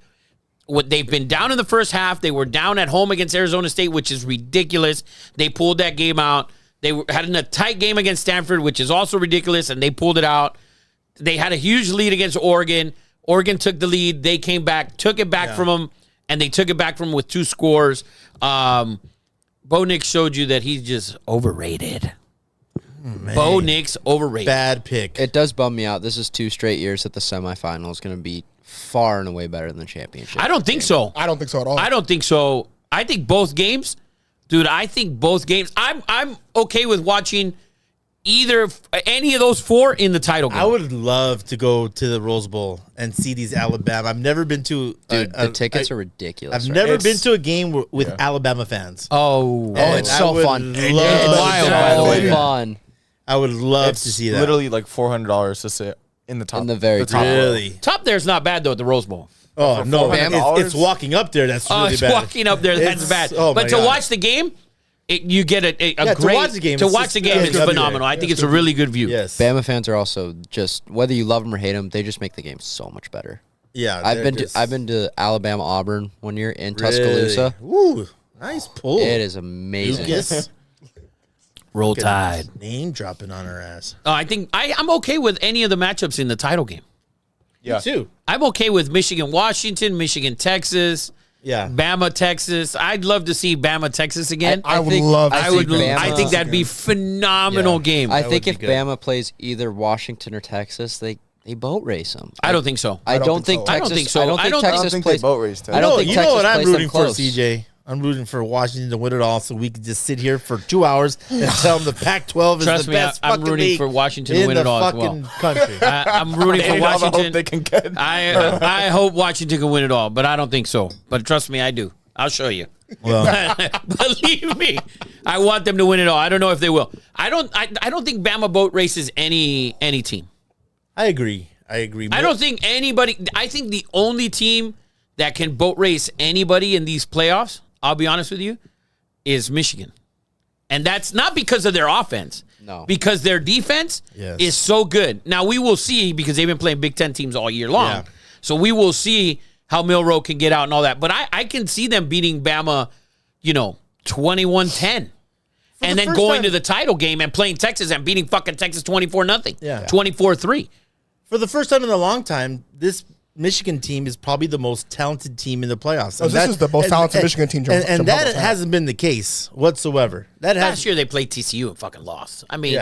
Speaker 1: They've been down in the first half. They were down at home against Arizona State, which is ridiculous. They pulled that game out. They had a tight game against Stanford, which is also ridiculous, and they pulled it out. They had a huge lead against Oregon. Oregon took the lead. They came back, took it back from them, and they took it back from them with 2 scores. Bo Nix showed you that he's just overrated. Bo Nix overrated.
Speaker 2: Bad pick.
Speaker 3: It does bum me out. This is 2 straight years that the semifinal is going to be far and away better than the championship.
Speaker 1: I don't think so.
Speaker 6: I don't think so at all.
Speaker 1: I don't think so. I think both games, dude. I think both games. I'm okay with watching any of those 4 in the title game.
Speaker 2: I would love to go to the Rose Bowl and see these Alabama. I've never been to.
Speaker 3: Dude, the tickets are ridiculous.
Speaker 2: I've
Speaker 3: right?
Speaker 2: never been to a game with Alabama fans.
Speaker 1: Oh,
Speaker 3: it's
Speaker 2: I
Speaker 3: so
Speaker 2: would
Speaker 3: fun.
Speaker 2: love
Speaker 3: It's
Speaker 1: wild, by the way.
Speaker 3: so fun.
Speaker 2: I would love
Speaker 5: It's
Speaker 2: to see that.
Speaker 5: literally like $400 to sit in the top.
Speaker 3: In the very top.
Speaker 2: Really?
Speaker 1: top there's not bad though at the Rose Bowl.
Speaker 2: Oh no,
Speaker 5: $400?
Speaker 2: it's walking up there. That's really
Speaker 1: It's
Speaker 2: bad.
Speaker 1: walking up there. That's
Speaker 2: It's-
Speaker 1: bad.
Speaker 2: oh
Speaker 1: but
Speaker 2: my
Speaker 1: to
Speaker 2: God.
Speaker 1: watch the game, you get a
Speaker 2: to
Speaker 1: great
Speaker 2: watch the game,
Speaker 1: To
Speaker 2: it's
Speaker 1: watch
Speaker 2: just-
Speaker 1: the game
Speaker 2: yeah,
Speaker 1: is
Speaker 2: it's good.
Speaker 1: phenomenal. I think it's a really good view.
Speaker 2: Yes.
Speaker 3: Bama fans are also just whether you love them or hate them, they just make the game so much better.
Speaker 2: Yeah.
Speaker 3: I've
Speaker 2: they're
Speaker 3: been
Speaker 2: just-
Speaker 3: to Alabama Auburn one year in
Speaker 2: Really?
Speaker 3: Tuscaloosa.
Speaker 2: Ooh, nice pull.
Speaker 3: It is amazing.
Speaker 2: Lucas.
Speaker 1: Roll Tide.
Speaker 2: Name dropping on her ass.
Speaker 1: I think I'm okay with any of the matchups in the title game.
Speaker 5: Yeah.
Speaker 2: Me too.
Speaker 1: I'm okay with Michigan, Washington, Michigan, Texas,
Speaker 2: Yeah.
Speaker 1: Bama, Texas. I'd love to see Bama, Texas again.
Speaker 6: I would love to
Speaker 1: I
Speaker 6: see
Speaker 1: would.
Speaker 6: Bama,
Speaker 1: I think that'd be
Speaker 6: Texas
Speaker 1: phenomenal
Speaker 2: Yeah.
Speaker 1: game.
Speaker 3: I
Speaker 2: That
Speaker 3: think
Speaker 2: would
Speaker 3: if
Speaker 2: be good.
Speaker 3: Bama plays either Washington or Texas, they boat race them.
Speaker 1: I don't think so.
Speaker 3: I don't think
Speaker 6: think so.
Speaker 1: I don't
Speaker 3: Texas.
Speaker 1: think so.
Speaker 3: I don't
Speaker 1: I
Speaker 3: think
Speaker 1: don't
Speaker 3: Texas
Speaker 5: think
Speaker 3: plays.
Speaker 5: they boat race.
Speaker 3: I don't think
Speaker 2: you
Speaker 3: Texas
Speaker 2: know what I'm
Speaker 3: plays them
Speaker 2: rooting for,
Speaker 3: close.
Speaker 2: CJ? I'm rooting for Washington to win it all, so we can just sit here for 2 hours and tell them the Pac-12 is
Speaker 1: Trust
Speaker 2: the
Speaker 1: me,
Speaker 2: best
Speaker 1: I'm
Speaker 2: fucking
Speaker 1: rooting
Speaker 2: league
Speaker 1: for Washington to
Speaker 2: in
Speaker 1: win
Speaker 2: the
Speaker 1: it all as
Speaker 2: fucking
Speaker 1: well.
Speaker 2: country.
Speaker 1: I'm rooting
Speaker 5: They
Speaker 1: for
Speaker 5: need all the hope
Speaker 1: Washington.
Speaker 5: they can get.
Speaker 1: I hope Washington can win it all, but I don't think so. But trust me, I do. I'll show you.
Speaker 2: Well,
Speaker 1: Believe me, I want them to win it all. I don't know if they will. I don't think Bama boat races any team.
Speaker 2: I agree. I
Speaker 1: don't think anybody. I think the only team that can boat race anybody in these playoffs, I'll be honest with you, is Michigan. And that's not because of their offense.
Speaker 3: No.
Speaker 1: Because their defense
Speaker 2: Yes.
Speaker 1: is so good. Now, we will see because they've been playing Big Ten teams all year long.
Speaker 2: Yeah.
Speaker 1: So we will see how Milroe can get out and all that. But I can see them beating Bama, 21-10. And
Speaker 2: the
Speaker 1: then
Speaker 2: first
Speaker 1: going
Speaker 2: time-
Speaker 1: to the title game and playing Texas and beating fucking Texas 24-0.
Speaker 2: Yeah.
Speaker 1: 24-3.
Speaker 2: For the first time in a long time, this Michigan team is probably the most talented team in the playoffs.
Speaker 6: Oh, this is the most talented Michigan team.
Speaker 2: And that hasn't been the case whatsoever.
Speaker 1: Last year they played TCU and fucking lost. I mean,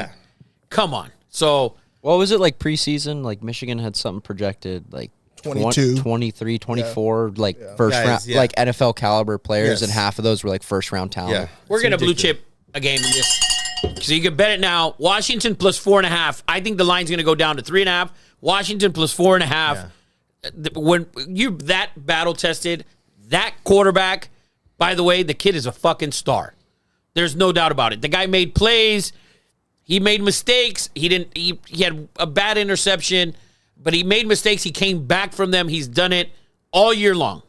Speaker 1: come on. So
Speaker 3: what was it like preseason? Like Michigan had something projected like
Speaker 6: 22,
Speaker 3: 23, 24, first round, like NFL caliber players, and half of those were like first round talent.
Speaker 2: Yeah.
Speaker 1: We're going to blue chip a game in this. So you can bet it now. Washington plus 4.5. I think the line's going to go down to 3.5. Washington plus 4.5. Yeah. When you that battle tested, that quarterback, by the way, the kid is a fucking star. There's no doubt about it. The guy made plays. He made mistakes. He had a bad interception, but he made mistakes. He came back from them. He's done it all year long.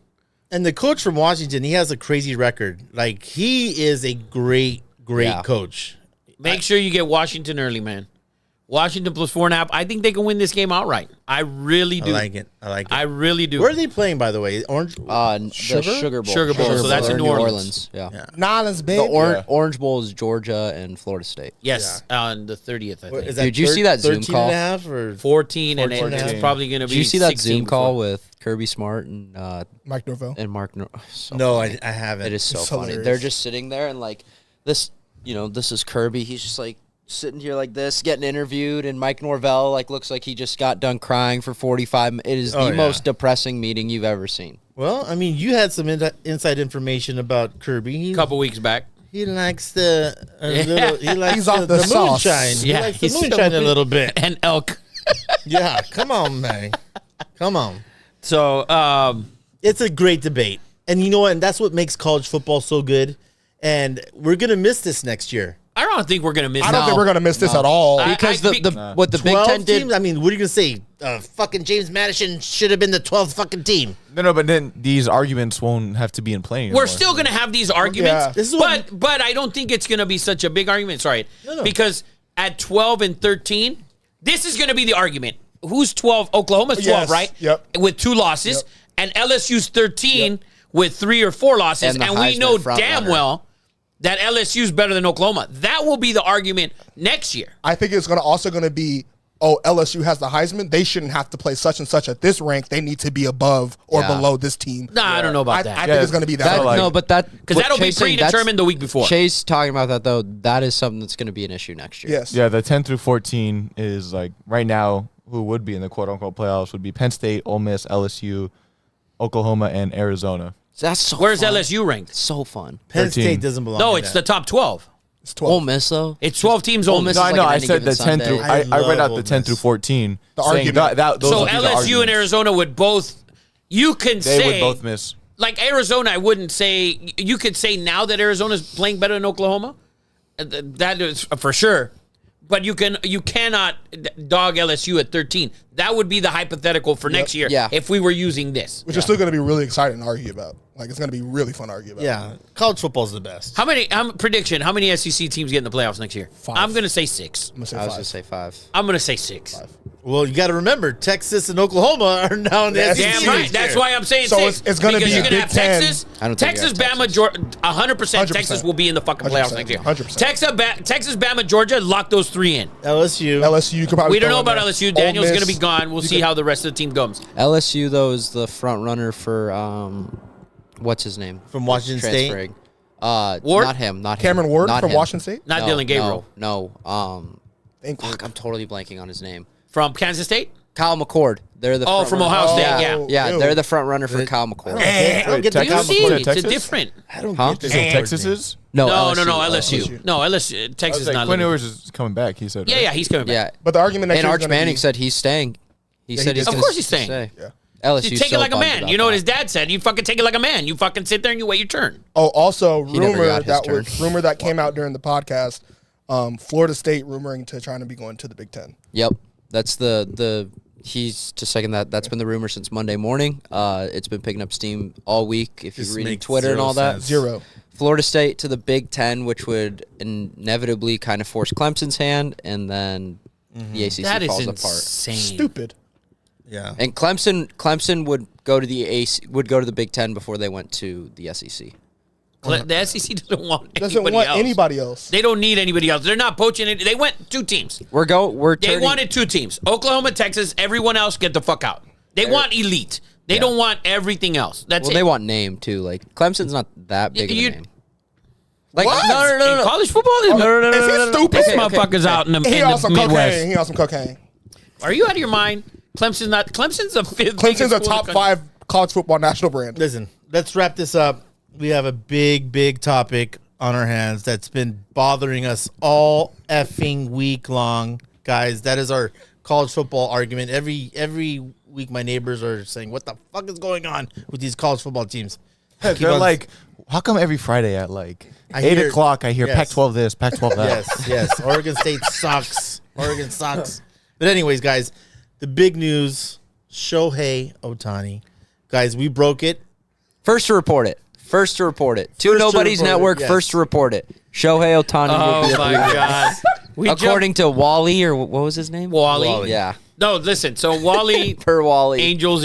Speaker 2: And the coach from Washington, he has a crazy record. Like, he is a great coach.
Speaker 1: Make sure you get Washington early, man. Washington plus 4.5. I think they can win this game outright. I really do.
Speaker 2: I like it.
Speaker 1: I really do.
Speaker 2: Where are they playing, by the way? Orange?
Speaker 3: The Sugar Bowl.
Speaker 1: Sugar Bowl. So that's in New Orleans.
Speaker 3: Yeah.
Speaker 6: Nolans, baby.
Speaker 3: The Orange Bowl is Georgia and Florida State.
Speaker 1: Yes, on the 30th, I think.
Speaker 2: Is that
Speaker 3: Did you see that Zoom call?
Speaker 2: 13.5 or
Speaker 1: 14, and it's probably going to be 16.
Speaker 3: Did you see that
Speaker 1: 16
Speaker 3: Zoom call with Kirby Smart and
Speaker 6: Mike Norvell?
Speaker 2: No, I haven't.
Speaker 3: It is so
Speaker 6: It's
Speaker 3: funny.
Speaker 6: hilarious.
Speaker 3: They're just sitting there and like this, this is Kirby. He's just like sitting here like this, getting interviewed, and Mike Norvell looks like he just got done crying for 45 minutes. It is the most depressing meeting you've ever seen.
Speaker 2: Well, I mean, you had some inside information about Kirby.
Speaker 1: A couple weeks back.
Speaker 2: He likes the
Speaker 6: He's off the sauce.
Speaker 2: moonshine.
Speaker 1: Yeah,
Speaker 2: he likes the
Speaker 1: he's
Speaker 2: moonshine a little bit.
Speaker 1: And elk.
Speaker 2: Yeah, come on, man. Come on.
Speaker 1: So,
Speaker 2: It's a great debate. And you know what? And that's what makes college football so good. And we're going to miss this next year.
Speaker 1: I don't think we're going to miss
Speaker 6: I don't think we're going to miss this at all.
Speaker 3: Because what the Big
Speaker 2: 12
Speaker 3: Ten did.
Speaker 2: teams? I mean, what are you going to say? Fucking James Madison should have been the 12th fucking team.
Speaker 5: No, but then these arguments won't have to be in play anymore.
Speaker 1: We're still going to have these arguments,
Speaker 6: Yeah.
Speaker 2: This is what-
Speaker 1: but I don't think it's going to be such a big argument. Sorry.
Speaker 2: No.
Speaker 1: Because at 12 and 13, this is going to be the argument. Who's 12? Oklahoma's 12,
Speaker 6: Yes.
Speaker 1: right?
Speaker 6: Yep.
Speaker 1: With 2 losses.
Speaker 6: Yep.
Speaker 1: And LSU's 13 with 3 or 4 losses.
Speaker 3: And the
Speaker 1: And we
Speaker 3: Heisman
Speaker 1: know
Speaker 3: front
Speaker 1: damn
Speaker 3: runner.
Speaker 1: well that LSU's better than Oklahoma. That will be the argument next year.
Speaker 6: I think it's also going to be, LSU has the Heisman. They shouldn't have to play such and such at this rank. They need to be above or below this team.
Speaker 1: Nah, I don't know about that.
Speaker 6: I think it's going to be that.
Speaker 5: like-
Speaker 3: No, but that
Speaker 1: Because that'll be predetermined the week before.
Speaker 3: Chase talking about that though. That is something that's going to be an issue next year.
Speaker 6: Yes.
Speaker 5: Yeah, the 10 through 14 is like right now who would be in the quote-unquote playoffs would be Penn State, Ole Miss, LSU, Oklahoma, and Arizona.
Speaker 3: That's so.
Speaker 1: Where's
Speaker 3: fun.
Speaker 1: LSU ranked?
Speaker 3: So fun.
Speaker 2: Penn
Speaker 5: 13.
Speaker 2: State doesn't belong
Speaker 1: No,
Speaker 2: in
Speaker 1: it's
Speaker 2: that.
Speaker 1: the top 12.
Speaker 6: It's 12.
Speaker 3: Ole Miss though.
Speaker 1: It's 12 teams
Speaker 3: Ole
Speaker 1: only.
Speaker 3: Miss
Speaker 5: No,
Speaker 3: is
Speaker 5: I
Speaker 3: like
Speaker 5: know.
Speaker 3: an
Speaker 5: I
Speaker 3: any
Speaker 5: said the
Speaker 3: given
Speaker 5: 10 through.
Speaker 3: Sunday.
Speaker 5: I read out
Speaker 2: Ole
Speaker 5: the 10 through
Speaker 2: Miss.
Speaker 5: 14.
Speaker 6: The
Speaker 5: saying
Speaker 6: argument.
Speaker 5: those
Speaker 1: So
Speaker 5: would be the
Speaker 1: LSU and
Speaker 5: arguments.
Speaker 1: Arizona would both. You can
Speaker 5: They
Speaker 1: say
Speaker 5: would both miss.
Speaker 1: like Arizona. I wouldn't say you could say now that Arizona's playing better than Oklahoma. That is for sure. But you cannot dog LSU at 13. That would be the hypothetical for next year.
Speaker 3: Yeah.
Speaker 1: If we were using this.
Speaker 6: Which is still going to be really exciting to argue about. Like, it's going to be really fun to argue about.
Speaker 2: Yeah, college football's the best.
Speaker 1: How many prediction? How many SEC teams get in the playoffs next year?
Speaker 6: 5.
Speaker 1: I'm gonna say 6.
Speaker 6: I'm going to say
Speaker 3: I was
Speaker 6: 5.
Speaker 3: going to say 5.
Speaker 1: I'm gonna say 6.
Speaker 2: Well, you got to remember, Texas and Oklahoma are now in the
Speaker 6: Yeah,
Speaker 2: SEC.
Speaker 1: Damn
Speaker 6: SEC
Speaker 1: right.
Speaker 2: next
Speaker 1: That's
Speaker 2: year.
Speaker 1: why I'm saying
Speaker 6: So
Speaker 1: 6.
Speaker 6: it's gonna
Speaker 1: Because
Speaker 6: be
Speaker 1: you're gonna
Speaker 6: Big
Speaker 1: have
Speaker 6: Ten.
Speaker 1: Texas.
Speaker 3: I don't think
Speaker 1: Texas,
Speaker 3: you have
Speaker 1: Bama,
Speaker 3: Texas.
Speaker 1: Georgia. 100%.
Speaker 6: 100%.
Speaker 1: Texas will be in the fucking playoffs
Speaker 6: 100%,
Speaker 1: next year.
Speaker 6: 100%.
Speaker 1: Texas, Bama, Georgia. Lock those 3 in.
Speaker 2: LSU.
Speaker 6: you could probably
Speaker 1: We don't
Speaker 6: throw
Speaker 1: know
Speaker 6: in
Speaker 1: about
Speaker 6: there.
Speaker 1: LSU.
Speaker 6: Ole
Speaker 1: Daniel's
Speaker 6: Miss.
Speaker 1: going to be gone. We'll see how the rest of the team goes.
Speaker 3: LSU though is the front runner for what's his name
Speaker 2: From Washington State?
Speaker 3: transferring.
Speaker 1: Ward?
Speaker 3: Not him. Not him.
Speaker 6: Cameron Ward
Speaker 3: Not
Speaker 6: from
Speaker 3: him.
Speaker 6: Washington State?
Speaker 1: Not Dylan Gabriel.
Speaker 3: No.
Speaker 6: Thank you.
Speaker 3: Fuck, I'm totally blanking on his name.
Speaker 1: From Kansas State?
Speaker 3: Kyle McCord. They're the
Speaker 1: Oh,
Speaker 3: front
Speaker 1: from
Speaker 3: runner.
Speaker 1: Ohio State.
Speaker 6: Oh.
Speaker 1: Yeah.
Speaker 3: Yeah,
Speaker 6: Ew.
Speaker 3: they're the front runner for Kyle McCord.
Speaker 2: I don't get the
Speaker 5: Texas?
Speaker 1: You see,
Speaker 5: Was it
Speaker 1: it's a
Speaker 5: Texas?
Speaker 1: different.
Speaker 2: I don't
Speaker 3: Huh?
Speaker 2: get this.
Speaker 5: Is it Texas is?
Speaker 3: No,
Speaker 1: No,
Speaker 3: LSU.
Speaker 1: LSU. No, LSU.
Speaker 5: I
Speaker 1: Texas
Speaker 5: was
Speaker 1: is
Speaker 5: like,
Speaker 1: not.
Speaker 5: Quinn
Speaker 1: living.
Speaker 5: Ewers is coming back. He said.
Speaker 1: Yeah,
Speaker 5: right?
Speaker 1: yeah, he's coming back.
Speaker 3: Yeah,
Speaker 6: But the argument next
Speaker 3: and
Speaker 6: year is
Speaker 3: Arch
Speaker 6: gonna
Speaker 3: Manning
Speaker 6: be-
Speaker 3: said he's staying. He said he's
Speaker 6: did.
Speaker 1: Of
Speaker 3: gonna
Speaker 1: course he's staying.
Speaker 3: stay.
Speaker 6: Yeah.
Speaker 3: LSU
Speaker 1: You take it like a
Speaker 3: bummed
Speaker 1: man.
Speaker 3: about
Speaker 1: You know what
Speaker 3: that.
Speaker 1: his dad said. You fucking take it like a man. You fucking sit there and you wait your turn.
Speaker 6: Oh, also,
Speaker 3: never got his
Speaker 6: rumor that came out during the podcast, Florida State rumoring to trying to be going to the Big Ten.
Speaker 3: Yep, that's he's to second that. That's been the rumor since Monday morning. It's been picking up steam all week. If
Speaker 2: This
Speaker 3: you read
Speaker 2: makes
Speaker 3: Twitter and
Speaker 2: zero
Speaker 3: all that,
Speaker 2: sense.
Speaker 6: 0.
Speaker 3: Florida State to the Big Ten, which would inevitably kind of force Clemson's hand, and then the ACC
Speaker 1: That is
Speaker 3: falls apart.
Speaker 1: insane.
Speaker 6: Stupid.
Speaker 2: Yeah.
Speaker 3: And Clemson would go to the Big Ten before they went to the SEC.
Speaker 1: The SEC
Speaker 6: Doesn't want anybody else.
Speaker 1: They don't need anybody else. They're not poaching it. They went 2 teams. They wanted 2 teams. Oklahoma, Texas. Everyone else get the fuck out. They want elite. They don't want everything else. That's it.
Speaker 3: They want name too. Like Clemson's not that big of a name. Like
Speaker 6: What?
Speaker 3: no.
Speaker 1: In college football,
Speaker 6: No. Is he stupid?
Speaker 1: This motherfucker's out in the Midwest.
Speaker 6: He on some cocaine.
Speaker 1: Are you out of your mind? Clemson's a fifth.
Speaker 6: Clemson's a top 5 college football national brand.
Speaker 2: Listen, let's wrap this up. We have a big topic on our hands that's been bothering us all effing week long, guys. That is our college football argument. Every week, my neighbors are saying, "What the fuck is going on with these college football teams?"
Speaker 5: They're like, how come every Friday at 8 o'clock I hear
Speaker 2: yes.
Speaker 5: Pac-12 this, Pac-12 that?
Speaker 2: Yes. Oregon State sucks. Oregon sucks. But anyways, guys, the big news, Shohei Ohtani. Guys, we broke it.
Speaker 3: First to report it. Two Nobodies Network,
Speaker 2: yes.
Speaker 3: First to report it. Shohei Ohtani.
Speaker 1: Oh my God!
Speaker 3: According to Wally, or what was his name?
Speaker 1: Wally.
Speaker 3: Yeah.
Speaker 1: No, listen. So Wally,
Speaker 3: Per Wally.
Speaker 1: Angels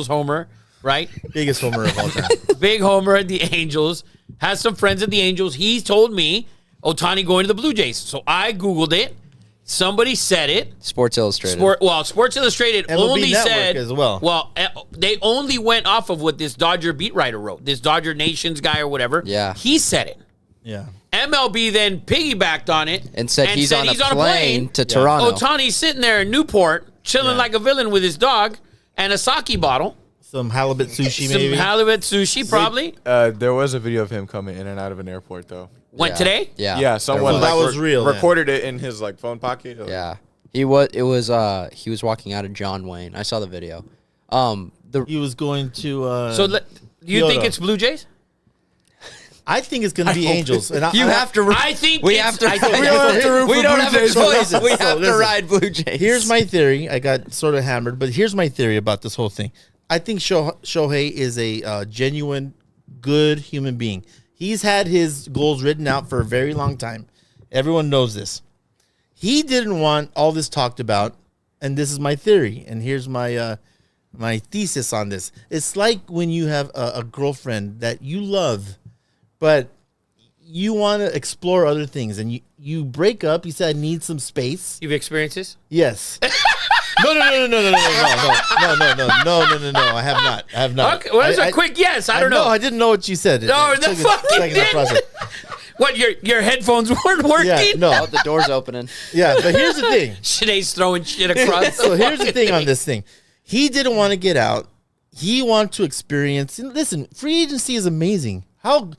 Speaker 1: homer, right?
Speaker 2: Biggest homer of all time.
Speaker 1: Big homer at the Angels. Has some friends at the Angels. He told me Ohtani going to the Blue Jays. So I Googled it. Somebody said it.
Speaker 3: Sports Illustrated.
Speaker 1: Sports Illustrated
Speaker 2: MLB
Speaker 1: only
Speaker 2: Network
Speaker 1: said
Speaker 2: as well.
Speaker 1: Well, they only went off of what this Dodger beat writer wrote. This Dodger Nations guy or whatever.
Speaker 3: Yeah.
Speaker 1: He said it.
Speaker 2: Yeah.
Speaker 1: MLB then piggybacked on it
Speaker 3: and said he's on a plane to
Speaker 1: Yeah.
Speaker 3: Toronto.
Speaker 1: Ohtani's sitting there in Newport, chilling like a villain with his dog and a sake bottle.
Speaker 2: Some halibut sushi, maybe.
Speaker 1: Some halibut sushi, probably.
Speaker 5: There was a video of him coming in and out of an airport, though.
Speaker 1: Went today?
Speaker 3: Yeah.
Speaker 5: Yeah, someone
Speaker 2: that was real, then.
Speaker 5: recorded it in his phone pocket.
Speaker 3: Yeah. He was walking out of John Wayne. I saw the video.
Speaker 2: He was going to.
Speaker 1: So do you think it's Blue Jays?
Speaker 2: I think it's going to be Angels. And
Speaker 3: You have to.
Speaker 1: I think
Speaker 3: we
Speaker 1: it's-
Speaker 3: have to.
Speaker 1: I think-
Speaker 3: We don't have a choice. We have to
Speaker 2: listen.
Speaker 3: ride Blue Jays.
Speaker 2: Here's my theory. I got sort of hammered, but here's my theory about this whole thing. I think Shohei is a genuine, good human being. He's had his goals written out for a very long time. Everyone knows this. He didn't want all this talked about, and this is my theory. And here's my my thesis on this. It's like when you have a girlfriend that you love, but you want to explore other things, and you break up. You said, I need some space.
Speaker 1: You've experienced this?
Speaker 2: Yes. No. I have not.
Speaker 1: Okay, well, it's a quick yes. I don't know.
Speaker 2: I didn't know what you said.
Speaker 1: No, the fucking didn't. What, your headphones weren't working?
Speaker 2: Yeah, no.
Speaker 3: Oh, the door's opening.
Speaker 2: Yeah, but here's the thing.
Speaker 1: Shit's throwing shit across.
Speaker 2: So here's the thing on this thing. He didn't want to get out. He wanted to experience. And listen, free agency is amazing. How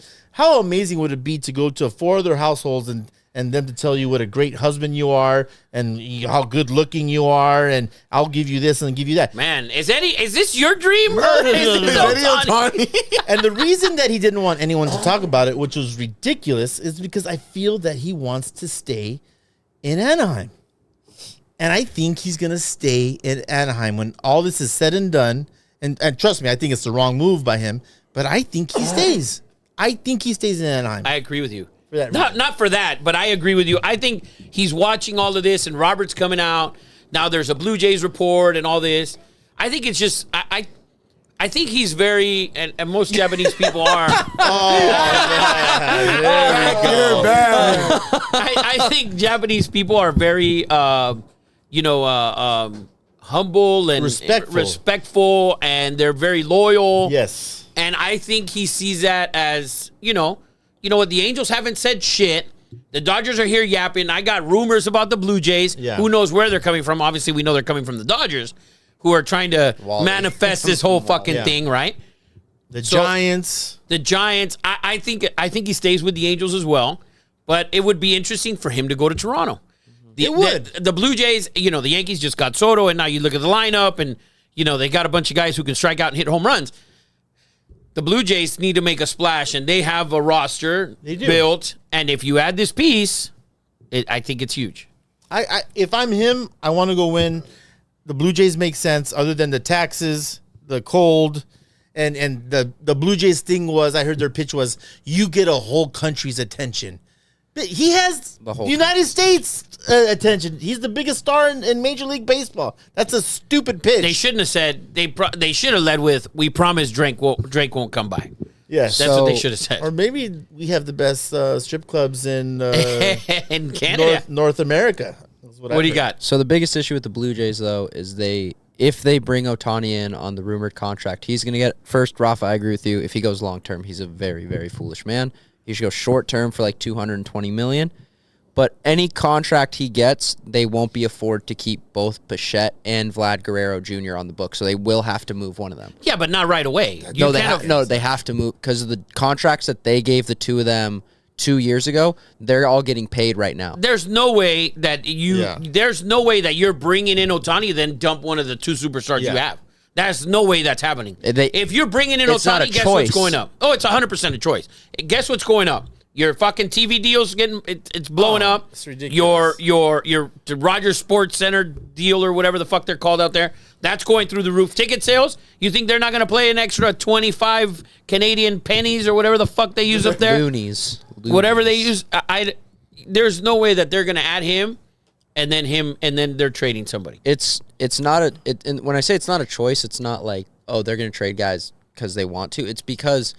Speaker 2: amazing would it be to go to 4 other households and them to tell you what a great husband you are and how good looking you are, and I'll give you this and give you that.
Speaker 1: Man, is this your dream?
Speaker 2: No.
Speaker 1: Ohtani?
Speaker 2: And the reason that he didn't want anyone to talk about it, which was ridiculous, is because I feel that he wants to stay in Anaheim. And I think he's going to stay in Anaheim when all this is said and done. And trust me, I think it's the wrong move by him, but I think he stays. I think he stays in Anaheim.
Speaker 1: I agree with you.
Speaker 2: For that
Speaker 1: Not for that, but I agree with you. I think he's watching all of this, and Robert's coming out. Now there's a Blue Jays report and all this. I think it's just I think he's very, and most Japanese people are. I think Japanese people are very, humble and respectful, and they're very loyal.
Speaker 2: Yes.
Speaker 1: And I think he sees that as, you know what, the Angels haven't said shit. The Dodgers are here yapping. I got rumors about the Blue Jays.
Speaker 2: Yeah.
Speaker 1: Who knows where they're coming from? Obviously, we know they're coming from the Dodgers, who are trying to manifest this whole fucking thing, right?
Speaker 2: The Giants.
Speaker 1: I think he stays with the Angels as well, but it would be interesting for him to go to Toronto. The Blue Jays, the Yankees just got Soto, and now you look at the lineup, and they got a bunch of guys who can strike out and hit home runs. The Blue Jays need to make a splash, and they have a roster built. And if you add this piece, I think it's huge.
Speaker 2: If I'm him, I want to go win. The Blue Jays make sense, other than the taxes, the cold, and the Blue Jays thing was, I heard their pitch was, you get a whole country's attention. But he has the United States attention. He's the biggest star in Major League Baseball. That's a stupid pitch.
Speaker 1: They shouldn't have said, they should have led with, we promise Drake won't come by.
Speaker 2: Yes.
Speaker 1: That's what they should have said.
Speaker 2: Or maybe we have the best strip clubs in
Speaker 1: in Canada.
Speaker 2: North America.
Speaker 1: What do you got?
Speaker 3: So the biggest issue with the Blue Jays, though, is if they bring Ohtani in on the rumored contract, he's going to get first. Rafa, I agree with you. If he goes long term, he's a very, very foolish man. He should go short term for like $220 million. But any contract he gets, they won't be afford to keep both Bichette and Vlad Guerrero Jr. on the book, so they will have to move one of them.
Speaker 1: Yeah, but not right away.
Speaker 3: They have to move because of the contracts that they gave the two of them 2 years ago. They're all getting paid right now.
Speaker 1: There's no way that There's no way that you're bringing in Ohtani, then dump one of the two superstars you have. There's no way that's happening. If you're bringing in Ohtani, guess what's going up? Oh, it's 100% a choice. Guess what's going up? Your fucking TV deal's it's blowing up.
Speaker 2: It's ridiculous.
Speaker 1: Your Rogers Sports Center deal or whatever the fuck they're called out there, that's going through the roof. Ticket sales, you think they're not going to play an extra 25 Canadian pennies or whatever the fuck they use up there?
Speaker 3: Loonies.
Speaker 1: Whatever they use. There's no way that they're going to add him and then they're trading somebody.
Speaker 3: It's not and when I say it's not a choice, it's not like, oh, they're going to trade guys because they want to. It's because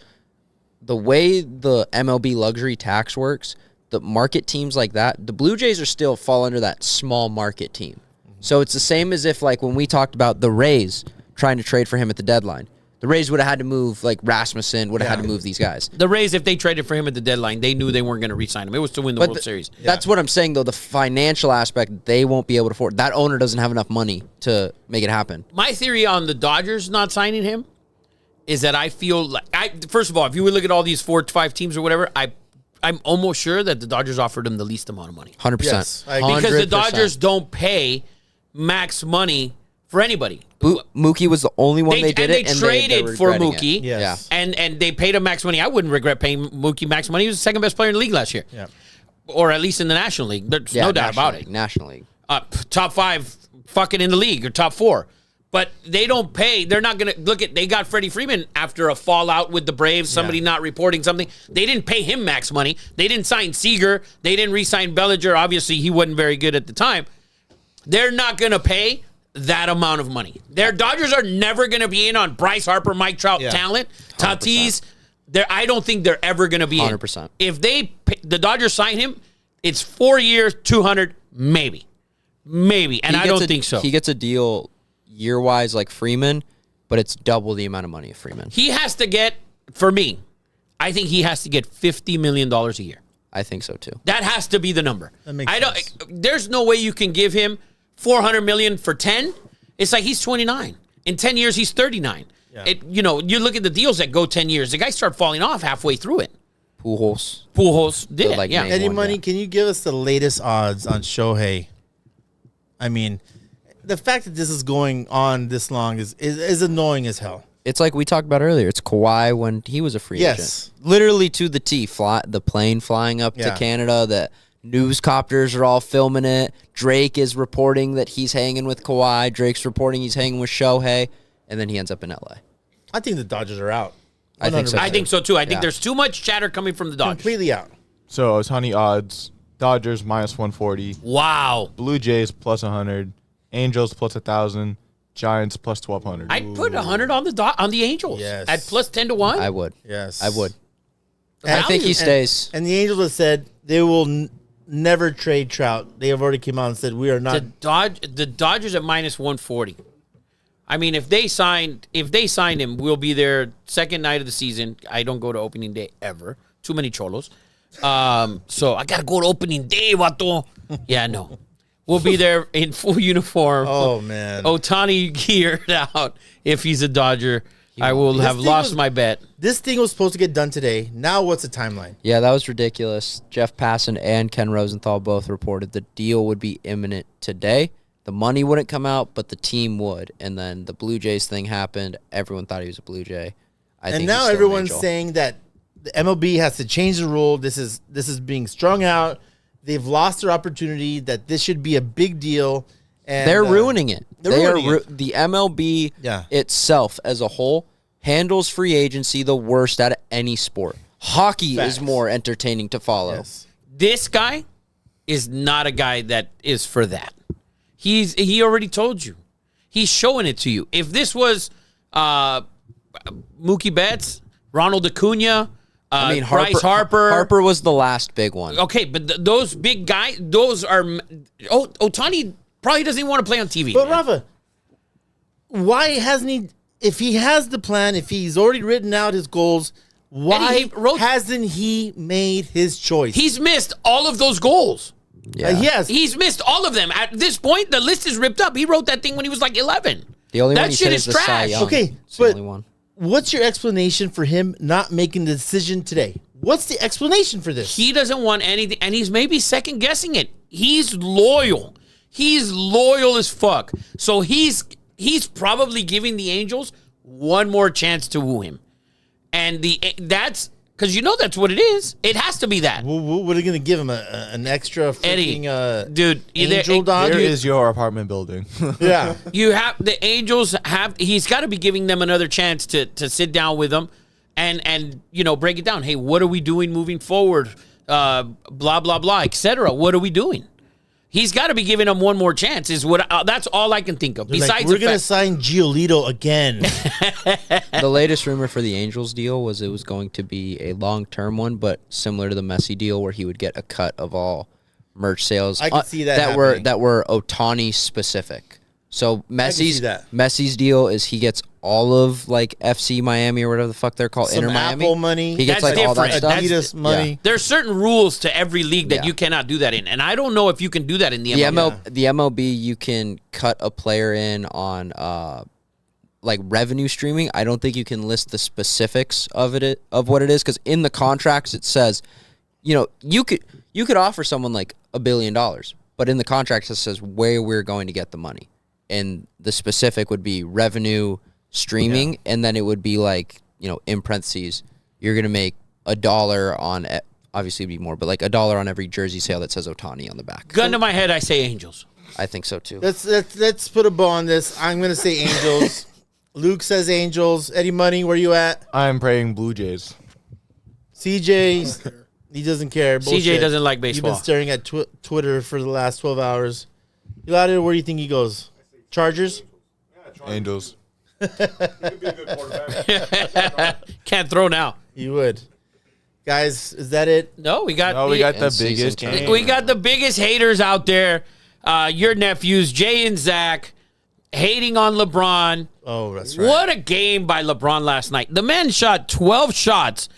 Speaker 3: the way the MLB luxury tax works, the market teams like that, the Blue Jays are still fall under that small market team. So it's the same as if, like, when we talked about the Rays trying to trade for him at the deadline. The Rays would have had to move, like, Rasmussen, would have had to move these guys.
Speaker 1: The Rays, if they traded for him at the deadline, they knew they weren't going to re-sign him. It was to win the World Series.
Speaker 3: That's what I'm saying, though. The financial aspect, they won't be able to afford. That owner doesn't have enough money to make it happen.
Speaker 1: My theory on the Dodgers not signing him is that I feel like first of all, if you would look at all these 4 to 5 teams or whatever, I'm almost sure that the Dodgers offered him the least amount of money.
Speaker 3: 100%.
Speaker 2: Yes,
Speaker 1: because the Dodgers don't pay max money for anybody.
Speaker 3: Mookie was the only one they did it,
Speaker 1: and they traded for Mookie.
Speaker 2: Yes.
Speaker 1: Yeah. And they paid him max money. I wouldn't regret paying Mookie max money. He was the second best player in the league last year.
Speaker 2: Yeah.
Speaker 1: Or at least in the National League. There's no doubt about it.
Speaker 3: National League.
Speaker 1: Top 5 fucking in the league or top 4. But they don't pay. They're not going to they got Freddie Freeman after a fallout with the Braves, somebody not reporting something. They didn't pay him max money. They didn't sign Seager. They didn't re-sign Bellinger. Obviously, he wasn't very good at the time. They're not going to pay that amount of money. Their Dodgers are never going to be in on Bryce Harper, Mike Trout talent. 100%. Tatis, I don't think they're ever going to be
Speaker 3: 100%.
Speaker 1: in. If the Dodgers sign him, it's 4 years, 200, maybe. And I don't think so.
Speaker 3: He gets a deal year-wise like Freeman, but it's double the amount of money of Freeman.
Speaker 1: He has to get, for me, I think he has to get $50 million a year.
Speaker 3: I think so, too.
Speaker 1: That has to be the number.
Speaker 2: That makes sense.
Speaker 1: There's no way you can give him $400 million for 10. It's like he's 29. In 10 years, he's 39.
Speaker 2: Yeah.
Speaker 1: You look at the deals that go 10 years. The guys start falling off halfway through it.
Speaker 3: Pujols
Speaker 1: did,
Speaker 3: like
Speaker 1: yeah.
Speaker 2: Eddie Money, can you give us the latest odds on Shohei? I mean, the fact that this is going on this long is annoying as hell.
Speaker 3: It's like we talked about earlier. It's Kawhi when he was a free agent. Literally to the T. The plane flying up to Canada. The newscopters are all filming it. Drake is reporting that he's hanging with Kawhi. Drake's reporting he's hanging with Shohei. And then he ends up in L.A.
Speaker 2: I think the Dodgers are out.
Speaker 3: I think so, too.
Speaker 1: I think so, too. I think there's too much chatter coming from the Dodgers.
Speaker 2: Completely out.
Speaker 5: So Ohtani odds: Dodgers minus 140,
Speaker 1: Wow.
Speaker 5: Blue Jays plus 100, Angels plus 1,000, Giants plus 1,200.
Speaker 1: I'd put 100 on the Angels.
Speaker 2: Yes.
Speaker 1: At plus 10 to 1.
Speaker 3: I would.
Speaker 2: Yes.
Speaker 3: I would.
Speaker 1: The
Speaker 3: I think he stays.
Speaker 2: And the Angels have said they will never trade Trout. They have already come out and said we are not.
Speaker 1: The Dodgers at minus 140. I mean, if they signed him, we'll be there second night of the season. I don't go to opening day ever. Too many cholos. So I gotta go to opening day, vato. Yeah, no. We'll be there in full uniform.
Speaker 2: Oh man.
Speaker 1: Ohtani geared out. If he's a Dodger, I will have lost my bet.
Speaker 2: This thing was supposed to get done today. Now what's the timeline?
Speaker 3: Yeah, that was ridiculous. Jeff Passan and Ken Rosenthal both reported the deal would be imminent today. The money wouldn't come out, but the team would. And then the Blue Jays thing happened. Everyone thought he was a Blue Jay.
Speaker 2: And now everyone's saying that the MLB has to change the rule. This is being strung out. They've lost their opportunity. That this should be a big deal. And
Speaker 3: they're ruining it.
Speaker 2: They're ruining it.
Speaker 3: The MLB itself as a whole handles free agency the worst out of any sport. Hockey is more entertaining to follow.
Speaker 2: Yes.
Speaker 1: This guy is not a guy that is for that. He already told you. He's showing it to you. If this was Mookie Betts, Ronald Acuna,
Speaker 3: I mean,
Speaker 1: Bryce Harper.
Speaker 3: Harper was the last big one.
Speaker 1: Okay, but those big guys, those are. Ohtani probably doesn't even want to play on TV.
Speaker 2: But Rafa, why hasn't he? If he has the plan, if he's already written out his goals, why hasn't he made his choice?
Speaker 1: He's missed all of those goals.
Speaker 3: Yeah.
Speaker 2: Yes.
Speaker 1: He's missed all of them. At this point, the list is ripped up. He wrote that thing when he was like 11.
Speaker 3: The only
Speaker 1: That
Speaker 3: one he
Speaker 1: shit
Speaker 3: said
Speaker 1: is
Speaker 3: is the Cy
Speaker 1: trash.
Speaker 3: Young.
Speaker 2: Okay,
Speaker 3: It's the
Speaker 2: but
Speaker 3: only one.
Speaker 2: what's your explanation for him not making the decision today? What's the explanation for this?
Speaker 1: He doesn't want anything, and he's maybe second guessing it. He's loyal. He's loyal as fuck. So he's probably giving the Angels one more chance to woo him, and that's because that's what it is. It has to be that.
Speaker 2: What are you going to give him an extra freaking
Speaker 1: Dude,
Speaker 2: angel dog?
Speaker 5: Here is your apartment building.
Speaker 2: Yeah.
Speaker 1: You have the Angels have. He's got to be giving them another chance to sit down with them, and break it down. Hey, what are we doing moving forward? Blah blah blah, etc. What are we doing? He's got to be giving them one more chance. That's all I can think of.
Speaker 2: They're
Speaker 1: Besides,
Speaker 2: we're going to sign Giolito again.
Speaker 3: The latest rumor for the Angels deal was it was going to be a long-term one, but similar to the Messi deal, where he would get a cut of all merch sales.
Speaker 2: I can see that
Speaker 3: that were Ohtani specific. So Messi's deal is he gets all of like FC Miami or whatever the fuck they're called,
Speaker 2: Some
Speaker 3: Inter Miami.
Speaker 2: Apple money.
Speaker 3: He gets
Speaker 1: That's
Speaker 3: like all that
Speaker 1: different.
Speaker 3: stuff.
Speaker 2: Adidas money.
Speaker 3: Yeah.
Speaker 1: there's certain rules to every league that
Speaker 3: Yeah.
Speaker 1: you cannot do that in, and I don't know if you can do that in the MLB.
Speaker 3: The MLB, you can cut a player in on like revenue streaming. I don't think you can list the specifics of what it is, because in the contracts it says, you could offer someone like $1 billion, but in the contracts it says where we're going to get the money, and the specific would be revenue streaming, and then it would be like in parentheses you're gonna make $1 on. Obviously, it'd be more, but like $1 on every jersey sale that says Ohtani on the back.
Speaker 1: Gun to my head, I say Angels.
Speaker 3: I think so too.
Speaker 2: Let's put a bow on this. I'm going to say Angels. Luke says Angels. Eddie Money, where you at?
Speaker 5: I'm praying Blue Jays.
Speaker 2: CJ, he doesn't care.
Speaker 1: CJ
Speaker 2: Bullshit.
Speaker 1: doesn't like
Speaker 2: You've
Speaker 1: baseball.
Speaker 2: been staring at Twitter for the last 12 hours. You out here, where do you think he goes? Chargers?
Speaker 5: Angels.
Speaker 1: Can't throw now.
Speaker 2: You would. Guys, is that it?
Speaker 1: No, we got
Speaker 5: the
Speaker 3: season
Speaker 5: biggest
Speaker 3: tournament.
Speaker 5: game.
Speaker 1: we got the biggest haters out there. Your nephews, Jay and Zach, hating on LeBron.
Speaker 2: Oh, that's right.
Speaker 1: What a game by LeBron last night. The man shot 12 shots.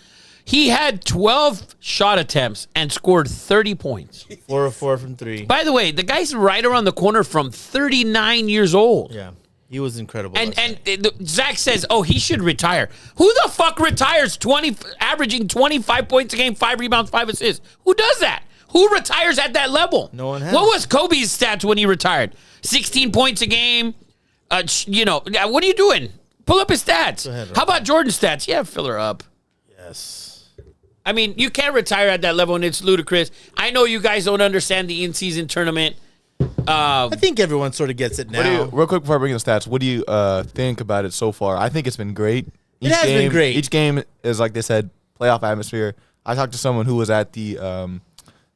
Speaker 1: He had 12 shot attempts and scored 30 points.
Speaker 2: 4 of 4 from 3.
Speaker 1: By the way, the guy's right around the corner from 39 years old.
Speaker 2: Yeah. He was incredible.
Speaker 1: And
Speaker 2: last night.
Speaker 1: Zach says, "Oh, he should retire." Who the fuck retires averaging 25 points a game, 5 rebounds, 5 assists? Who does that? Who retires at that level?
Speaker 2: No one has.
Speaker 1: What was Kobe's stats when he retired? 16 points a game. What are you doing? Pull up his stats.
Speaker 2: Go ahead,
Speaker 1: How about Jordan's stats? Yeah, fill her up.
Speaker 2: Yes.
Speaker 1: I mean, you can't retire at that level, and it's ludicrous. I know you guys don't understand the in-season tournament.
Speaker 2: I think everyone sort of gets it now.
Speaker 5: Real quick before I bring in the stats, what do you think about it so far? I think it's been great.
Speaker 2: It has been great.
Speaker 5: Each game is, like they said, playoff atmosphere. I talked to someone who was at the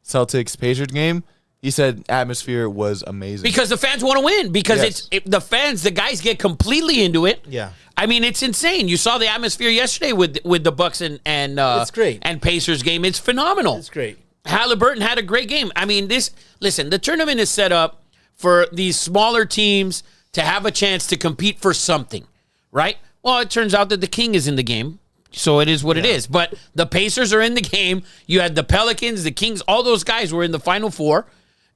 Speaker 5: Celtics-Pacers game. He said atmosphere was amazing.
Speaker 1: Because the fans want to win. Because
Speaker 5: Yes.
Speaker 1: the guys get completely into it.
Speaker 2: Yeah.
Speaker 1: I mean, it's insane. You saw the atmosphere yesterday with the Bucks and
Speaker 2: It's great.
Speaker 1: and Pacers game. It's phenomenal.
Speaker 2: It's great.
Speaker 1: Halliburton had a great game. I mean, the tournament is set up for these smaller teams to have a chance to compete for something, right? Well, it turns out that the King is in the game, so it is what it is. But the Pacers are in the game. You had the Pelicans, the Kings, all those guys were in the Final Four.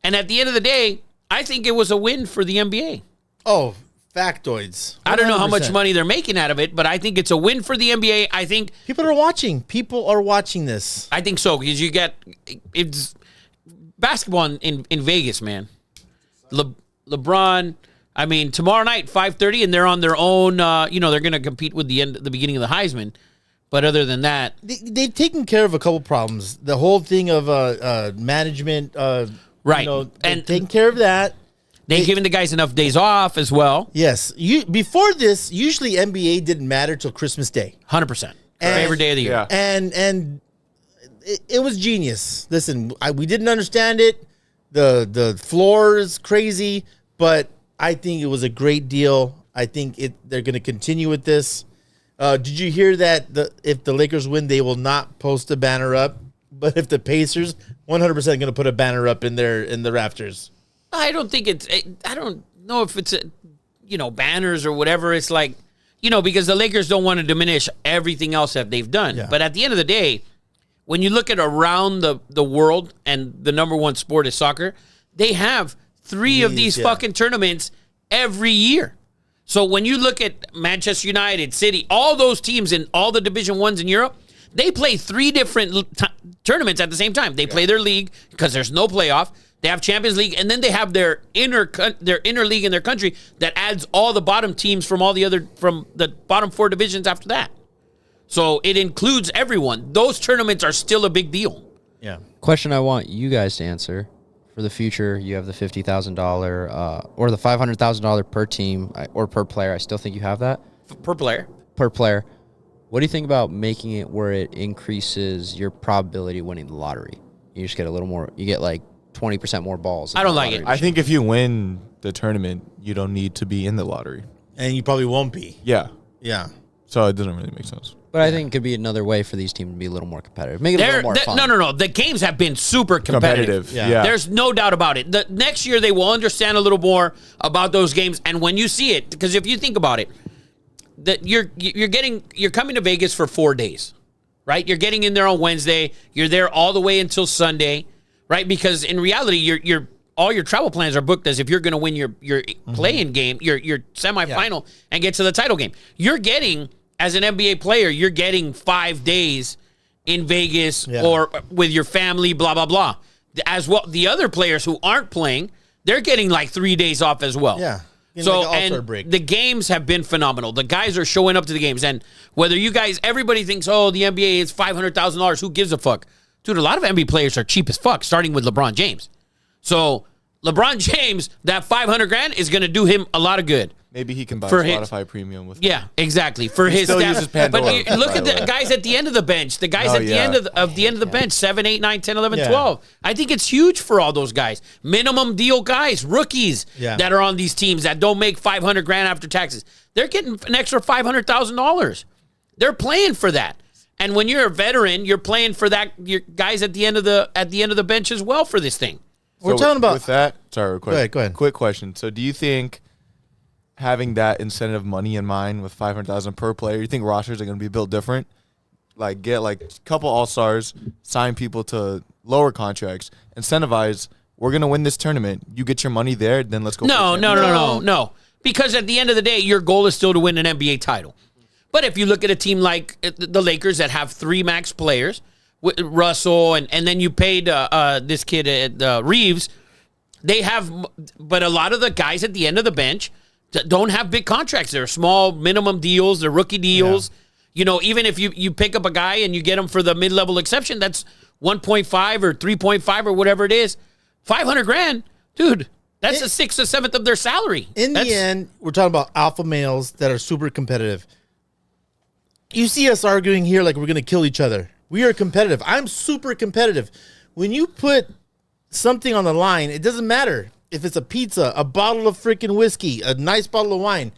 Speaker 1: And at the end of the day, I think it was a win for the NBA.
Speaker 2: Oh, factoids.
Speaker 1: I don't know how much
Speaker 2: 100%.
Speaker 1: money they're making out of it, but I think it's a win for the NBA. I think
Speaker 2: People are watching. People are watching this.
Speaker 1: so, because it's basketball in Vegas, man. LeBron, I mean, tomorrow night, 5:30, and they're on their own. They're going to compete with the beginning of the Heisman. But other than that,
Speaker 2: They've taken care of a couple problems. The whole thing of management,
Speaker 1: right,
Speaker 2: and taking care of that.
Speaker 1: they've given the guys enough days off as well.
Speaker 2: Yes, before this, usually NBA didn't matter till Christmas Day,
Speaker 1: 100%.
Speaker 2: And-
Speaker 1: Favorite day of the year.
Speaker 5: Yeah.
Speaker 2: and it was genius. Listen, we didn't understand it. The floor is crazy, but I think it was a great deal. I think they're going to continue with this. Did you hear that if the Lakers win, they will not post a banner up, but if the Pacers, 100% going to put a banner up in the rafters.
Speaker 1: I don't think I don't know if it's banners or whatever. It's like, because the Lakers don't want to diminish everything else that they've done.
Speaker 2: Yeah.
Speaker 1: But at the end of the day, when you look at around the world and the number one sport is soccer, they have three of these fucking tournaments every year. So when you look at Manchester United, City, all those teams in all the Division 1s in Europe, they play three different tournaments at the same time. They play their league because there's no playoff. They have Champions League, and then they have their inner league in their country that adds all the bottom teams from the bottom four divisions after that. So it includes everyone. Those tournaments are still a big deal.
Speaker 2: Yeah.
Speaker 3: Question I want you guys to answer. For the future, you have the $50,000 or the $500,000 per team or per player. I still think you have that.
Speaker 1: Per player.
Speaker 3: Per player. What do you think about making it where it increases your probability of winning the lottery? You just get a little more. You get like 20% more balls.
Speaker 1: I don't like it.
Speaker 5: I think if you win the tournament, you don't need to be in the lottery.
Speaker 2: And you probably won't be.
Speaker 5: Yeah.
Speaker 2: Yeah.
Speaker 5: So it doesn't really make sense.
Speaker 3: But I think it could be another way for these teams to be a little more competitive. Make it a little more fun.
Speaker 1: No. The games have been super competitive.
Speaker 5: Yeah.
Speaker 1: There's no doubt about it. The next year they will understand a little more about those games, and when you see it, because if you think about it, that you're coming to Vegas for 4 days, right? You're getting in there on Wednesday. You're there all the way until Sunday, right? Because in reality, all your travel plans are booked as if you're going to win your play-in game, your semifinal, and get to the title game. You're getting, as an NBA player, you're getting 5 days in Vegas or with your family, blah, blah, blah. As well, the other players who aren't playing, they're getting like 3 days off as well.
Speaker 2: Yeah.
Speaker 1: So,
Speaker 2: like
Speaker 1: and
Speaker 2: break.
Speaker 1: the games have been phenomenal. The guys are showing up to the games. And whether you guys, everybody thinks, oh, the NBA is $500,000. Who gives a fuck? Dude, a lot of NBA players are cheap as fuck, starting with LeBron James. So LeBron James, that $500,000 is going to do him a lot of good.
Speaker 5: Maybe he can buy
Speaker 1: For
Speaker 5: Spotify Premium with.
Speaker 1: Yeah, exactly. For
Speaker 5: He
Speaker 1: his
Speaker 5: still
Speaker 1: staff.
Speaker 5: uses Pandora,
Speaker 1: But look
Speaker 5: by
Speaker 1: at
Speaker 5: the
Speaker 1: the
Speaker 5: way.
Speaker 1: guys at the end of the bench. The guys
Speaker 5: Oh,
Speaker 1: at the
Speaker 5: yeah.
Speaker 1: end of the end of the bench, 7, 8, 9, 10, 11,
Speaker 2: Yeah.
Speaker 1: 12. I think it's huge for all those guys. Minimum deal guys, rookies that are on these teams that don't make $500,000 after taxes. They're getting an extra $500,000. They're playing for that. And when you're a veteran, you're playing for that. Your guys at the end of the bench as well for this thing.
Speaker 2: We're talking about
Speaker 5: with that. Sorry,
Speaker 2: Go ahead.
Speaker 5: Quick question. So, do you think having that incentive money in mind with $500,000 per player, you think rosters are going to be built different? Like get like a couple all-stars, sign people to lower contracts, incentivize. We're going to win this tournament. You get your money there, then let's go.
Speaker 1: No. Because at the end of the day, your goal is still to win an NBA title. But if you look at a team like the Lakers that have 3 max players, Russell, and then you paid this kid Reeves, they have, but a lot of the guys at the end of the bench don't have big contracts. They're small minimum deals, they're rookie deals. Yeah. Even if you pick up a guy and you get him for the mid-level exception, that's 1.5 or 3.5 or whatever it is. $500,000, dude. That's a 6th or 7th of their salary.
Speaker 2: the end, we're talking about alpha males that are super competitive. You see us arguing here like we're going to kill each other. We are competitive. I'm super competitive. When you put something on the line, it doesn't matter if it's a pizza, a bottle of freaking whiskey, a nice bottle of wine.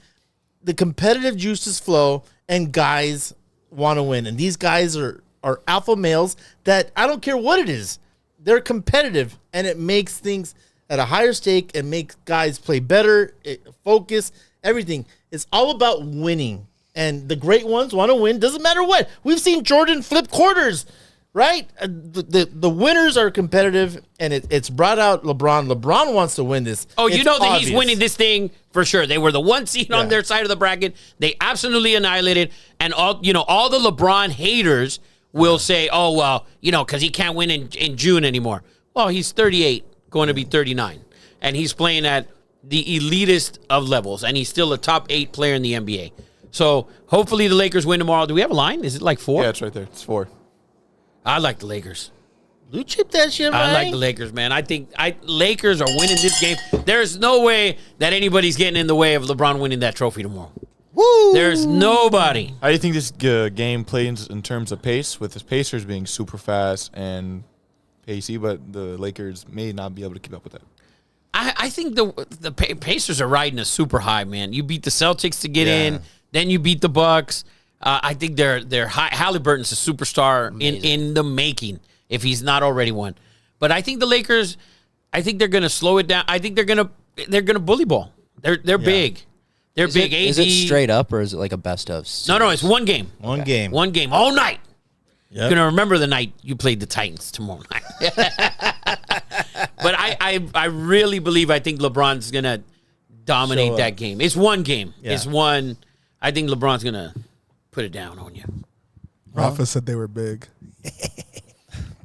Speaker 2: The competitive juices flow, and guys want to win. And these guys are alpha males that I don't care what it is. They're competitive, and it makes things at a higher stake and makes guys play better, focus, everything. It's all about winning. And the great ones want to win. Doesn't matter what. We've seen Jordan flip quarters, right? The winners are competitive, and it's brought out LeBron. LeBron wants to win this.
Speaker 1: Oh, you
Speaker 2: It's
Speaker 1: know that
Speaker 2: obvious.
Speaker 1: he's winning this thing for sure. They were the 1 seed on their side of the bracket. They absolutely annihilated. And all the LeBron haters will say, oh, well, because he can't win in June anymore. Well, he's 38, going to be 39. And he's playing at the elitist of levels, and he's still a top 8 player in the NBA. So hopefully the Lakers win tomorrow. Do we have a line? Is it like 4?
Speaker 5: Yeah, it's right there. It's 4.
Speaker 1: I like the Lakers.
Speaker 2: Blue chip that shit, right?
Speaker 1: I like the Lakers, man. I think Lakers are winning this game. There's no way that anybody's getting in the way of LeBron winning that trophy tomorrow.
Speaker 2: Woo!
Speaker 1: There's nobody.
Speaker 5: How do you think this game plays in terms of pace, with the Pacers being super fast and pacey, but the Lakers may not be able to keep up with that?
Speaker 1: I think the Pacers are riding a super high, man. You beat the Celtics to get in, then you beat the Bucks. I think they're Halliburton's a superstar in the making if he's not already one. But I think the Lakers, I think they're going to slow it down. I think they're going to bully ball. They're big. They're big.
Speaker 3: Is it straight up or is it like a best of?
Speaker 1: No, it's one game.
Speaker 2: One game
Speaker 1: all night.
Speaker 2: Yep.
Speaker 1: You're gonna remember the night you played the Titans tomorrow night. But I really believe I think LeBron's gonna dominate that game. It's one game.
Speaker 2: Yeah.
Speaker 1: It's one. I think LeBron's gonna put it down on you.
Speaker 6: Rafa said they were big.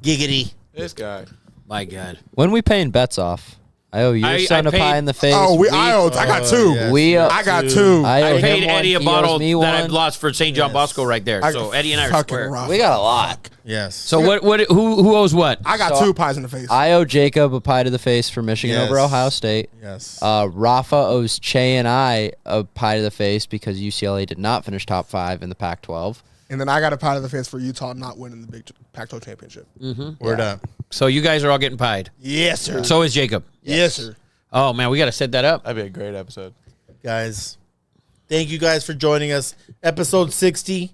Speaker 2: Giggity.
Speaker 5: This guy.
Speaker 1: My God.
Speaker 3: When we paying bets off? I owe your son a pie in the face.
Speaker 6: Oh, I got two.
Speaker 2: yes.
Speaker 6: I got two.
Speaker 3: I owe
Speaker 1: I paid
Speaker 3: him one,
Speaker 1: Eddie a
Speaker 3: he
Speaker 1: bottle
Speaker 3: owes me
Speaker 1: that I
Speaker 3: one.
Speaker 1: lost for St. John Bosco right there. So Eddie and I are
Speaker 6: Fucking
Speaker 1: square.
Speaker 6: Rafa.
Speaker 3: We got a lot.
Speaker 2: Yes.
Speaker 1: So who owes what?
Speaker 6: I got
Speaker 3: So,
Speaker 6: two pies in the face.
Speaker 3: I owe Jacob a pie to the face for Michigan
Speaker 2: Yes.
Speaker 3: over Ohio State.
Speaker 2: Yes.
Speaker 3: Rafa owes Che and I a pie to the face because UCLA did not finish top 5 in the Pac-12.
Speaker 6: And then I got a pie to the face for Utah not winning the Big Pac-12 championship.
Speaker 2: Word up.
Speaker 1: So you guys are all getting pied.
Speaker 6: Yes, sir.
Speaker 1: So is Jacob.
Speaker 6: Yes, sir.
Speaker 1: Oh man, we got to set that up.
Speaker 5: That'd be a great episode.
Speaker 2: Guys, thank you guys for joining us. Episode 60.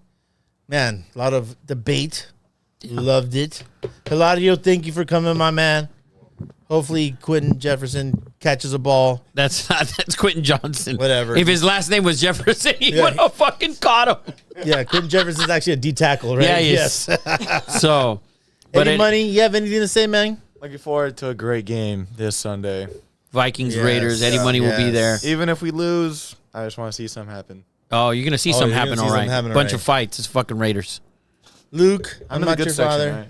Speaker 2: Man, a lot of debate. Loved it. Hilario, thank you for coming, my man. Hopefully Quentin Jefferson catches a ball.
Speaker 1: That's Quentin Johnson.
Speaker 2: Whatever.
Speaker 1: If his last name was Jefferson, he
Speaker 2: Yeah.
Speaker 1: would have fucking caught him.
Speaker 2: Yeah, Quentin Jefferson's actually a D tackle, right?
Speaker 1: Yeah, he
Speaker 2: yes.
Speaker 1: is. So,
Speaker 2: Eddie Money, you have anything to say, man?
Speaker 5: Looking forward to a great game this Sunday.
Speaker 1: Vikings,
Speaker 2: Yes.
Speaker 1: Raiders, Eddie Money will be there.
Speaker 2: Yes.
Speaker 5: Even if we lose, I just want to see something happen.
Speaker 1: Oh, you're gonna see something
Speaker 2: you're
Speaker 1: happen,
Speaker 2: gonna see
Speaker 1: all right.
Speaker 2: something happen, all
Speaker 1: Bunch
Speaker 2: right.
Speaker 1: of fights. It's fucking Raiders.
Speaker 2: Luke, I'm
Speaker 5: in the
Speaker 2: not
Speaker 5: good
Speaker 2: your
Speaker 5: section,
Speaker 2: father.
Speaker 5: right?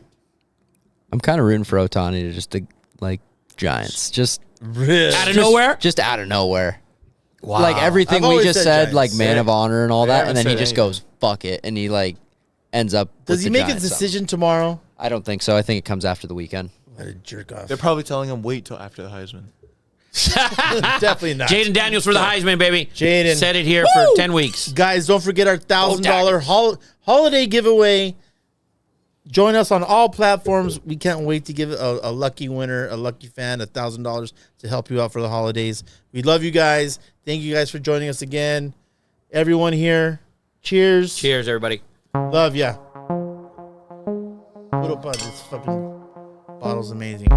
Speaker 3: I'm kind of rooting for Ohtani to like Giants. Just
Speaker 2: Really?
Speaker 1: Out of nowhere.
Speaker 3: Just out of nowhere.
Speaker 1: Wow.
Speaker 3: Like everything
Speaker 2: I've
Speaker 3: we
Speaker 2: always
Speaker 3: just
Speaker 2: said
Speaker 3: said, like
Speaker 2: Giants.
Speaker 3: man
Speaker 5: Yeah.
Speaker 3: of honor and all
Speaker 5: They
Speaker 3: that,
Speaker 5: haven't
Speaker 3: and then he
Speaker 5: said
Speaker 3: just
Speaker 5: anything.
Speaker 3: goes fuck it, and he like ends up.
Speaker 2: Does
Speaker 3: with
Speaker 2: he
Speaker 3: the
Speaker 2: make a
Speaker 3: Giants
Speaker 2: decision tomorrow?
Speaker 3: somehow. I don't think so. I think it comes after the weekend.
Speaker 2: What a jerk off.
Speaker 5: They're probably telling him wait till after the Heisman.
Speaker 2: Definitely not.
Speaker 1: Jaden Daniels for the Heisman, baby.
Speaker 2: Jaden.
Speaker 1: Said it here for 10 weeks.
Speaker 2: Guys, don't forget our $1,000 holiday giveaway. Join us on all platforms. We can't wait to give a lucky winner, a lucky fan, $1,000 to help you out for the holidays. We love you guys. Thank you guys for joining us again. Everyone here, cheers.
Speaker 1: Cheers, everybody.
Speaker 2: Love ya. Little bud, this fucking bottle's amazing.